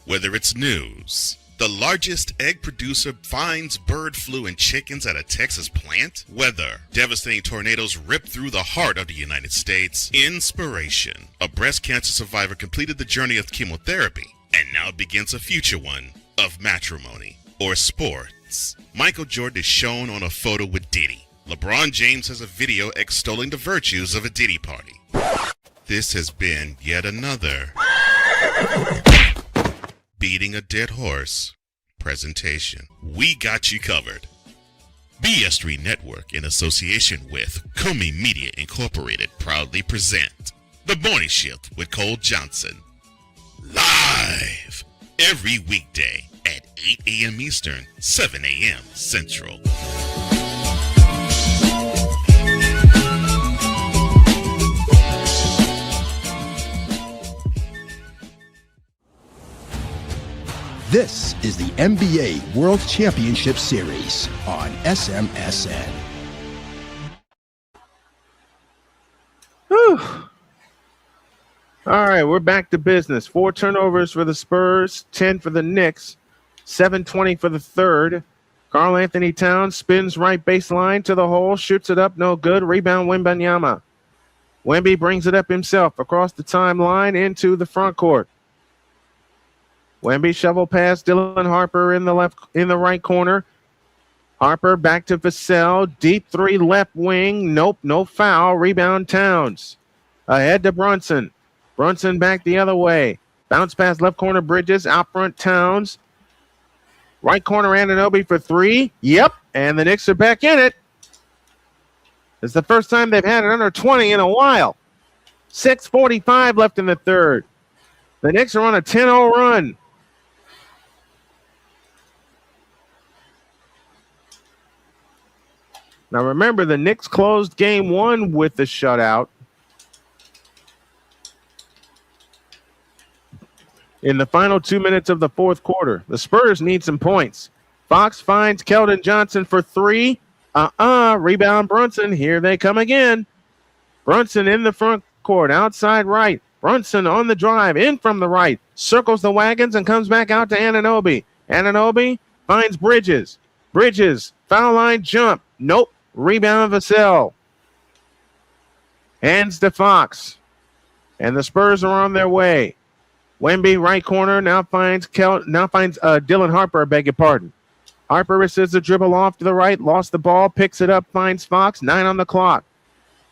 Whether it's news, the largest egg producer finds bird flu in chickens at a Texas plant, weather, devastating tornadoes rip through the heart of the United States, inspiration, a breast cancer survivor completed the journey of chemotherapy and now begins a future one of matrimony or sports. Michael Jordan is shown on a photo with Diddy. LeBron James has a video extolling the virtues of a Diddy party. This has been yet another beating a dead horse presentation. We got you covered. BS3 Network, in association with Comey Media Incorporated, proudly present The Morning Shift with Cole Johnson. Live every weekday at 8 a.m. Eastern, 7 a.m. Central. This is the NBA World Championship Series on SMSN. Whew. All right, we're back to business. 4 turnovers for the Spurs, 10 for the Knicks, 7:20 for the third. Karl Anthony Towns spins right baseline to the hole, shoots it up, no good. Rebound, Wembanyama. Wemby brings it up himself across the timeline into the front court. Wemby shovel pass Dylan Harper in the right corner. Harper back to Vassell. Deep three left wing. Nope, no foul. Rebound Towns. Ahead to Brunson. Brunson back the other way. Bounce pass left corner Bridges. Out front Towns. Right corner Anunoby for 3. Yep, and the Knicks are back in it. It's the first time they've had it under 20 in a while. 6:45 left in the third. The Knicks are on a 10-0 run. Now remember, the Knicks closed game 1 with the shutout. In the final 2 minutes of the fourth quarter, the Spurs need some points. Fox finds Keldon Johnson for 3. Rebound Brunson. Here they come again. Brunson in the front court, outside right. Brunson on the drive, in from the right. Circles the wagons and comes back out to Anunoby. Anunoby finds Bridges. Bridges, foul line jump. Nope. Rebound Vassell. Hands to Fox. And the Spurs are on their way. Wemby, right corner, now finds Dylan Harper, I beg your pardon. Harper assists a dribble off to the right, lost the ball, picks it up, finds Fox, 9 on the clock.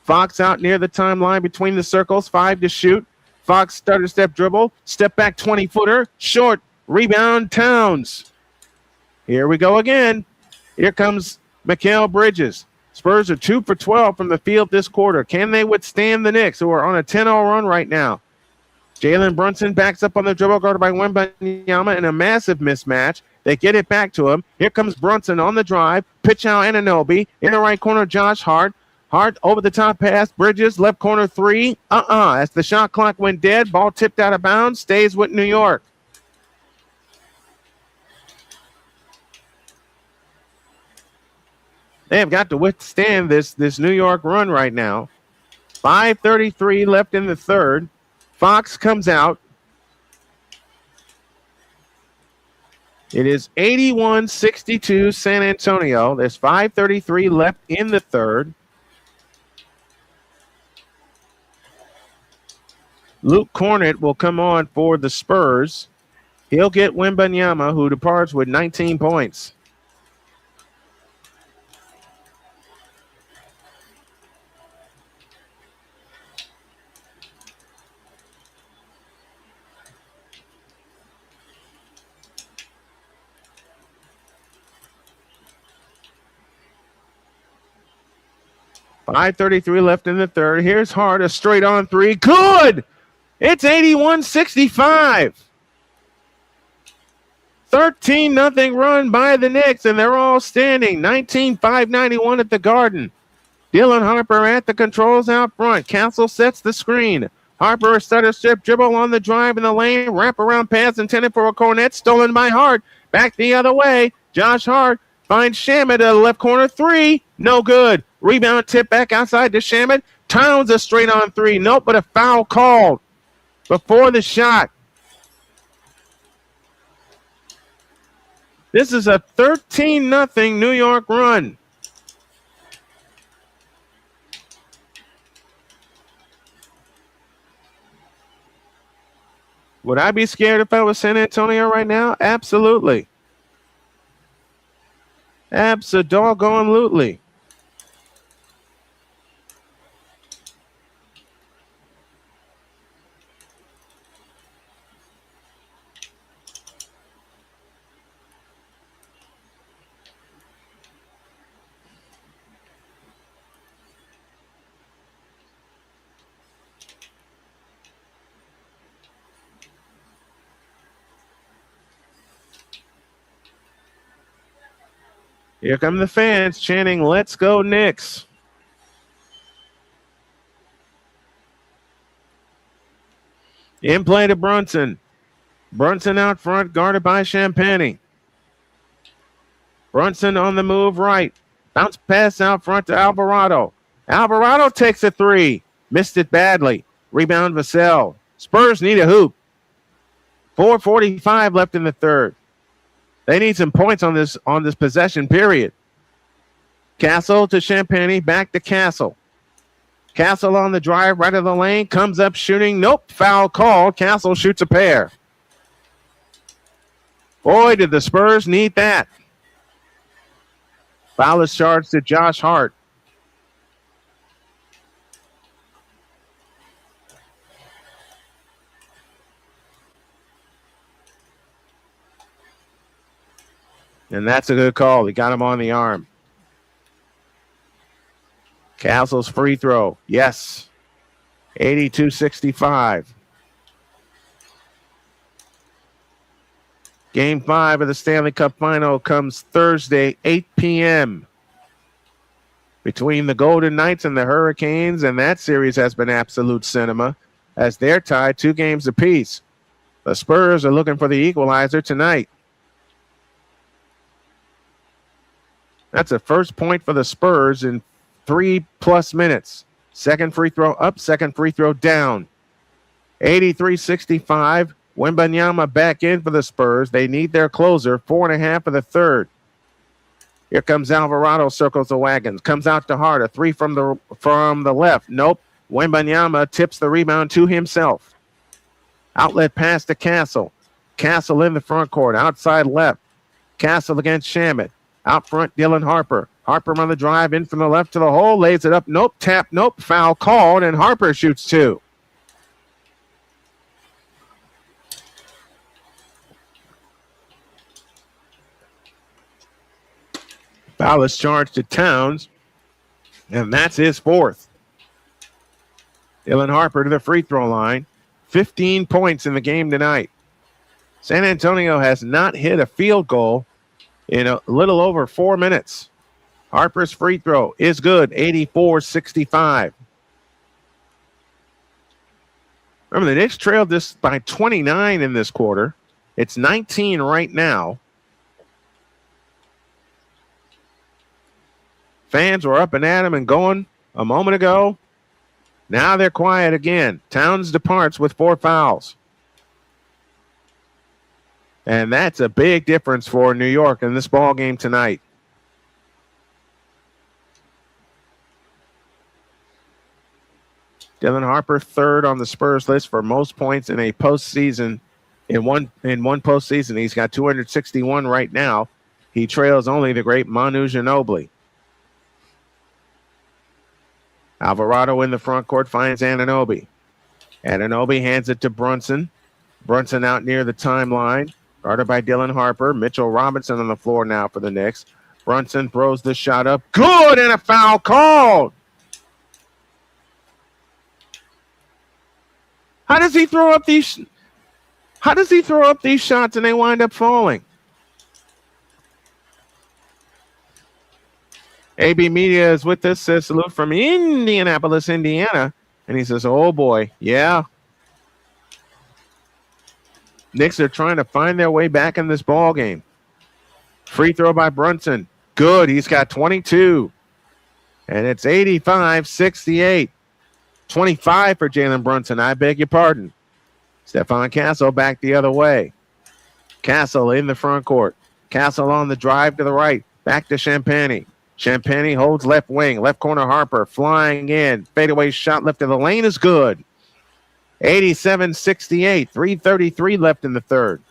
Fox out near the timeline between the circles, 5 to shoot. Fox stutter step dribble, step back 20-footer, short, rebound Towns. Here we go again. Here comes Mikal Bridges. Spurs are 2 for 12 from the field this quarter. Can they withstand the Knicks, who are on a 10-0 run right now? Jalen Brunson backs up on the dribble, guarded by Wembanyama in a massive mismatch. They get it back to him. Here comes Brunson on the drive. Pitch out Anunoby. In the right corner, Josh Hart. Hart over the top pass. Bridges, left corner 3. As the shot clock went dead, ball tipped out of bounds, stays with New York. They have got to withstand this New York run right now. 5:33 left in the third. Fox comes out. It is 81-62 San Antonio. There's 5:33 left in the third. Luke Cornett will come on for the Spurs. He'll get Wembanyama, who departs with 19 points. .533 left in the third. Here's Hart, a straight on three. Good! It's 81-65. 13-0 run by the Knicks, and they're all standing. 19-5-91 at the Garden. Dylan Harper at the controls out front. Castle sets the screen. Harper, a stutter step dribble on the drive in the lane. Wraparound pass intended for a Cornett. Stolen by Hart. Back the other way. Josh Hart finds Shamet at the left corner. Three. No good. Rebound tip back outside to Shamet. Towns a straight on three. Nope, but a foul called before the shot. This is a 13-0 New York run. Would I be scared if I was San Antonio right now? Absolutely. Abso-doggone-lutely. Here come the fans chanting, "Let's go Knicks." In play to Brunson. Brunson out front, guarded by Champagny. Brunson on the move right. Bounce pass out front to Alvarado. Alvarado takes a three. Missed it badly. Rebound Vassell. Spurs need a hoop. 4:45 left in the third. They need some points on this possession period. Castle to Champagny, back to Castle. Castle on the drive, right of the lane, comes up shooting. Nope, foul call. Castle shoots a pair. Boy, did the Spurs need that. Foul is charged to Josh Hart. And that's a good call. He got him on the arm. Castle's free throw. Yes. 82-65. Game 5 of the Stanley Cup Final comes Thursday, 8 p.m. between the Golden Knights and the Hurricanes, and that series has been absolute cinema as they're tied 2 games apiece. The Spurs are looking for the equalizer tonight. That's a first point for the Spurs in 3+ minutes. Second free throw up, second free throw down. 83-65. Wembanyama back in for the Spurs. They need their closer. 4.5 of the third. Here comes Alvarado, circles the wagons. Comes out to Hart. A three from the left. Nope. Wembanyama tips the rebound to himself. Outlet pass to Castle. Castle in the front court. Outside left. Castle against Shamet. Out front, Dylan Harper. Harper on the drive, in from the left to the hole, lays it up. Nope, tap, nope, foul called, and Harper shoots 2. Foul is charged to Towns, and that's his 4th. Dylan Harper to the free throw line. 15 points in the game tonight. San Antonio has not hit a field goal in a little over 4 minutes. Harper's free throw is good, 84-65. Remember, the Knicks trailed this by 29 in this quarter. It's 19 right now. Fans were up and at him and going a moment ago. Now they're quiet again. Towns departs with 4 fouls. And that's a big difference for New York in this ball game tonight. Dylan Harper, third on the Spurs list for most points in a postseason. In one postseason, he's got 261 right now. He trails only the great Manu Ginobili. Alvarado in the front court finds Anunoby. Anunoby hands it to Brunson. Brunson out near the timeline. Guarded by Dylan Harper. Mitchell Robinson on the floor now for the Knicks. Brunson throws the shot up. Good, and a foul called. How does he throw up these shots and they wind up falling? AB Media is with us, says salute from Indianapolis, Indiana. And he says, oh boy, yeah. Knicks are trying to find their way back in this ball game. Free throw by Brunson. Good. He's got 22. And it's 85-68. 25 for Jalen Brunson. I beg your pardon. Stephon Castle back the other way. Castle in the front court. Castle on the drive to the right. Back to Champagny. Champagny holds left wing. Left corner Harper flying in. Fadeaway shot left of the lane is good. 87-68. 3:33 left in the third.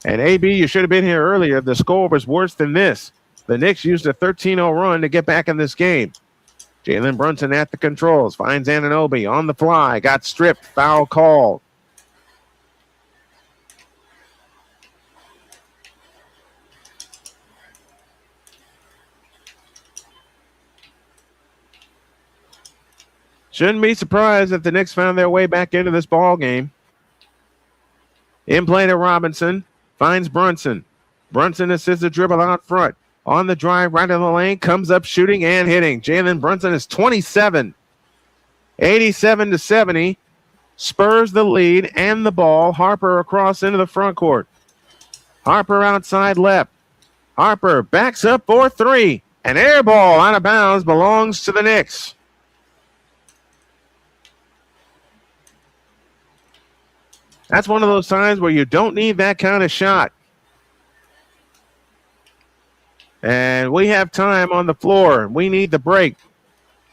And AB, you should have been here earlier. The score was worse than this. The Knicks used a 13-0 run to get back in this game. Jalen Brunson at the controls. Finds Anunoby on the fly. Got stripped. Foul called. Shouldn't be surprised if the Knicks found their way back into this ball game. In play to Robinson. Finds Brunson. Brunson assists the dribble out front. On the drive, right in the lane. Comes up shooting and hitting. Jalen Brunson is 27. 87-70. Spurs the lead and the ball. Harper across into the front court. Harper outside left. Harper backs up for 3. An air ball out of bounds belongs to the Knicks. That's one of those times where you don't need that kind of shot. And we have time on the floor. We need the break.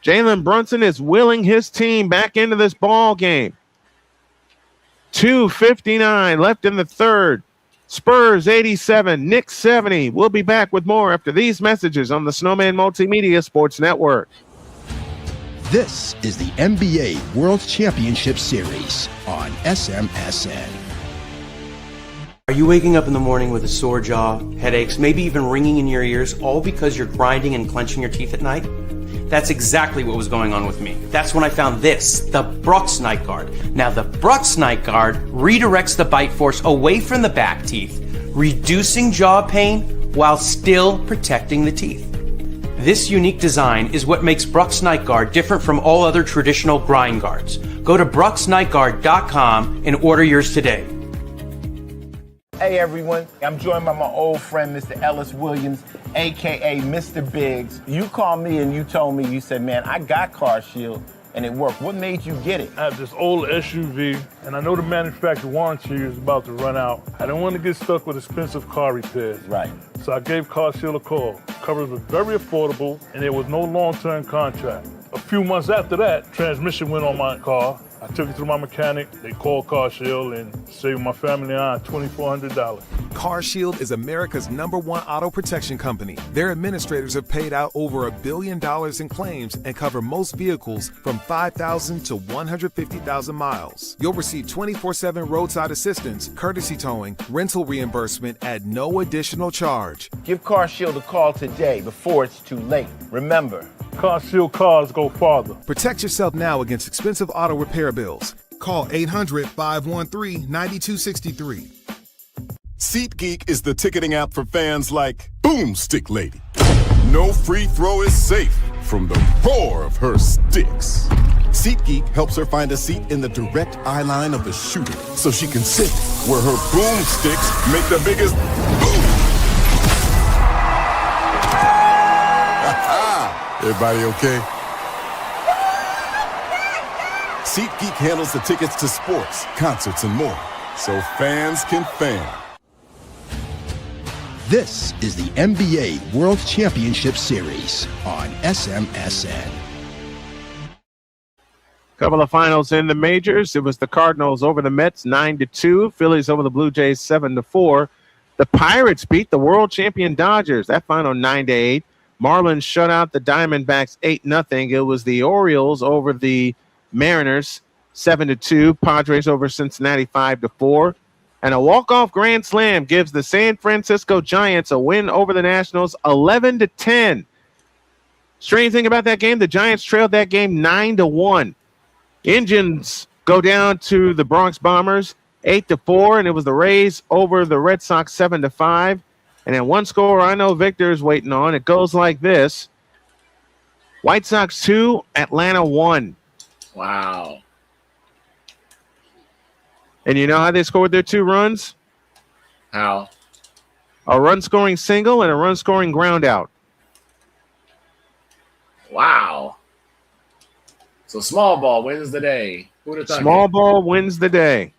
Jalen Brunson is willing his team back into this ball game. 2:59 left in the third. Spurs 87, Knicks 70. We'll be back with more after these messages on the Snowman Multimedia Sports Network. This is the NBA World Championship Series on SMSN. Are you waking up in the morning with a sore jaw, headaches, maybe even ringing in your ears, all because you're grinding and clenching your teeth at night? That's exactly what was going on with me. That's when I found this, the Brooks Night Guard. Now, the Brooks Night Guard redirects the bite force away from the back teeth, reducing jaw pain while still protecting the teeth. This unique design is what makes Brooks Night Guard different from all other traditional grind guards. Go to brooksnightguard.com and order yours today. Hey everyone, I'm joined by my old friend, Mr. Ellis Williams, AKA Mr. Biggs. You called me and you told me, you said, man, I got Car Shield and it worked. What made you get it? I have this old SUV and I know the manufacturer warranty is about to run out. I don't want to get stuck with expensive car repairs. Right. So I gave Car Shield a call. Coverage was very affordable and there was no long-term contract. A few months after that, transmission went on my car. I took it to my mechanic, they called Car Shield and saved my family and I $2,400. Car Shield is America's #1 auto protection company. Their administrators have paid out over $1 billion in claims and cover most vehicles from 5,000 to 150,000 miles. You'll receive 24/7 roadside assistance, courtesy towing, rental reimbursement at no additional charge. Give Car Shield a call today before it's too late. Remember, Car Shield cars go farther. Protect yourself now against expensive auto repair bills. Call 800-513-9263. SeatGeek is the ticketing app for fans like Boomstick Lady. No free throw is safe from the roar of her sticks. SeatGeek helps her find a seat in the direct eye line of the shooter so she can sit where her boomsticks make the biggest boom. Everybody okay? SeatGeek handles the tickets to sports, concerts, and more, so fans can fan. This is the NBA World Championship Series on SMSN. Couple of finals in the majors. It was the Cardinals over the Mets 9-2. Phillies over the Blue Jays 7-4. The Pirates beat the world champion Dodgers. That final 9-8. Marlins shut out the Diamondbacks 8-0. It was the Orioles over the Mariners 7-2. Padres over Cincinnati 5-4. And a walk-off grand slam gives the San Francisco Giants a win over the Nationals 11-10. Strange thing about that game, the Giants trailed that game 9-1. Indians go down to the Bronx Bombers 8-4, and it was the Rays over the Red Sox 7-5. And then one score I know Victor is waiting on. It goes like this: White Sox 2, Atlanta 1. Wow. And you know how they scored their 2 runs? How? A run-scoring single and a run-scoring ground-out. Wow. So small ball wins the day. Who would have thought? Small ball wins the day.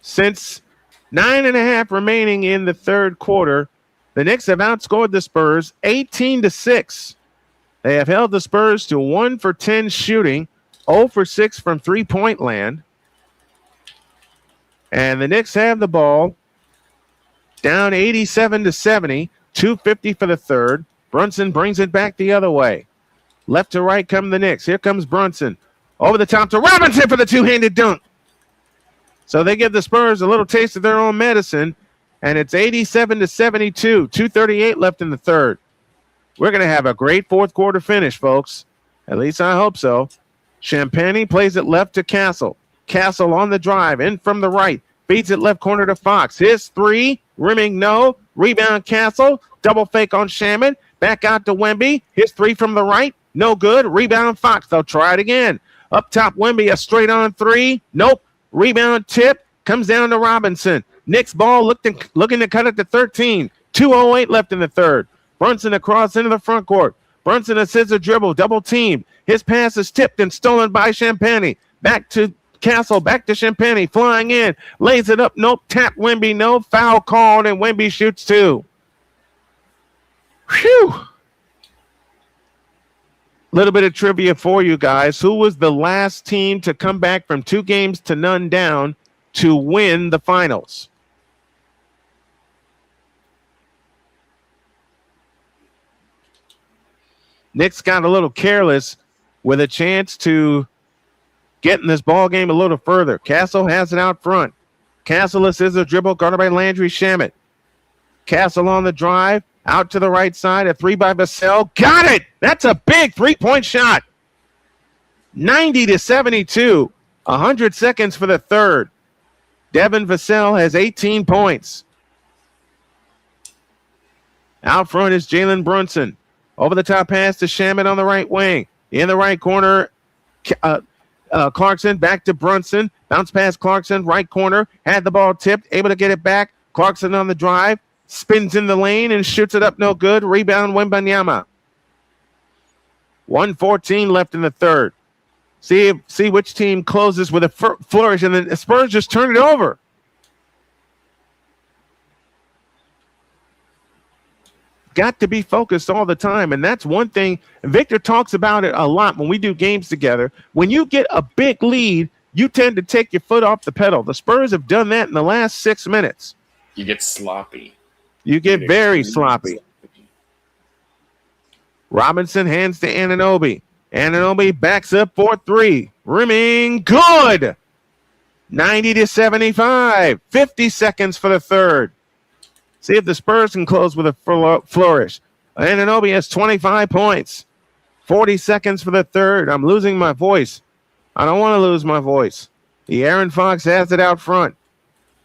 Since 9.5 remaining in the third quarter, the Knicks have outscored the Spurs 18-6. They have held the Spurs to 1 for 10 shooting, 0 for 6 from three-point land. And the Knicks have the ball down 87-70, 2:50 for the third. Brunson brings it back the other way. Left to right come the Knicks. Here comes Brunson. Over the top to Robinson for the two-handed dunk. So they give the Spurs a little taste of their own medicine, and it's 87-72, 2:38 left in the third. We're going to have a great fourth quarter finish, folks. At least I hope so. Champagny plays it left to Castle. Castle on the drive, in from the right. Feeds it left corner to Fox. His three, rimming no. Rebound Castle. Double fake on Shaman. Back out to Wemby. His three from the right. No good. Rebound Fox. They'll try it again. Up top, Wemby, a straight on three. Nope. Rebound tip. Comes down to Robinson. Knicks ball looking to cut it to 13. 2:08 left in the third. Brunson across into the front court. Brunson a scissor dribble. Double team. His pass is tipped and stolen by Champagny. Back to Castle. Back to Champagny. Flying in. Lays it up. Nope. Tap Wemby. No. Foul called, and Wemby shoots two. Whew. Little bit of trivia for you guys. Who was the last team to come back from 2 games to none down to win the finals? Knicks got a little careless with a chance to get in this ball game a little further. Castle has it out front. Castle assists a dribble guarded by Landry Shamet. Castle on the drive. Out to the right side, a three by Vassell. Got it! That's a big three-point shot. 90-72. 100 seconds for the third. Devin Vassell has 18 points. Out front is Jalen Brunson. Over the top pass to Shaman on the right wing. In the right corner, Clarkson back to Brunson. Bounce pass Clarkson, right corner. Had the ball tipped, able to get it back. Clarkson on the drive. Spins in the lane and shoots it up, no good. Rebound, Wembanyama. 1:14 left in the third. See which team closes with a flourish, and then the Spurs just turn it over. Got to be focused all the time, and that's one thing. Victor talks about it a lot when we do games together. When you get a big lead, you tend to take your foot off the pedal. The Spurs have done that in the last 6 minutes. You get sloppy. You get very sloppy. Robinson hands to Anunoby. Anunoby backs up for 3. Rimming good. 90-75. 50 seconds for the third. See if the Spurs can close with a flourish. Anunoby has 25 points. 40 seconds for the third. I'm losing my voice. I don't want to lose my voice. The Aaron Fox has it out front.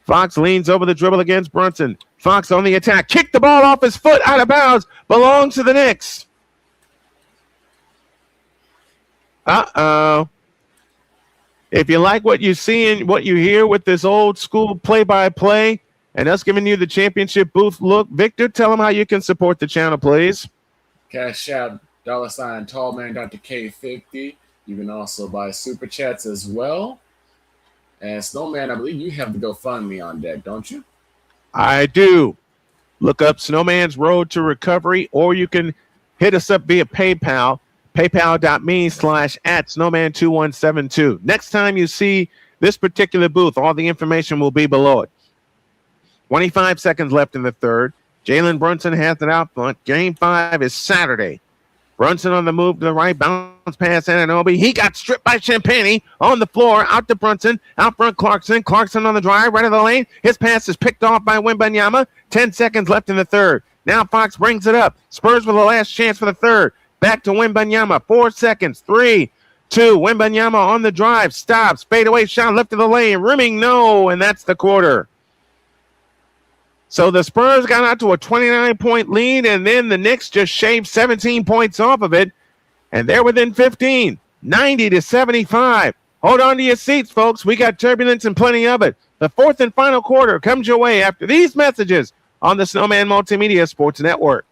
Fox leans over the dribble against Brunson. Fox on the attack. Kick the ball off his foot out of bounds. Belongs to the Knicks. Uh-oh. If you like what you see and what you hear with this old school play-by-play and us giving you the championship booth look, Victor, tell them how you can support the channel, please. Cash App, $ Tallman Dr. K50. You can also buy super chats as well. And Snowman, I believe you have the GoFundMe on deck, don't you? I do. Look up Snowman's Road to Recovery, or you can hit us up via PayPal, paypal.me/@snowman2172. Next time you see this particular booth, all the information will be below it. 25 seconds left in the third. Jalen Brunson has it out front. Game 5 is Saturday. Brunson on the move to the right, bounce past Ananobi. He got stripped by Champagnie on the floor. Out to Brunson, out front Clarkson. Clarkson on the drive, right of the lane. His pass is picked off by Wembanyama. 10 seconds left in the third. Now Fox brings it up. Spurs with the last chance for the third. Back to Wembanyama. 4 seconds. 3, 2. Wembanyama on the drive. Stops. Fadeaway shot left of the lane. Rimming, no. And that's the quarter. So the Spurs got out to a 29-point lead, and then the Knicks just shaved 17 points off of it, and they're within 15, 90-75. Hold on to your seats, folks. We got turbulence and plenty of it. The fourth and final quarter comes your way after these messages on the Snowman Multimedia Sports Network.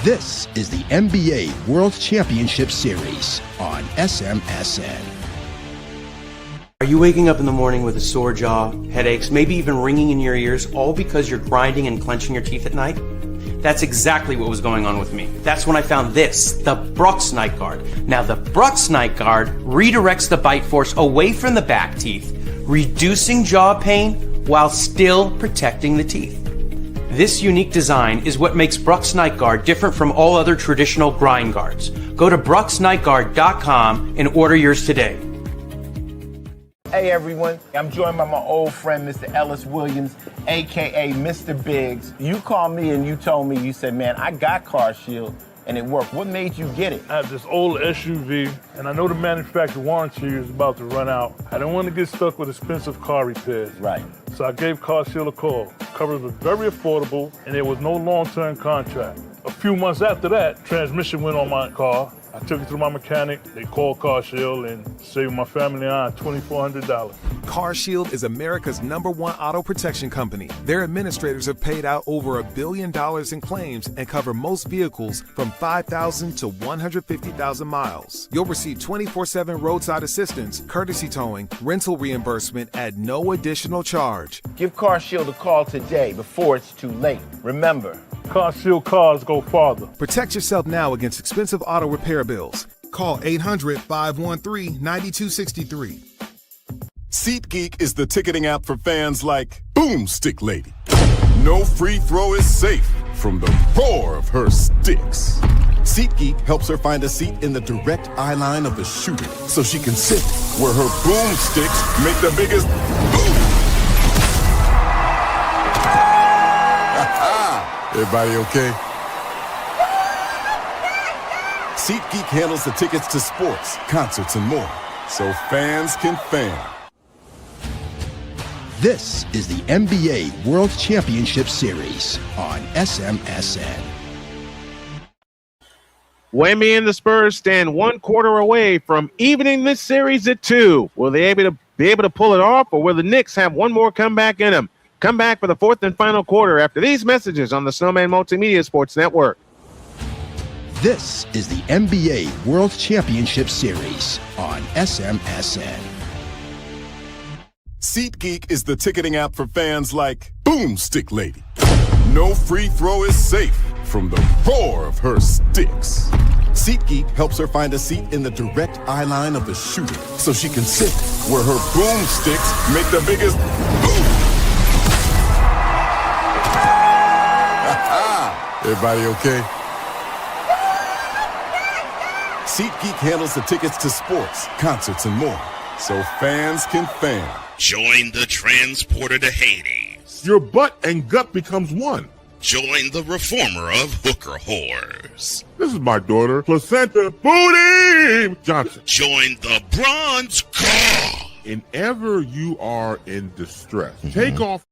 This is the NBA World Championship Series on SMSN. Are you waking up in the morning with a sore jaw, headaches, maybe even ringing in your ears, all because you're grinding and clenching your teeth at night? That's exactly what was going on with me. That's when I found this, the Brux Night Guard. Now, the Brux Night Guard redirects the bite force away from the back teeth, reducing jaw pain while still protecting the teeth. This unique design is what makes Brux Night Guard different from all other traditional grind guards. Go to bruxnightguard.com and order yours today. Hey everyone, I'm joined by my old friend, Mr. Ellis Williams, AKA Mr. Biggs. You called me and you told me, you said, man, I got Car Shield and it worked. What made you get it? I have this old SUV, and I know the manufacturer warranty is about to run out. I didn't want to get stuck with expensive car repairs. Right. So I gave Car Shield a call. Coverage was very affordable, and there was no long-term contract. A few months after that, transmission went on my car. I took it to my mechanic. They called Car Shield and saved my family on $2,400. Car Shield is America's #1 auto protection company. Their administrators have paid out over $1 billion in claims and cover most vehicles from 5,000 to 150,000 miles. You'll receive 24/7 roadside assistance, courtesy towing, rental reimbursement at no additional charge. Give Car Shield a call today before it's too late. Remember, Car Shield cars go farther. Protect yourself now against expensive auto repair bills. Call 800-513-9263. SeatGeek is the ticketing app for fans like Boomstick Lady. No free throw is safe from the roar of her sticks. SeatGeek helps her find a seat in the direct eye line of the shooter so she can sit where her boomsticks make the biggest boom. Everybody okay? SeatGeek handles the tickets to sports, concerts, and more, so fans can fan. This is the NBA World Championship Series on SMSN. Wemby and the Spurs stand 1 quarter away from evening this series at 2. Will they be able to pull it off, or will the Knicks have one more comeback in them? Come back for the fourth and final quarter after these messages on the Snowman Multimedia Sports Network. This is the NBA World Championship Series on SMSN. SeatGeek is the ticketing app for fans like Boomstick Lady. No free throw is safe from the roar of her sticks. SeatGeek helps her find a seat in the direct eye line of the shooter so she can sit where her boomsticks make the biggest boom. Everybody okay? SeatGeek handles the tickets to sports, concerts, and more, so fans can fan. Join the transporter to Hades. Your butt and gut becomes one. Join the reformer of hooker whores. This is my daughter, Placenta Booty Johnson. Join the bronze car. Whenever you are in distress, take off.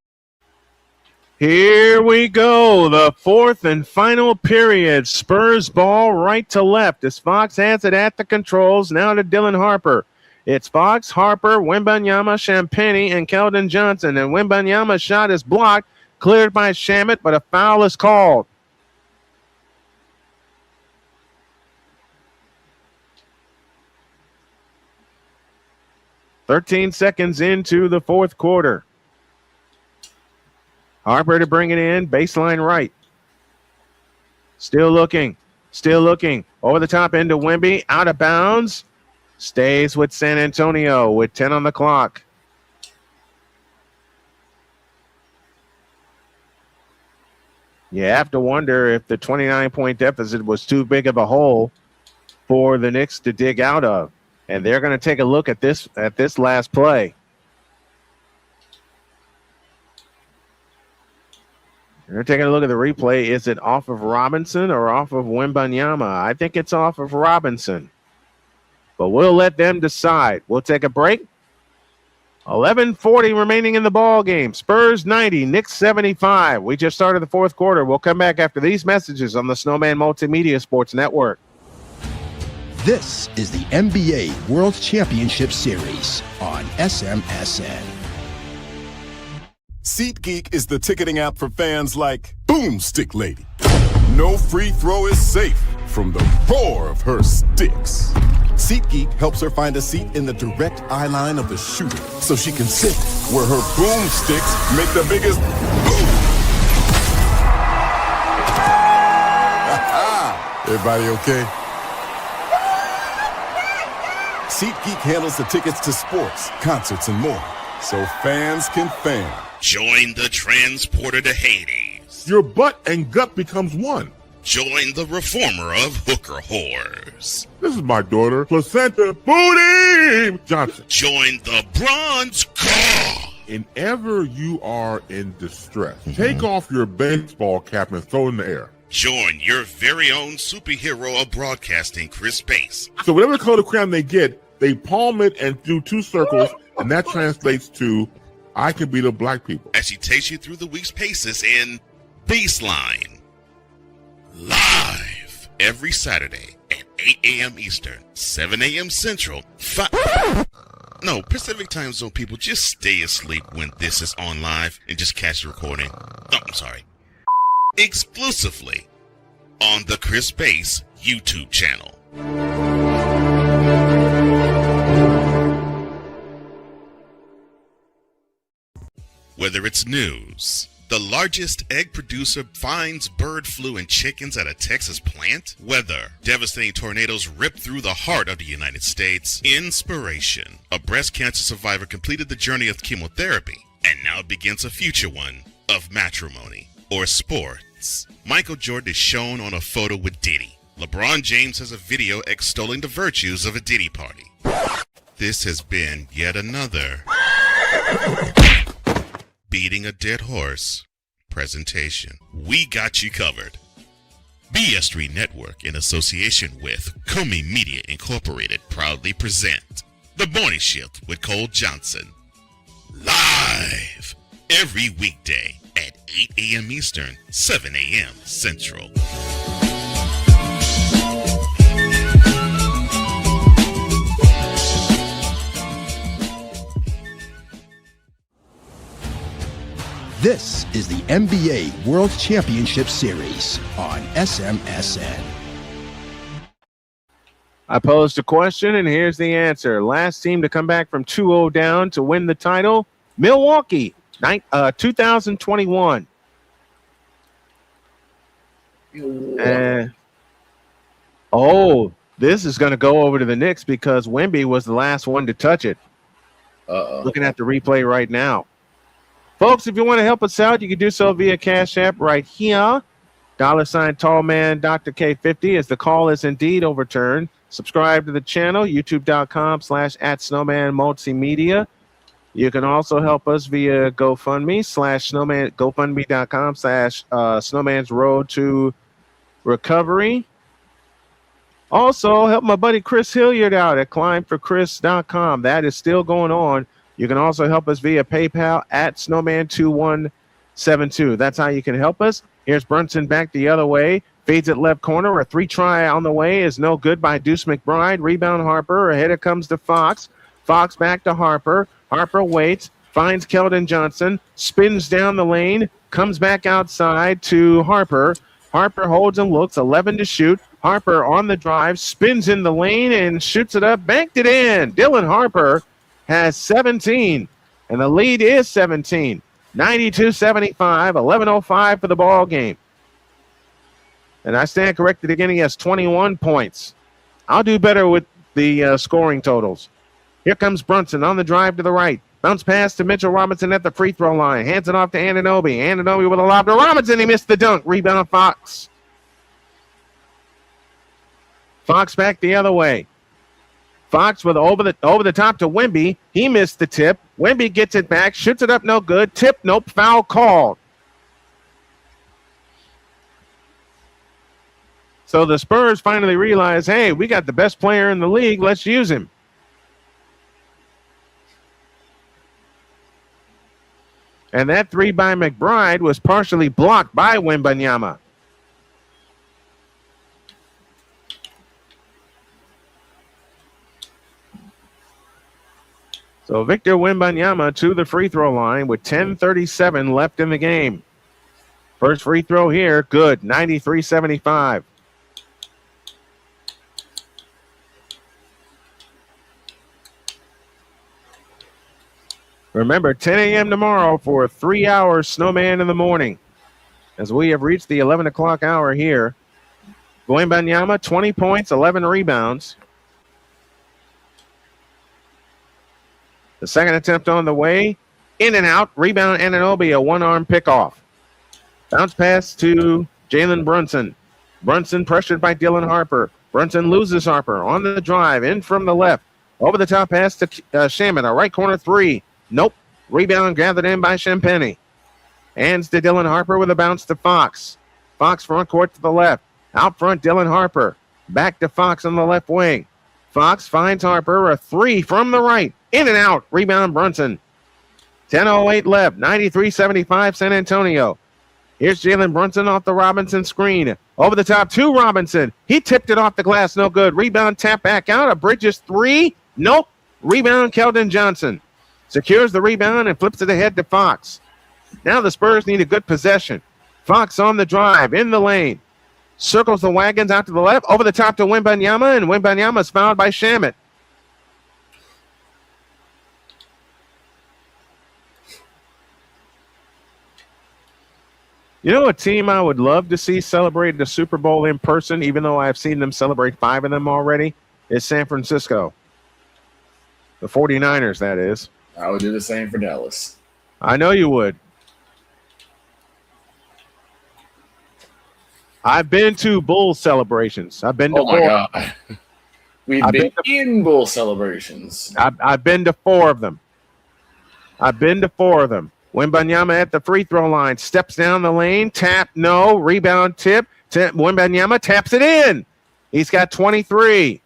Here we go, the fourth and final period. Spurs ball right to left as Fox has it at the controls. Now to Dylan Harper. It's Fox, Harper, Wembanyama, Champagnie, and Keldon Johnson. And Wembanyama's shot is blocked, cleared by Shamet, but a foul is called. 13 seconds into the fourth quarter. Harper to bring it in, baseline right. Still looking. Over the top into Wemby, out of bounds. Stays with San Antonio with 10 on the clock. You have to wonder if the 29-point deficit was too big of a hole for the Knicks to dig out of. And they're going to take a look at this last play. They're taking a look at the replay. Is it off of Robinson or off of Wembanyama? I think it's off of Robinson. But we'll let them decide. We'll take a break. 11:40 remaining in the ball game. Spurs 90, Knicks 75. We just started the fourth quarter. We'll come back after these messages on the Snowman Multimedia Sports Network. This is the NBA World Championship Series on SMSN. SeatGeek is the ticketing app for fans like Boomstick Lady. No free throw is safe from the roar of her sticks. SeatGeek helps her find a seat in the direct eye line of the shooter so she can sit where her boomsticks make the biggest boom. Everybody okay? SeatGeek handles the tickets to sports, concerts, and more, so fans can fan. Join the transporter to Hades. Your butt and gut becomes one. Join the reformer of hooker whores. This is my daughter, Placenta Booty Johnson. Join the bronze car. Whenever you are in distress, take off your baseball cap and throw it in the air. Join your very own superhero of broadcasting, Chris Bass. So whatever color crayon they get, they palm it and do two circles, and that translates to I can beat up black people. As she takes you through the week's paces in Baseline. Live every Saturday at 8 a.m. Eastern, 7 a.m. Central, Pacific Time Zone people, just stay asleep when this is on live and just catch the recording. Oh, I'm sorry. Exclusively on the Chris Bass YouTube channel. Whether it's news, the largest egg producer finds bird flu in chickens at a Texas plant, weather, devastating tornadoes rip through the heart of the United States, inspiration, a breast cancer survivor completed the journey of chemotherapy, and now begins a future one of matrimony or sports. Michael Jordan is shown on a photo with Diddy. LeBron James has a video extolling the virtues of a Diddy party. This has been yet another beating a dead horse presentation. We got you covered. BS3 Network, in association with Comey Media Incorporated, proudly present The Morning Shift with Cole Johnson. Live every weekday at 8 a.m. Eastern, 7 a.m. Central. This is the NBA World Championship Series on SMSN. I posed a question, and here's the answer. Last team to come back from 2-0 down to win the title, Milwaukee, 2021. This is going to go over to the Knicks because Wemby was the last one to touch it. Looking at the replay right now. Folks, if you want to help us out, you can do so via Cash App right here. $ Tallman Dr. K50 as the call is indeed overturned. Subscribe to the channel, youtube.com/@Snowman Multimedia. You can also help us via GoFundMe /Snowman, GoFundMe.com/Snowman's Road to Recovery. Also, help my buddy Chris Hilliard out at climbforchris.com. That is still going on. You can also help us via PayPal at Snowman2172. That's how you can help us. Here's Brunson back the other way. Fades at left corner. A 3-try on the way is no good by Deuce McBride. Rebound Harper. Ahead it comes to Fox. Fox back to Harper. Harper waits. Finds Keldon Johnson. Spins down the lane. Comes back outside to Harper. Harper holds and looks. 11 to shoot. Harper on the drive. Spins in the lane and shoots it up. Banked it in. Dylan Harper has 17, and the lead is 17. 92-75, 11:05 for the ball game. And I stand corrected again. He has 21 points. I'll do better with the scoring totals. Here comes Brunson on the drive to the right. Bounce pass to Mitchell Robinson at the free throw line. Hands it off to Anunoby. Anunoby with a lob to Robinson. He missed the dunk. Rebound Fox. Fox back the other way. Fox with over the top to Wemby. He missed the tip. Wemby gets it back. Shoots it up. No good. Tip. Nope. Foul called. So the Spurs finally realize, hey, we got the best player in the league. Let's use him. And that three by McBride was partially blocked by Wembanyama. So Victor Wembanyama to the free throw line with 10:37 left in the game. First free throw here, good, 93-75. Remember, 10 a.m. tomorrow for 3 hours Snowman in the morning. As we have reached the 11 o'clock hour here. Wembanyama, 20 points, 11 rebounds. The second attempt on the way. In and out. Rebound Anunoby, a one-arm pickoff. Bounce pass to Jalen Brunson. Brunson pressured by Dylan Harper. Brunson loses Harper on the drive. In from the left. Over the top pass to Shaman. A right corner three. Nope. Rebound gathered in by Champagny. Hands to Dylan Harper with a bounce to Fox. Fox front court to the left. Out front, Dylan Harper. Back to Fox on the left wing. Fox finds Harper. A three from the right. In and out. Rebound Brunson. 10:08 left. 93-75 San Antonio. Here's Jalen Brunson off the Robinson screen. Over the top to Robinson. He tipped it off the glass. No good. Rebound tap back out. A Bridges three. Nope. Rebound Keldon Johnson. Secures the rebound and flips it ahead to Fox. Now the Spurs need a good possession. Fox on the drive, in the lane. Circles the wagons out to the left, over the top to Wembanyama, and Wembanyama is fouled by Shamet. You know a team I would love to see celebrate the Super Bowl in person, even though I've seen them celebrate 5 of them already, is San Francisco. The 49ers, that is. I would do the same for Dallas. I know you would. I've been to Bulls celebrations. I've been to my God. We've been in Bull celebrations. I've been to 4 of them. Wembanyama at the free throw line. Steps down the lane. Tap, no. Rebound, tip. Wembanyama taps it in. He's got 23.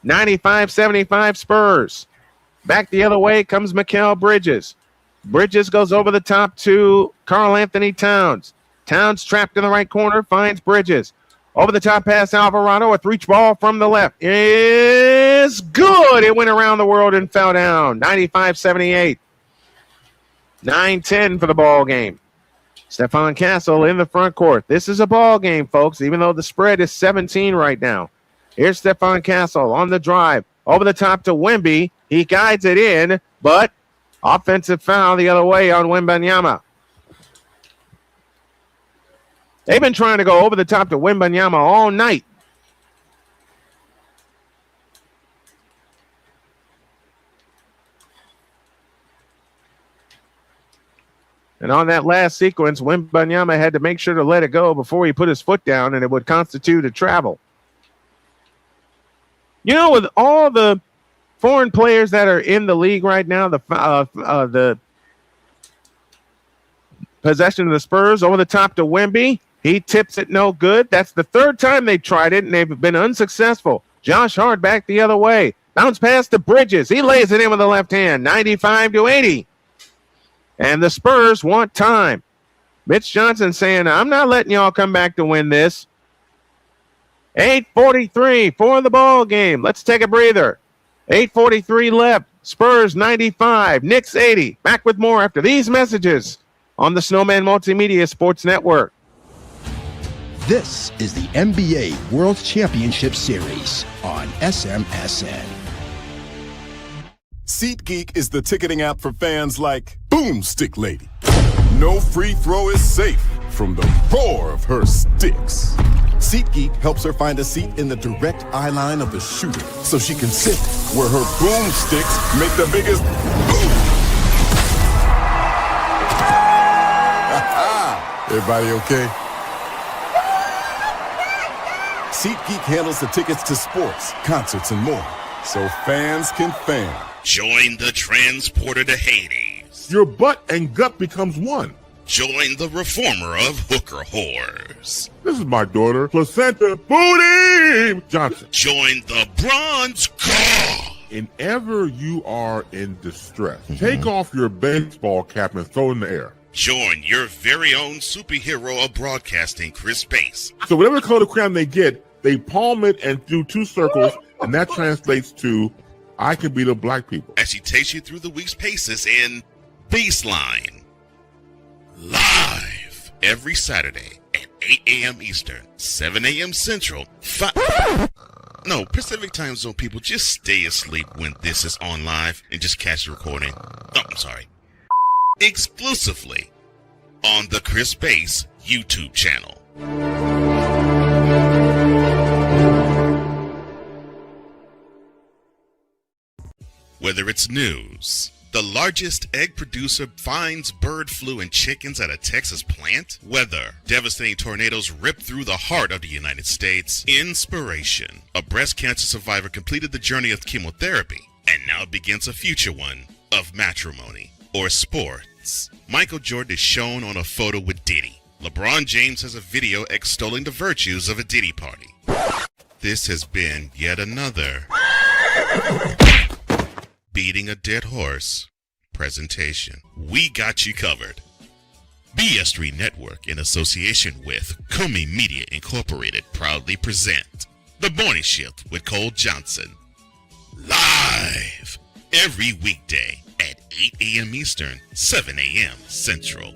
95-75 Spurs. Back the other way comes Mikal Bridges. Bridges goes over the top to Karl Anthony Towns. Towns trapped in the right corner, finds Bridges. Over the top pass, Alvarado, a reach ball from the left. Is good. It went around the world and fell down. 95-78. 9-10 for the ball game. Stephon Castle in the front court. This is a ball game, folks, even though the spread is 17 right now. Here's Stephon Castle on the drive. Over the top to Wemby. He guides it in, but offensive foul the other way on Wembanyama. They've been trying to go over the top to Wembanyama all night. And on that last sequence, Wembanyama had to make sure to let it go before he put his foot down, and it would constitute a travel. You know, with all the foreign players that are in the league right now, the possession of the Spurs over the top to Wemby. He tips it no good. That's the 3rd time they tried it, and they've been unsuccessful. Josh Hart back the other way. Bounce pass to Bridges. He lays it in with the left hand, 95-80. And the Spurs want time. Mitch Johnson saying, I'm not letting y'all come back to win this. 8:43 for the ball game. Let's take a breather. 8:43 left. Spurs 95, Knicks 80. Back with more after these messages on the Snowman Multimedia Sports Network. This is the NBA World Championship Series on SMSN. SeatGeek is the ticketing app for fans like Boomstick Lady. No free throw is safe from the roar of her sticks. SeatGeek helps her find a seat in the direct eye line of the shooter so she can sit where her boomsticks make the biggest boom. Everybody okay? SeatGeek handles the tickets to sports, concerts, and more, so fans can fan. Join the transporter to Hades. Your butt and gut becomes one. Join the reformer of hooker whores. This is my daughter, Placenta Booty Johnson. Join the bronze car. Whenever you are in distress, take off your baseball cap and throw it in the air. Join your very own superhero of broadcasting, Chris Bass. So whatever color crayon they get, they palm it and do two circles, and that translates to, I can beat up black people. As she takes you through the week's paces in Baseline. Live every Saturday at 8 a.m. Eastern, 7 a.m. Central, Pacific Time Zone people, just stay asleep when this is on live and just catch the recording. Oh, I'm sorry. Exclusively on the Chris Bass YouTube channel. Whether it's news, the largest egg producer finds bird flu in chickens at a Texas plant, weather, devastating tornadoes rip through the heart of the United States, inspiration, a breast cancer survivor completed the journey of chemotherapy and now begins a future one of matrimony or sports. Michael Jordan is shown on a photo with Diddy. LeBron James has a video extolling the virtues of a Diddy party. This has been yet another Beating a Dead Horse presentation. We got you covered. BS3 Network, in association with Comey Media Incorporated, proudly present The Morning Shift with Cole Johnson. Live every weekday at 8 a.m. Eastern, 7 a.m. Central.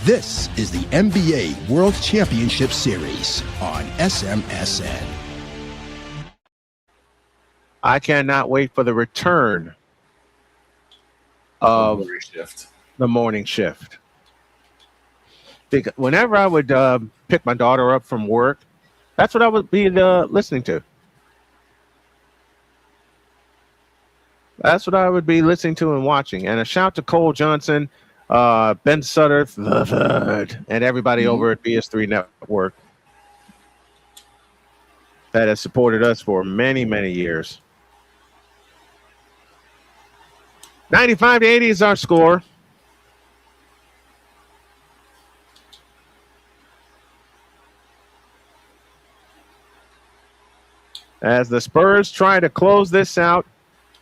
This is the NBA World Championship Series on SMSN. I cannot wait for the return of the morning shift. Because whenever I would pick my daughter up from work, that's what I would be listening to. That's what I would be listening to and watching. And a shout to Cole Johnson, Ben Sutter, and everybody over at BS3 Network that has supported us for many, many years. 95-80 is our score. As the Spurs try to close this out,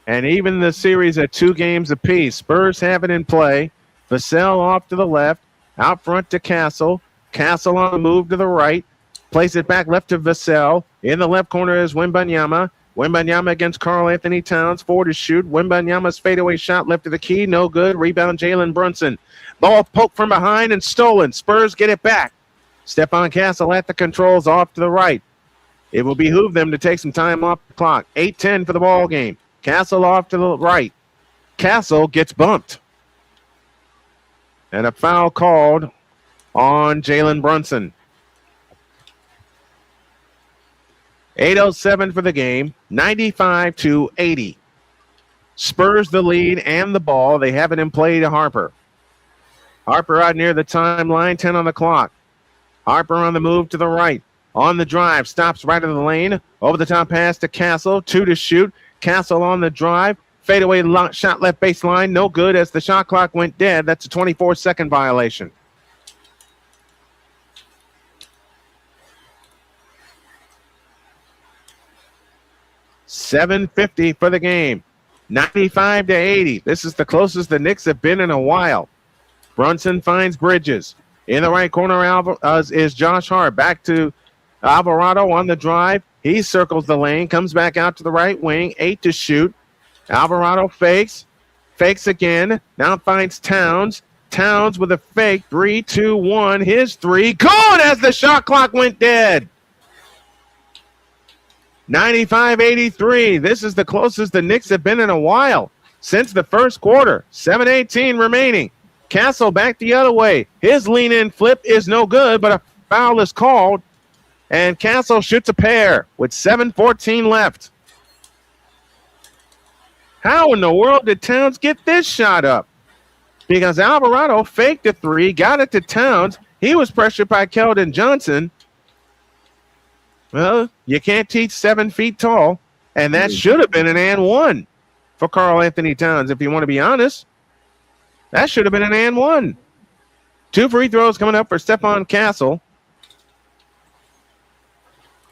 and even the series at 2 games apiece. Spurs have it in play. Vassell off to the left, out front to Castle. Castle on the move to the right. Plays it back left to Vassell. In the left corner is Wembanyama. Wembanyama against Karl Anthony Towns. 4 to shoot. Wembanyama's fadeaway shot left to the key. No good. Rebound Jalen Brunson. Ball poked from behind and stolen. Spurs get it back. Stephon Castle at the controls off to the right. It will behoove them to take some time off the clock. 8:10 for the ball game. Castle off to the right. Castle gets bumped. And a foul called on Jalen Brunson. 8:07 for the game, 95-80. Spurs the lead and the ball. They have it in play to Harper. Harper out near the timeline, 10 on the clock. Harper on the move to the right. On the drive, stops right in the lane. Over the top pass to Castle, 2 to shoot. Castle on the drive. Fadeaway shot left baseline, no good as the shot clock went dead. That's a 24-second violation. $7.50 for the game. 95-80. This is the closest the Knicks have been in a while. Brunson finds Bridges. In the right corner is Josh Hart. Back to Alvarado on the drive. He circles the lane, comes back out to the right wing. 8 to shoot. Alvarado fakes again. Now finds Towns. Towns with a fake. 3, 2, 1. His three. Good as the shot clock went dead. 95-83. This is the closest the Knicks have been in a while since the first quarter. 7:18 remaining. Castle back the other way. His lean-in flip is no good, but a foul is called. And Castle shoots a pair with 7:14 left. How in the world did Towns get this shot up? Because Alvarado faked a three, got it to Towns. He was pressured by Keldon Johnson. Well, you can't teach 7 feet tall, and that should have been an and one for Karl Anthony Towns, if you want to be honest. That should have been an and one. 2 free throws coming up for Stephon Castle.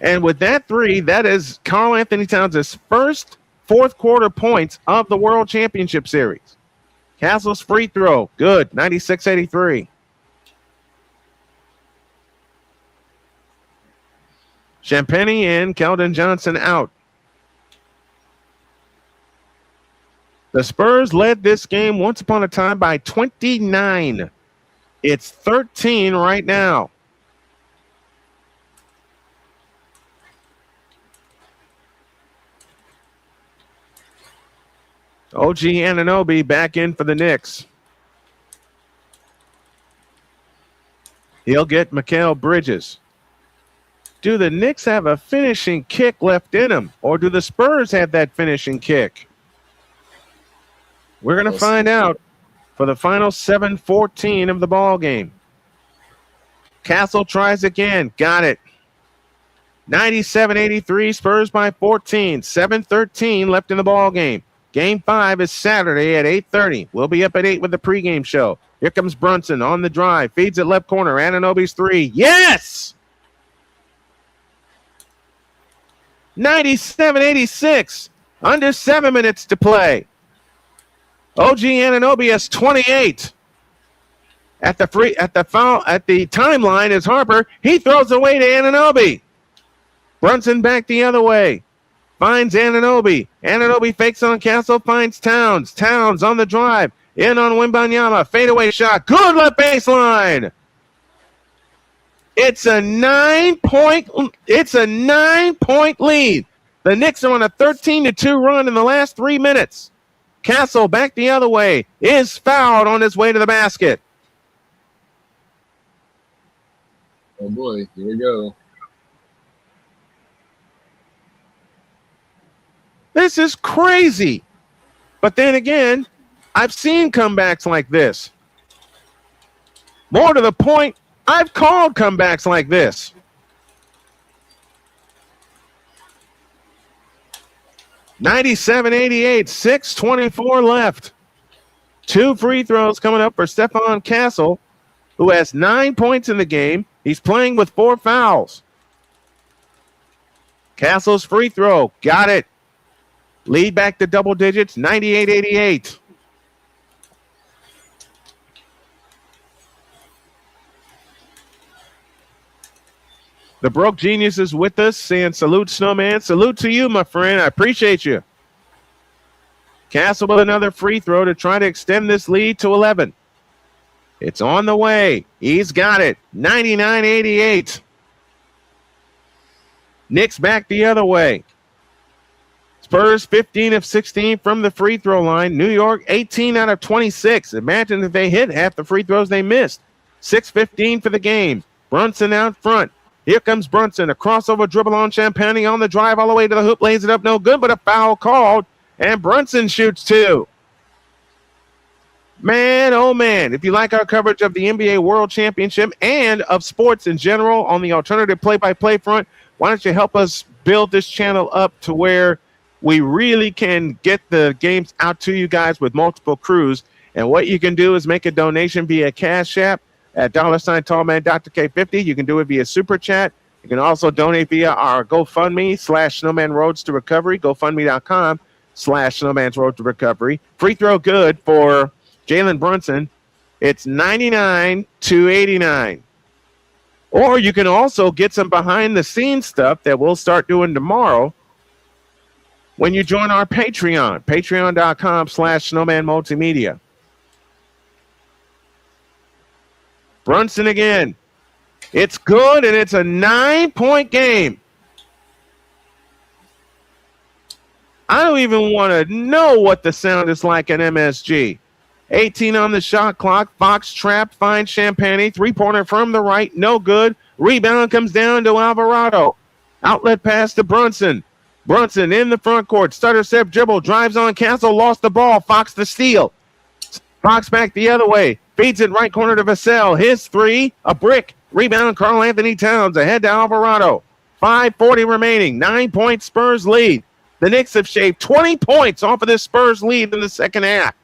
And with that three, that is Karl Anthony Towns' first fourth quarter points of the World Championship Series. Castle's free throw, good, 96-83. Champagny in, Keldon Johnson out. The Spurs led this game once upon a time by 29. It's 13 right now. OG Anunoby back in for the Knicks. He'll get Mikal Bridges. Do the Knicks have a finishing kick left in them, or do the Spurs have that finishing kick? We're going to find out for the final 7:14 of the ball game. Castle tries again. Got it. 97-83, Spurs by 14. 7:13 left in the ball game. Game 5 is Saturday at 8:30. We'll be up at 8 with the pregame show. Here comes Brunson on the drive. Feeds it left corner. Anunoby's three. Yes! 97-86. Under 7 minutes to play. OG Anunoby has 28. At the timeline is Harper. He throws away to Anunoby. Brunson back the other way. Finds Anunoby. Anunoby fakes on Castle, finds Towns. Towns on the drive. In on Wembanyama. Fadeaway shot. Good left baseline. It's a 9-point lead. The Knicks are on a 13-2 run in the last 3 minutes. Castle back the other way. Is fouled on his way to the basket. Oh boy, here we go. This is crazy. But then again, I've seen comebacks like this. More to the point, I've called comebacks like this. (97-88), 6:24 left. 2 free throws coming up for Stephon Castle, who has 9 points in the game. He's playing with 4 fouls. Castle's free throw, got it. Lead back to double digits, 98-88. The Broke Genius is with us, saying salute, Snowman. Salute to you, my friend. I appreciate you. Castle with another free throw to try to extend this lead to 11. It's on the way. He's got it. 99-88. Knicks back the other way. Spurs 15 of 16 from the free throw line. New York 18 out of 26. Imagine if they hit half the free throws they missed. 6:15 for the game. Brunson out front. Here comes Brunson. A crossover dribble on Champagny on the drive all the way to the hoop. Lays it up, no good, but a foul called. And Brunson shoots 2. Man, oh man, if you like our coverage of the NBA World Championship and of sports in general on the alternative play-by-play front, why don't you help us build this channel up to where we really can get the games out to you guys with multiple crews. And what you can do is make a donation via Cash App at $ Tallman Dr. K50. You can do it via Super Chat. You can also donate via our GoFundMe /Snowman Roads to Recovery, GoFundMe.com/Snowman's Road to Recovery. Free throw good for Jalen Brunson. It's 99-89. Or you can also get some behind-the-scenes stuff that we'll start doing tomorrow when you join our Patreon, patreon.com/Snowman Multimedia. Brunson again. It's good, and it's a 9-point game. I don't even want to know what the sound is like at MSG. 18 on the shot clock. Fox trap, finds Champagny. Three-pointer from the right, no good. Rebound comes down to Alvarado. Outlet pass to Brunson. Brunson in the front court. Stutter step dribble. Drives on Castle. Lost the ball. Fox the steal. Fox back the other way. Feeds it right corner to Vassell. His three. A brick. Rebound Karl Anthony Towns. Ahead to Alvarado. 5:40 remaining. 9-point Spurs lead. The Knicks have shaved 20 points off of this Spurs lead in the second half.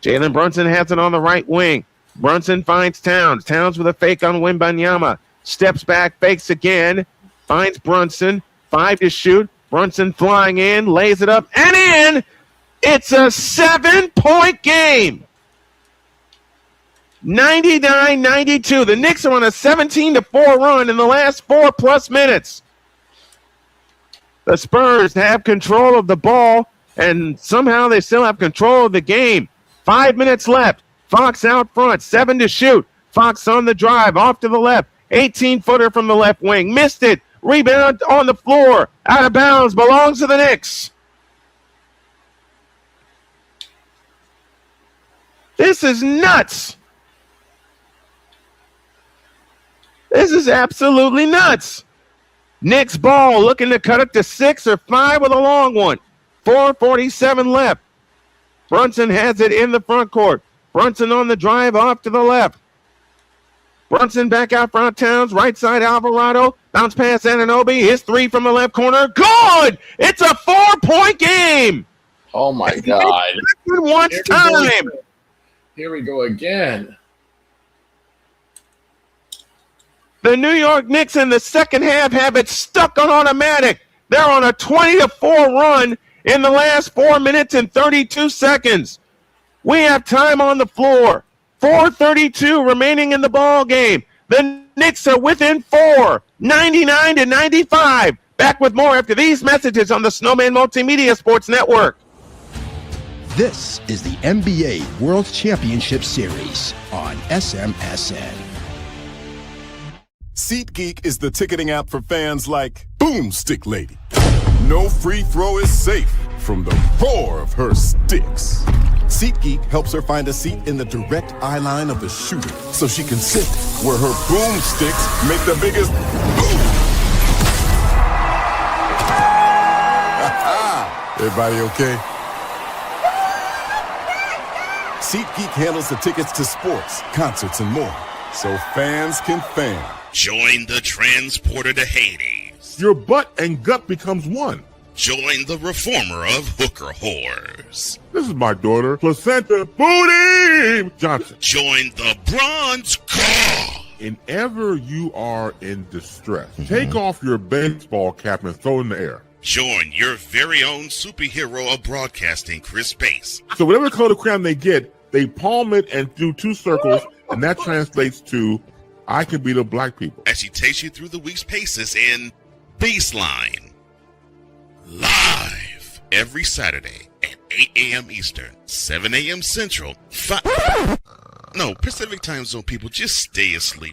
Jalen Brunson has it on the right wing. Brunson finds Towns. Towns with a fake on Wembanyama. Steps back, fakes again. Finds Brunson. 5 to shoot. Brunson flying in, lays it up, and in! It's a 7-point game. 99-92. The Knicks are on a 17-4 run in the last 4+ minutes. The Spurs have control of the ball, and somehow they still have control of the game. 5 minutes left. Fox out front, 7 to shoot. Fox on the drive, off to the left. 18-footer from the left wing. Missed it. Rebound on the floor. Out of bounds. Belongs to the Knicks. This is nuts. This is absolutely nuts. Knicks ball looking to cut it to 6 or 5 with a long one. 4:47 left. Brunson has it in the front court. Brunson on the drive off to the left. Brunson back out front. Towns, right side Alvarado. Bounce pass Anunoby. His three from the left corner. Good! It's a 4-point game! Oh, my God. Wants time. Here we go again. The New York Knicks in the second half have it stuck on automatic. They're on a 20-4 run in the last 4 minutes and 32 seconds. We have time on the floor. 4:32 remaining in the ball game. The Knicks are within 4, 99-95. Back with more after these messages on the Snowman Multimedia Sports Network. This is the NBA World Championship Series on SMSN. SeatGeek is the ticketing app for fans like Boomstick Lady. No free throw is safe from the roar of her sticks. SeatGeek helps her find a seat in the direct eye line of the shooter so she can sit where her boomsticks make the biggest boom. Everybody okay? SeatGeek handles the tickets to sports, concerts, and more, so fans can fan. Join the transporter to Hades. Your butt and gut becomes one. Join the reformer of hooker whores. This is my daughter, Placenta Booty Johnson. Join the bronze car. Whenever you are in distress, take off your baseball cap and throw it in the air. Join your very own superhero of broadcasting, Chris Bass. So whatever color crayon they get, they palm it and do 2 circles, and that translates to, I can be the black people. As she takes you through the week's paces in Baseline. Live every Saturday at 8 a.m. Eastern, 7 a.m. Central, Pacific time zone people, just stay asleep.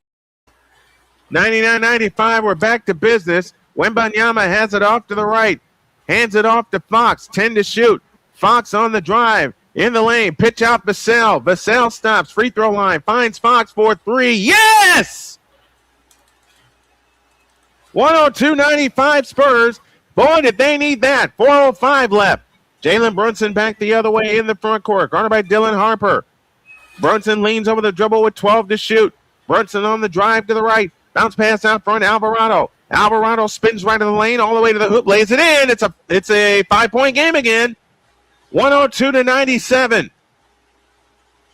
99-95, we're back to business. Wembanyama has it off to the right. Hands it off to Fox, 10 to shoot. Fox on the drive, in the lane, pitch out Vassell. Vassell stops, free throw line, finds Fox for 3. Yes! 102-95 Spurs. Boy, did they need that. 4:05 left. Jalen Brunson back the other way in the front court. Guarded by Dylan Harper. Brunson leans over the dribble with 12 to shoot. Brunson on the drive to the right. Bounce pass out front, Alvarado. Alvarado spins right in the lane, all the way to the hoop, lays it in. It's a 5-point game again. 102-97.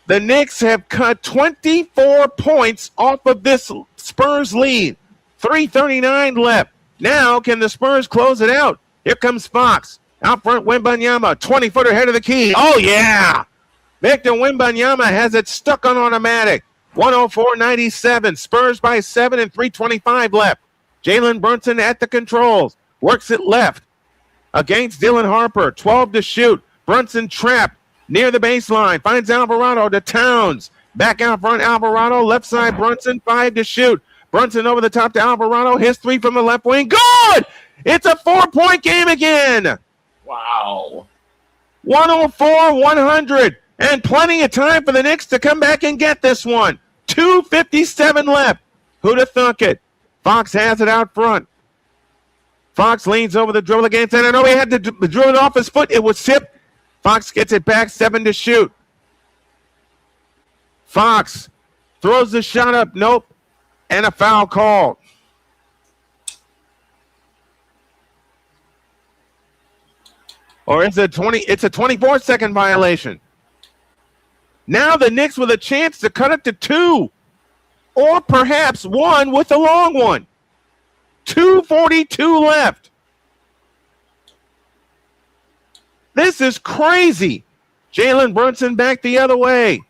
The Knicks have cut 24 points off of this Spurs lead. 3:39 left. Now, can the Spurs close it out? Here comes Fox. Out front, Wembanyama, 20-footer head of the key. Oh, yeah! Victor Wembanyama has it stuck on automatic. 104-97. Spurs by 7 and 3:25 left. Jalen Brunson at the controls. Works it left. Against Dylan Harper. 12 to shoot. Brunson trapped near the baseline. Finds Alvarado to Towns. Back out front, Alvarado. Left side, Brunson. 5 to shoot. Brunson over the top to Alvarado. His 3 from the left wing. Good! It's a 4-point game again. Wow. 104-100. And plenty of time for the Knicks to come back and get this one. 2:57 left. Who'd have thunk it? Fox has it out front. Fox leans over the dribble against Anunoby. He had to drill it off his foot. It was tipped. Fox gets it back, 7 to shoot. Fox throws the shot up. Nope. And a foul called. Or it's a 24-second violation. Now the Knicks with a chance to cut it to 2. Or perhaps 1 with a long one. 2:42 left. This is crazy. Jalen Brunson back the other way.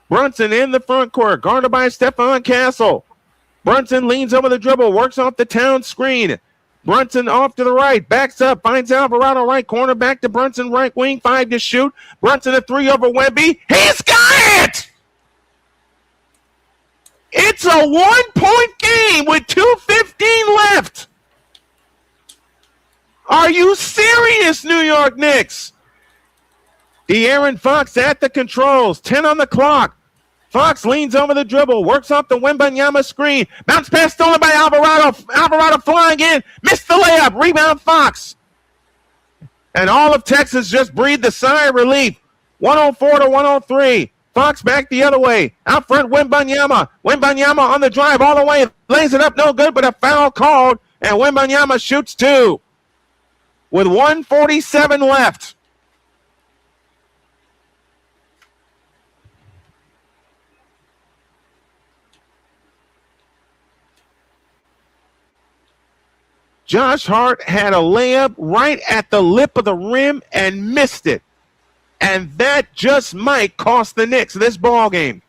Brunson in the front court, guarded by Stephon Castle. Brunson leans over the dribble, works off the Town screen. Brunson off to the right, backs up, finds Alvarado right corner, back to Brunson right wing, 5 to shoot. Brunson a 3 over Wemby. He's got it! It's a 1-point game with 2:15 left. Are you serious, New York Knicks? De'Aaron Fox at the controls, 10 on the clock. Fox leans over the dribble, works off the Wembanyama screen. Bounce pass stolen by Alvarado. Alvarado flying in, missed the layup. Rebound Fox. And all of Texas just breathed a sigh of relief. 104-103. Fox back the other way. Out front, Wembanyama. Wembanyama on the drive all the way. Lays it up, no good, but a foul called. And Wembanyama shoots 2. With 1:47 left. Josh Hart had a layup right at the lip of the rim and missed it. And that just might cost the Knicks this ball game.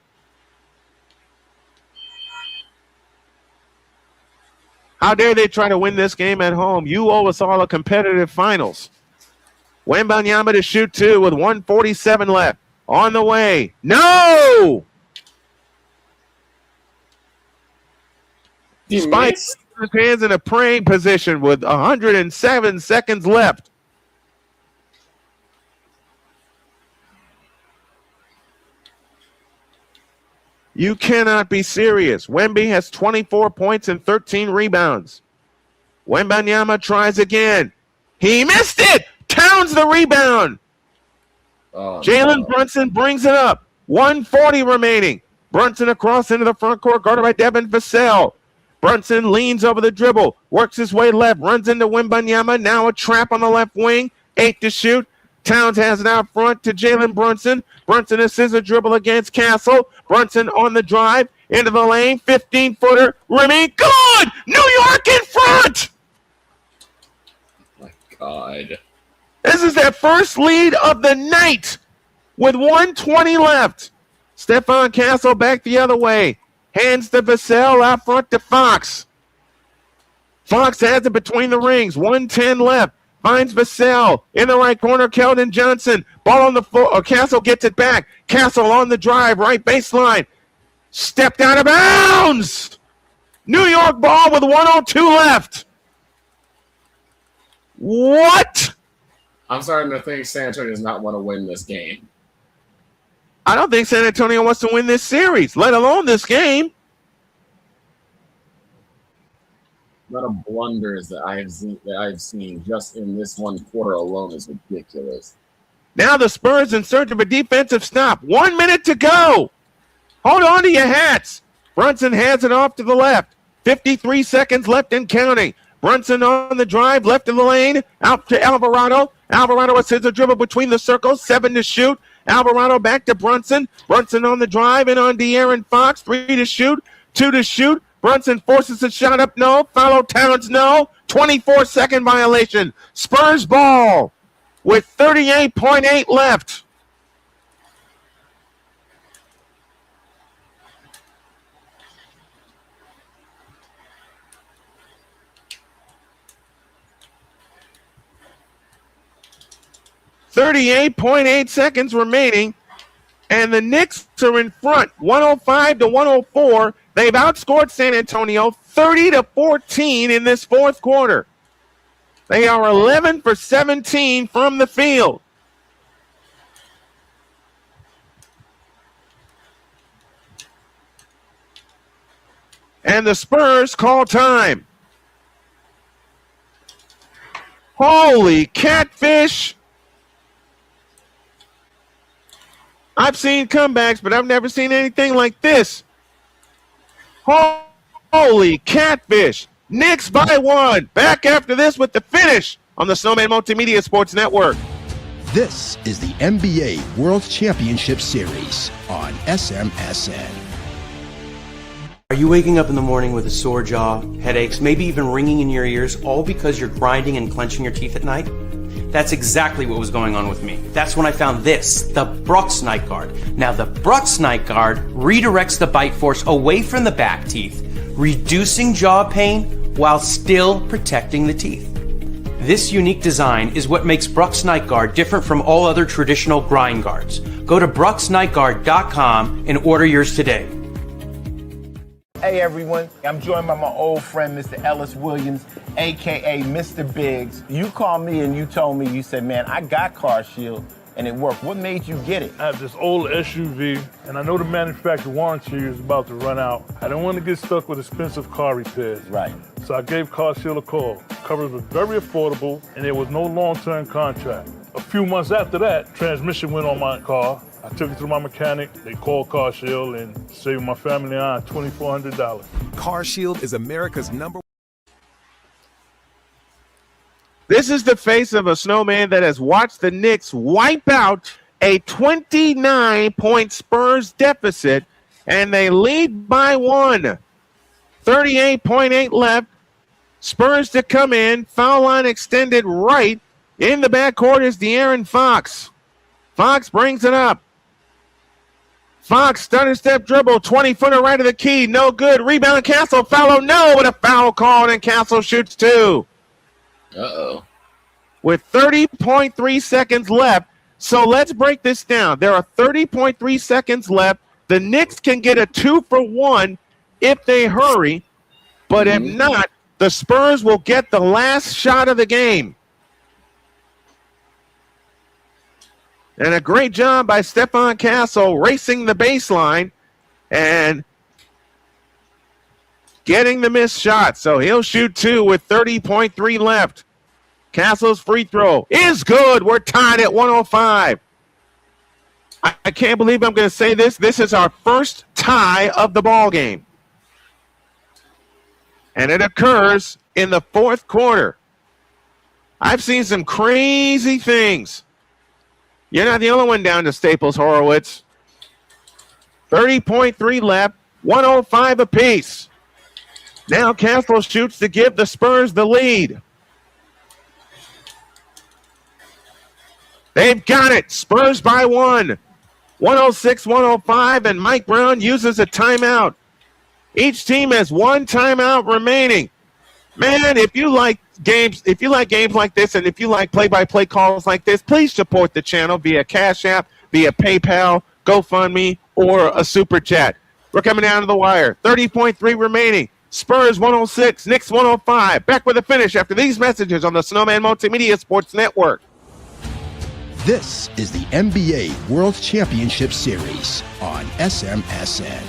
How dare they try to win this game at home? You owe us all a competitive finals. Wembanyama to shoot 2 with 1:47 left. On the way. No! Spike his hands in a praying position with 107 seconds left. You cannot be serious. Wemby has 24 points and 13 rebounds. Wembanyama tries again. He missed it! Towns the rebound. Jalen Brunson brings it up. 1:40 remaining. Brunson across into the front court, guarded by Devin Vassell. Brunson leans over the dribble, works his way left, runs into Wembanyama. Now a trap on the left wing. 8 to shoot. Towns has it out front to Jalen Brunson. Brunson a scissor dribble against Castle. Brunson on the drive into the lane. 15-footer. Remy. Good! New York in front! My God. This is their first lead of the night with 1:20 left. Stephon Castle back the other way. Hands to Vassell out front to Fox. Fox has it between the rings. 1:10 left. Finds Vassell in the right corner. Keldon Johnson. Ball on the floor. Castle gets it back. Castle on the drive. Right baseline. Stepped out of bounds. New York ball with 1:02 left. What? I'm starting to think San Antonio does not want to win this game. I don't think San Antonio wants to win this series, let alone this game. The amount of blunders that I've seen just in this one quarter alone is ridiculous. Now the Spurs in search of a defensive stop. 1 minute to go. Hold on to your hats. Brunson hands it off to the left. 53 seconds left and counting. Brunson on the drive, left of the lane, out to Alvarado. Alvarado a scissor dribble between the circles, 7 to shoot. Alvarado back to Brunson. Brunson on the drive and on De'Aaron Fox. 3 to shoot, 2 to shoot. Brunson forces a shot up, no. Follow Towns, no. 24-second violation. Spurs ball with 38.8 left. .8 seconds remaining, and the Knicks are in front, 105-104. They've outscored San Antonio 30-14 in this fourth quarter. They are 11 for 17 from the field. And the Spurs call time. Holy catfish. I've seen comebacks, but I've never seen anything like this. Holy catfish. Knicks by one. Back after this with the finish on the Snowman Multimedia Sports Network. This is the NBA World Championship Series on SMSN. Are you waking up in the morning with a sore jaw, headaches, maybe even ringing in your ears, all because you're grinding and clenching your teeth at night? That's exactly what was going on with me. That's when I found this, the Brooks Night Guard. Now, the Brooks Night Guard redirects the bite force away from the back teeth, reducing jaw pain while still protecting the teeth. This unique design is what makes Brooks Night Guard different from all other traditional grind guards. Go to brooksnightguard.com and order yours today. Hey everyone, I'm joined by my old friend, Mr. Ellis Williams, aka Mr. Biggs. You called me and you told me, you said, man, I got Car Shield and it worked. What made you get it? I have this old SUV, and I know the manufacturer warranty is about to run out. I don't want to get stuck with expensive car repairs. Right. So I gave Car Shield a call. Coverage was very affordable, and there was no long-term contract. A few months after that, transmission went on my car. I took it to my mechanic. They called Car Shield and saved my family and I $2,400. Car Shield is America's number. This is the face of a snowman that has watched the Knicks wipe out a 29-point Spurs deficit, and they lead by one. 38.8 left. Spurs to come in. Foul line extended right. In the backcourt is De'Aaron Fox. Fox brings it up. Fox, stutter step dribble, 20-footer right of the key, no good. Rebound, Castle, foul, no, with a foul called, and Castle shoots two. Uh-oh. With 30.3 seconds left, so let's break this down. There are 30.3 seconds left. The Knicks can get a 2-for-1 if they hurry, but if not, the Spurs will get the last shot of the game. And a great job by Stephon Castle racing the baseline and getting the missed shot. So he'll shoot two with 30.3 left. Castle's free throw is good. We're tied at 105. I can't believe I'm going to say this. This is our first tie of the ball game. And it occurs in the fourth quarter. I've seen some crazy things. You're not the only one down to Staples Horowitz. 30.3 left, 105 apiece. Now Castle shoots to give the Spurs the lead. They've got it. Spurs by one. 106-105, and Mike Brown uses a timeout. Each team has one timeout remaining. Man, if you like games like this, and if you like play-by-play calls like this, please support the channel via Cash App, via PayPal, GoFundMe, or a Super Chat. We're coming down to the wire. 30.3 remaining. Spurs 106, Knicks 105. Back with a finish after these messages on the Snowman Multimedia Sports Network. This is the NBA World Championship Series on SMSN.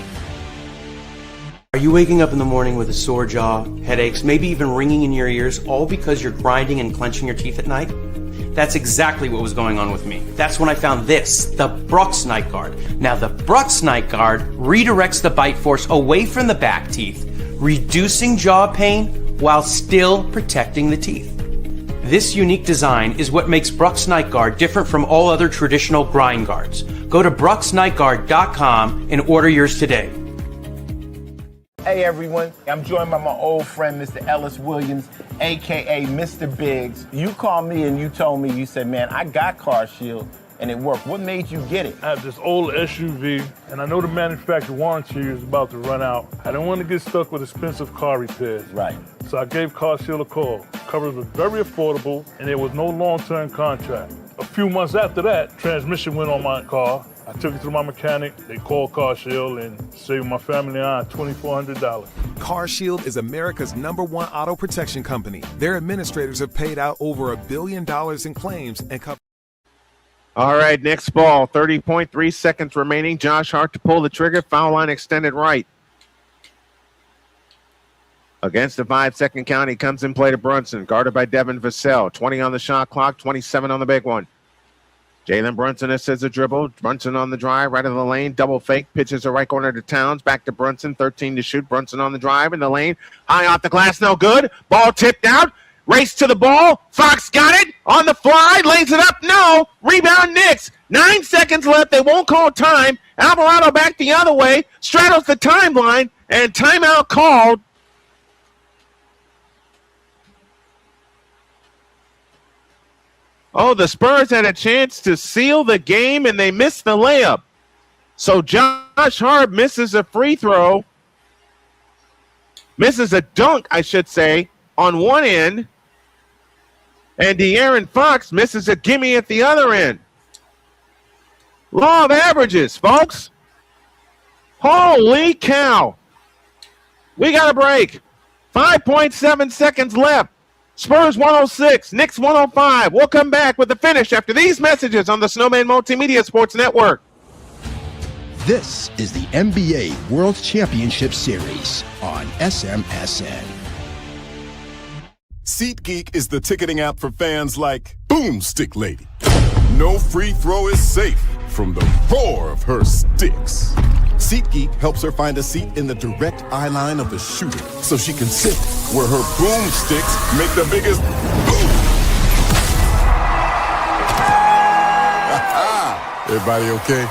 Are you waking up in the morning with a sore jaw, headaches, maybe even ringing in your ears, all because you're grinding and clenching your teeth at night? That's exactly what was going on with me. That's when I found this, the Brooks Night Guard. Now, the Brooks Night Guard redirects the bite force away from the back teeth, reducing jaw pain while still protecting the teeth. This unique design is what makes Brooks Night Guard different from all other traditional grind guards. Go to brooksnightguard.com and order yours today. Hey everyone, I'm joined by my old friend, Mr. Ellis Williams, aka Mr. Biggs. You called me and you told me, you said, man, I got Car Shield and it worked. What made you get it? I have this old SUV, and I know the manufacturer warranty is about to run out. I don't want to get stuck with expensive car repairs. Right. So I gave Car Shield a call. Coverage was very affordable, and there was no long-term contract. A few months after that, transmission went on my car. I took it to my mechanic. They called Car Shield and saved my family and I $2,400. Car Shield is America's #1 auto protection company. Their administrators have paid out over $1 billion in claims and cover. All right, next ball, 30.3 seconds remaining. Josh Hart to pull the trigger. Foul line extended right. Against the 5-second count, he comes in play to Brunson, guarded by Devin Vassell. 20 on the shot clock, 27 on the big one. Jalen Brunson assists a dribble. Brunson on the drive, right of the lane. Double fake, pitches a right corner to Towns. Back to Brunson, 13 to shoot. Brunson on the drive in the lane. High off the glass, no good. Ball tipped out. Race to the ball. Fox got it. On the fly, lays it up. No. Rebound Knicks. 9 seconds left. They won't call time. Alvarado back the other way. Straddles the timeline. And timeout called. Oh, the Spurs had a chance to seal the game, and they missed the layup. So Josh Hart misses a free throw. Misses a dunk, I should say, on one end. And De'Aaron Fox misses a gimme at the other end. Law of averages, folks. Holy cow. We got a break. 5.7 seconds left. Spurs 106, Knicks 105. We'll come back with the finish after these messages on the Snowman Multimedia Sports Network. This is the NBA World Championship Series on SMSN. SeatGeek is the ticketing app for fans like Boomstick Lady. No free throw is safe from the roar of her sticks. SeatGeek helps her find a seat in the direct eye line of the shooter so she can sit where her boomsticks make the biggest boom. Everybody okay?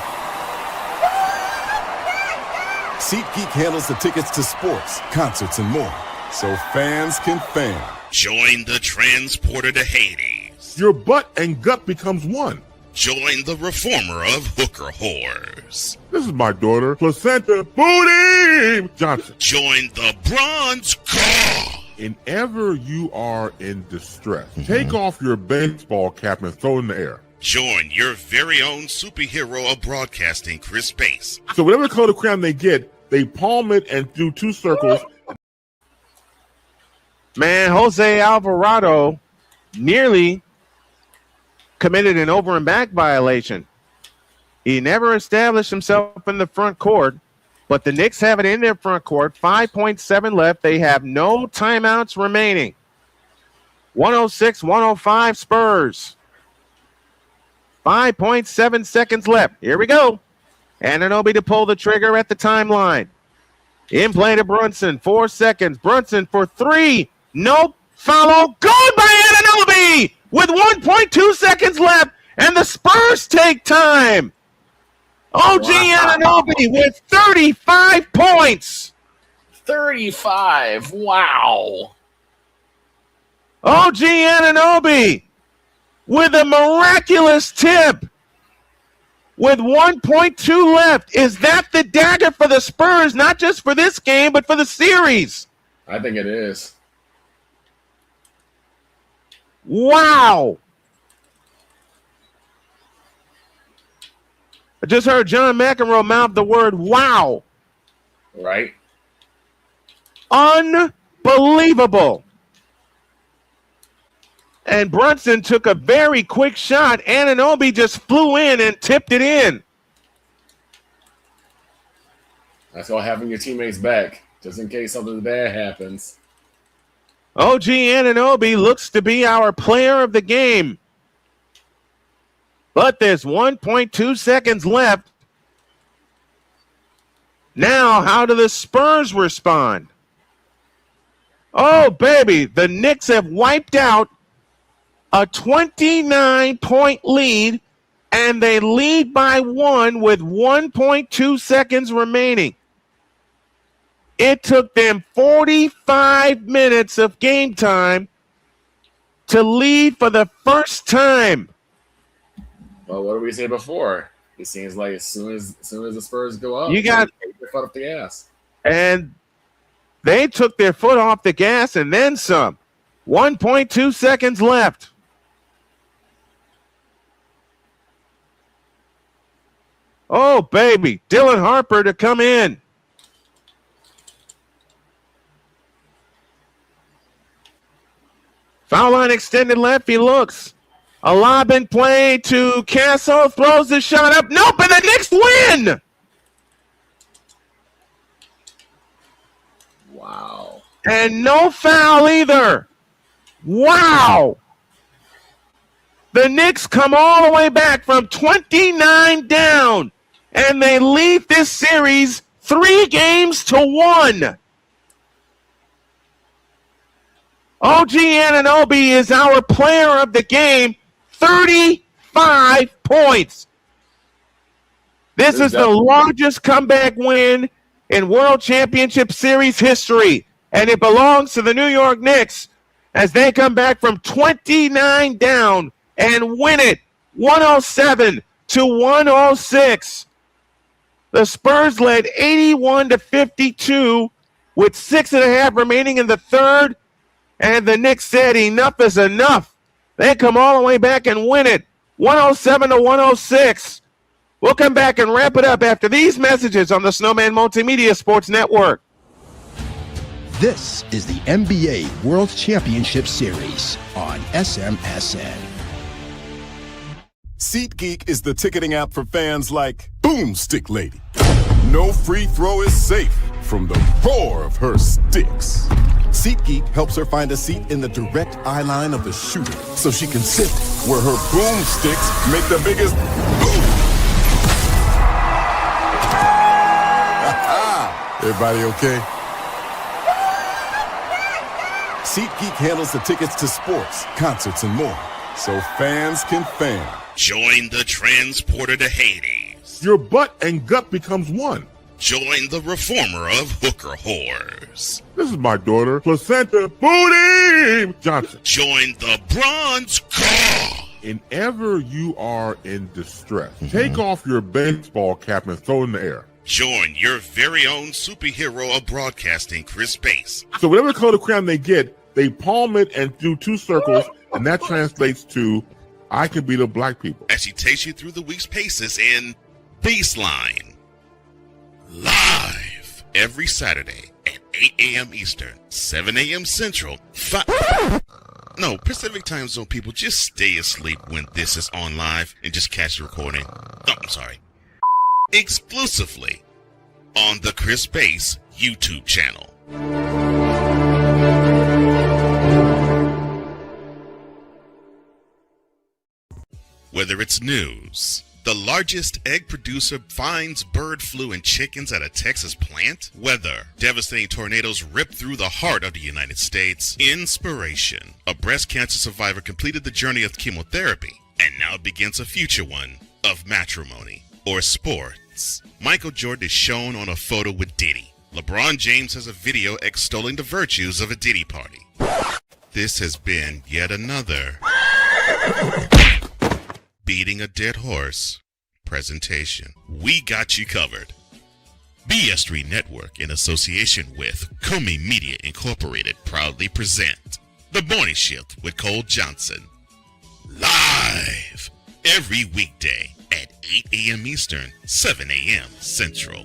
SeatGeek handles the tickets to sports, concerts, and more, so fans can fan. Join the transporter to Hades. Your butt and gut becomes one. Join the reformer of hooker whores. This is my daughter, Placenta Booty Johnson. Join the bronze car. Whenever you are in distress, take off your baseball cap and throw it in the air. Join your very own superhero of broadcasting, Chris Bass. So whatever color crayon they get, they palm it and do 2 circles. Man, Jose Alvarado nearly committed an over and back violation. He never established himself in the front court, but the Knicks have it in their front court. 5.7 left. They have no timeouts remaining. 106-105 Spurs. 5.7 seconds left. Here we go. Anunoby to pull the trigger at the timeline. In play to Brunson. 4 seconds. Brunson for 3. Nope. Follow. Good by Anunoby with 1.2 seconds left. And the Spurs take time. OG Anunoby with 35 points. 35. Wow. OG Anunoby with a miraculous tip with 1.2 left. Is that the dagger for the Spurs, not just for this game, but for the series? I think it is. Wow. I just heard John McEnroe mouth the word wow. Right. Unbelievable. And Brunson took a very quick shot. Anunoby just flew in and tipped it in. That's all having your teammates back, just in case something bad happens. OG Anunoby looks to be our player of the game. But there's 1.2 seconds left. Now, how do the Spurs respond? Oh, baby, the Knicks have wiped out a 29-point lead, and they lead by 1 with 1.2 seconds remaining. It took them 45 minutes of game time to lead for the first time. Well, what did we say before? It seems like as soon as the Spurs go up, you got their foot up the gas. And they took their foot off the gas and then some. 1.2 seconds left. Oh, baby. Dylan Harper to come in. Foul line extended left. He looks. A lob in play to Castle. Throws the shot up. Nope, and the Knicks win. Wow. And no foul either. Wow. The Knicks come all the way back from 29 down, and they lead this series 3-1. OG Anunoby is our player of the game, 35 points. This is the largest comeback win in World Championship Series history, and it belongs to the New York Knicks as they come back from 29 down and win it 107-106. The Spurs led 81-52 with 6.5 remaining in the third. And the Knicks said enough is enough. They come all the way back and win it 107-106. We'll come back and wrap it up after these messages on the Snowman Multimedia Sports Network. This is the NBA World Championship Series on SMSN. SeatGeek is the ticketing app for fans like Boomstick Lady. No free throw is safe from the roar of her sticks. SeatGeek helps her find a seat in the direct eye line of the shooter so she can sit where her boomsticks make the biggest boom. Everybody okay? SeatGeek handles the tickets to sports, concerts, and more, so fans can fan. Join the transporter to Hades. Your butt and gut becomes one. Join the reformer of hooker whores. This is my daughter, Placenta Booty Johnson. Join the bronze car. Whenever you are in distress, take off your baseball cap and throw it in the air. Join your very own superhero of broadcasting, Chris Bass. So whatever color crayon they get, they palm it and do 2 circles, and that translates to, I can be the black people. As she takes you through the week's paces in Baseline. Live every Saturday at 8 a.m. Eastern, 7 a.m. Central, Pacific Time Zone people, just stay asleep when this is on live and just catch the recording. Oh, I'm sorry. Exclusively on the Chris Bass YouTube channel. Whether it's news, the largest egg producer finds bird flu in chickens at a Texas plant, weather, devastating tornadoes rip through the heart of the United States, inspiration, a breast cancer survivor completed the journey of chemotherapy, and now begins a future one of matrimony or sports. Michael Jordan is shown on a photo with Diddy. LeBron James has a video extolling the virtues of a Diddy party. This has been yet another beating a dead horse presentation. We got you covered. BS3 Network, in association with Comey Media Incorporated, proudly present The Morning Shift with Cole Johnson. Live every weekday at 8 a.m. Eastern, 7 a.m. Central.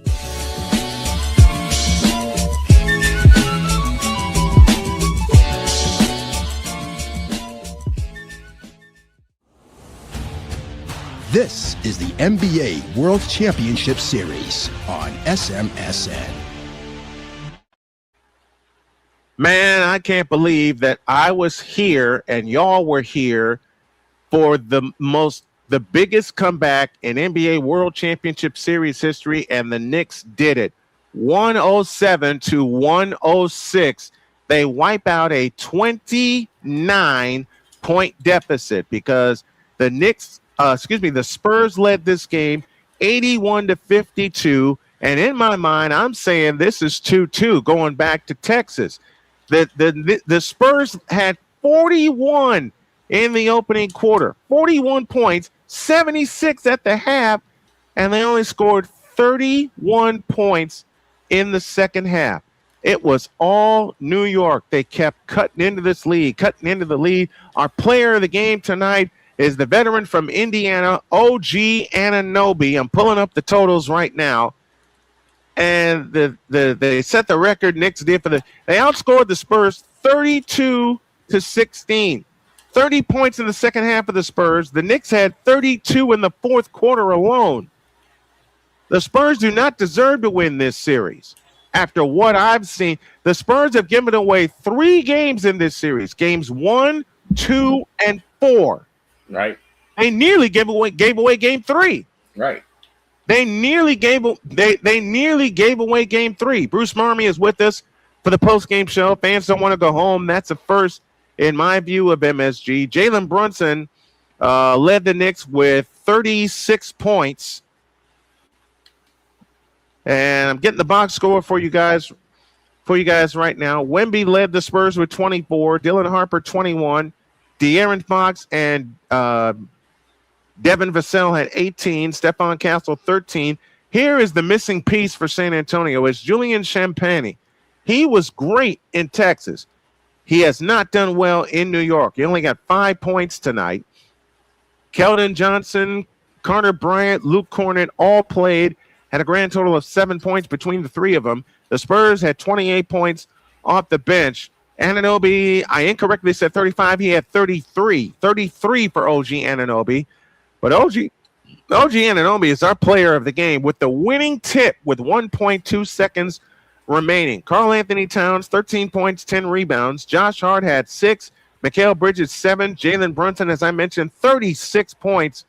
This is the NBA World Championship Series on SMSN. Man, I can't believe that I was here and y'all were here for the biggest comeback in NBA World Championship Series history, and the Knicks did it. 107-106. They wipe out a 29-point deficit because the Spurs led this game 81-52. And in my mind, I'm saying this is 2-2 going back to Texas. The Spurs had 41 in the opening quarter, 41 points, 76 at the half, and they only scored 31 points in the second half. It was all New York. They kept cutting into this lead, cutting into the lead. Our player of the game tonight is the veteran from Indiana, OG Anunoby. I'm pulling up the totals right now. And they set the record Knicks did they outscored the Spurs 32-16. 30 points in the second half of the Spurs. The Knicks had 32 in the fourth quarter alone. The Spurs do not deserve to win this series. After what I've seen, the Spurs have given away 3 games in this series. Games 1, 2, and 4. Right. They nearly gave away game 3. Right. They nearly gave away game 3. Bruce Marmy is with us for the post-game show. Fans don't want to go home. That's a first, in my view, of MSG. Jalen Brunson led the Knicks with 36 points. And I'm getting the box score for you guys right now. Wemby led the Spurs with 24. Dylan Harper, 21. De'Aaron Fox and Devin Vassell had 18. Stephon Castle, 13. Here is the missing piece for San Antonio. It's Julian Champagnie. He was great in Texas. He has not done well in New York. He only got 5 points tonight. Keldon Johnson, Carter Bryant, Luke Cornett all played. Had a grand total of 7 points between the 3 of them. The Spurs had 28 points off the bench. Anunoby, I incorrectly said 35. He had 33. 33 for OG Anunoby. But OG Anunoby is our player of the game with the winning tip with 1.2 seconds remaining. Karl Anthony Towns, 13 points, 10 rebounds. Josh Hart had 6. Mikal Bridges, 7. Jalen Brunson, as I mentioned, 36 points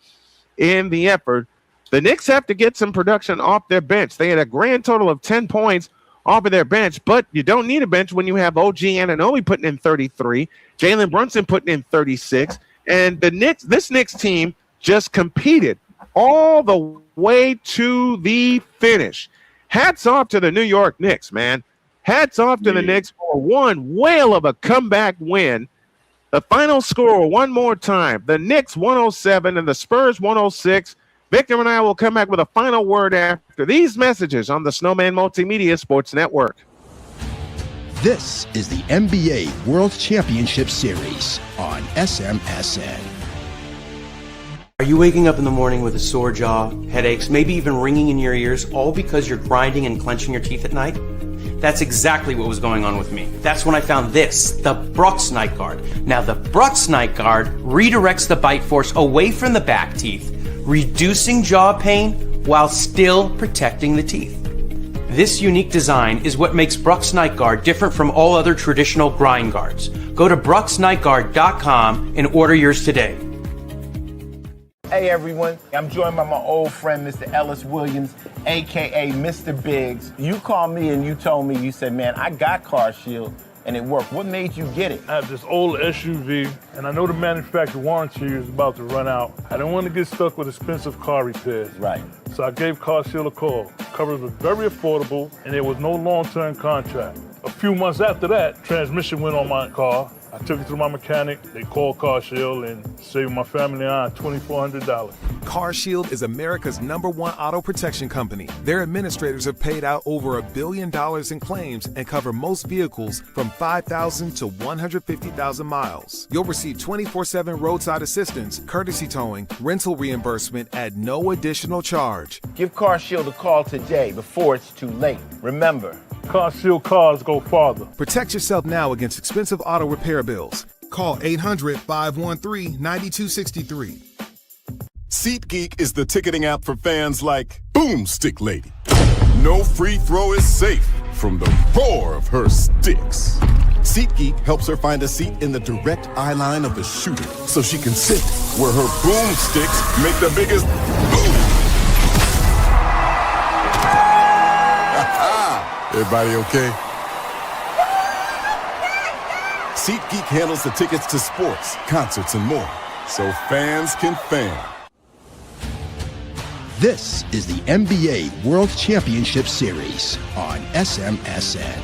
in the effort. The Knicks have to get some production off their bench. They had a grand total of 10 points off of their bench, but you don't need a bench when you have OG Anunoby putting in 33, Jalen Brunson putting in 36, and this Knicks team just competed all the way to the finish. Hats off to the New York Knicks, man. Hats off to the Knicks for one whale of a comeback win. The final score one more time. The Knicks 107 and the Spurs 106. Victor and I will come back with a final word after these messages on the Snowman Multimedia Sports Network. This is the NBA World Championship Series on SMSN. Are you waking up in the morning with a sore jaw, headaches, maybe even ringing in your ears, all because you're grinding and clenching your teeth at night? That's exactly what was going on with me. That's when I found this, the Brooks Night Guard. Now, the Brooks Night Guard redirects the bite force away from the back teeth, reducing jaw pain while still protecting the teeth. This unique design is what makes Brooks Night Guard different from all other traditional grind guards. Go to brooksnightguard.com and order yours today. Hey everyone, I'm joined by my old friend, Mr. Ellis Williams, AKA Mr. Biggs. You called me and you told me, you said, man, I got Car Shield and it worked. What made you get it? I have this old SUV, and I know the manufacturer warranty is about to run out. I didn't want to get stuck with expensive car repairs. Right. So I gave Car Shield a call. Coverage was very affordable, and there was no long-term contract. A few months after that, transmission went on my car. I took it to my mechanic. They called Car Shield and saved my family on $2,400. Car Shield is America's #1 auto protection company. Their administrators have paid out over $1 billion in claims and cover most vehicles from 5,000 to 150,000 miles. You'll receive 24/7 roadside assistance, courtesy towing, rental reimbursement at no additional charge. Give Car Shield a call today before it's too late. Remember, Car Shield cars go farther. Protect yourself now against expensive auto repair bills. Call 800-513-9263. SeatGeek is the ticketing app for fans like Boomstick Lady. No free throw is safe from the roar of her sticks. SeatGeek helps her find a seat in the direct eye line of the shooter so she can sit where her boomsticks make the biggest boom. Everybody okay? SeatGeek handles the tickets to sports, concerts, and more, so fans can fan. This is the NBA World Championship Series on SMSN.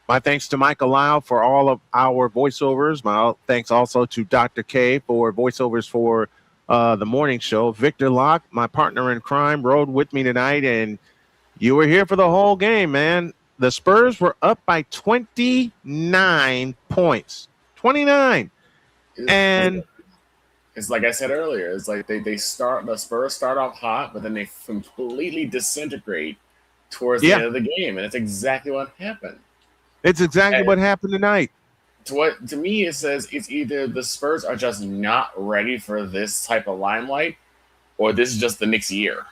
My thanks to Michael Lau for all of our voiceovers. My thanks also to Dr. K for voiceovers for the morning show. Victor Locke, my partner in crime, rode with me tonight, and you were here for the whole game, man. The Spurs were up by 29 points. 29. And it's like I said earlier. It's like the Spurs start off hot, but then they completely disintegrate towards the end of the game, and it's exactly what happened. It's exactly what happened tonight. To me, it says it's either the Spurs are just not ready for this type of limelight, or this is just the Knicks' year.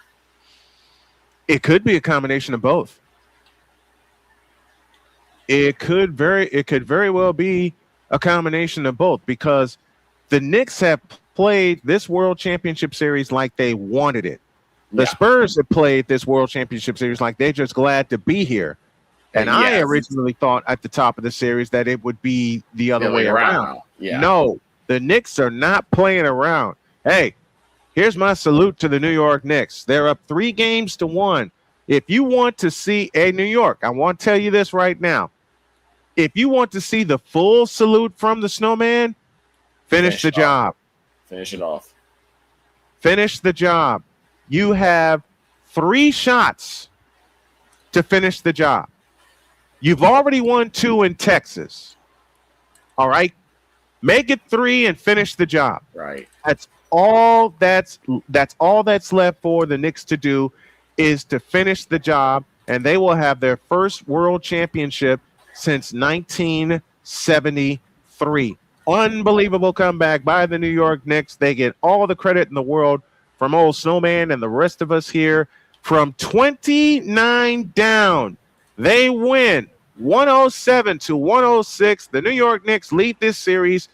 It could be a combination of both. It could very well be a combination of both, because the Knicks have played this World Championship Series like they wanted it. The Spurs have played this World Championship Series like they're just glad to be here. And I originally thought at the top of the series that it would be the other way around. Yeah. No, the Knicks are not playing around. Hey, here's my salute to the New York Knicks. They're up 3-1. If you want to see New York, I want to tell you this right now. If you want to see the full salute from the Snowman, finish the job. Finish it off. Finish the job. You have 3 shots to finish the job. You've already won 2 in Texas. All right? Make it 3 and finish the job. Right. That's all that's left for the Knicks to do, is to finish the job, and they will have their first world championship since 1973. Unbelievable comeback by the New York Knicks. They get all the credit in the world from old Snowman and the rest of us here. From 29 down, they win 107-106. The New York Knicks lead this series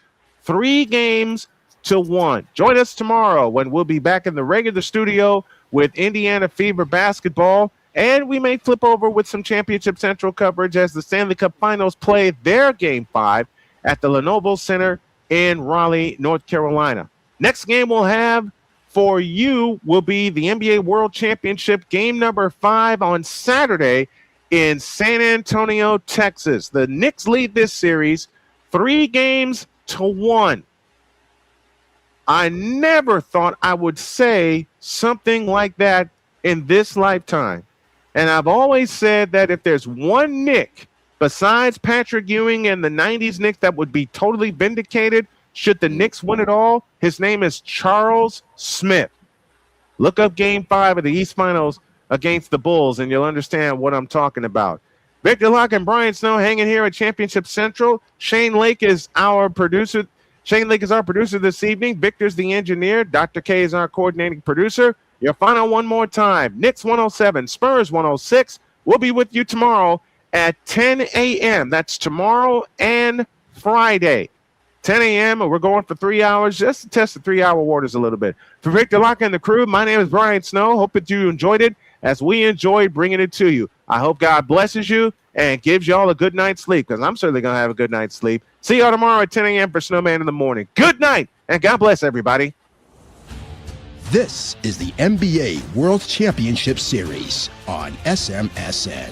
3-1. Join us tomorrow when we'll be back in the regular studio with Indiana Fever basketball, and we may flip over with some Championship Central coverage as the Stanley Cup Finals play their Game 5 at the Lenovo Center in Raleigh, North Carolina. Next game we'll have for you will be the NBA World Championship game number 5 on Saturday in San Antonio, Texas. The Knicks lead this series 3-1. I never thought I would say something like that in this lifetime. And I've always said that if there's one Knick besides Patrick Ewing and the 90s Knicks that would be totally vindicated should the Knicks win it all, his name is Charles Smith. Look up Game 5 of the East Finals against the Bulls, and you'll understand what I'm talking about. Victor Locke and Brian Snow hanging here at Championship Central. Shane Lake is our producer. Shane Lake is our producer this evening. Victor's the engineer. Dr. K is our coordinating producer. Your final one more time. Knicks 107, Spurs 106. We'll be with you tomorrow at 10 a.m. That's tomorrow and Friday. 10 a.m. and we're going for 3 hours just to test the 3-hour waters a little bit. For Victor Locke and the crew, my name is Brian Snow. Hope that you enjoyed it as we enjoyed bringing it to you. I hope God blesses you and gives you all a good night's sleep, because I'm certainly going to have a good night's sleep. See y'all tomorrow at 10 a.m. for Snowman in the Morning. Good night, and God bless everybody. This is the NBA World Championship Series on SMSN.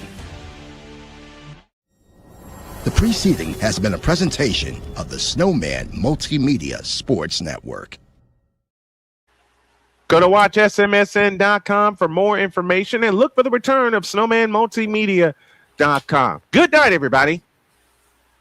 The preceding has been a presentation of the Snowman Multimedia Sports Network. Go to watchsmsn.com for more information and look for the return of snowmanmultimedia.com. Good night, everybody.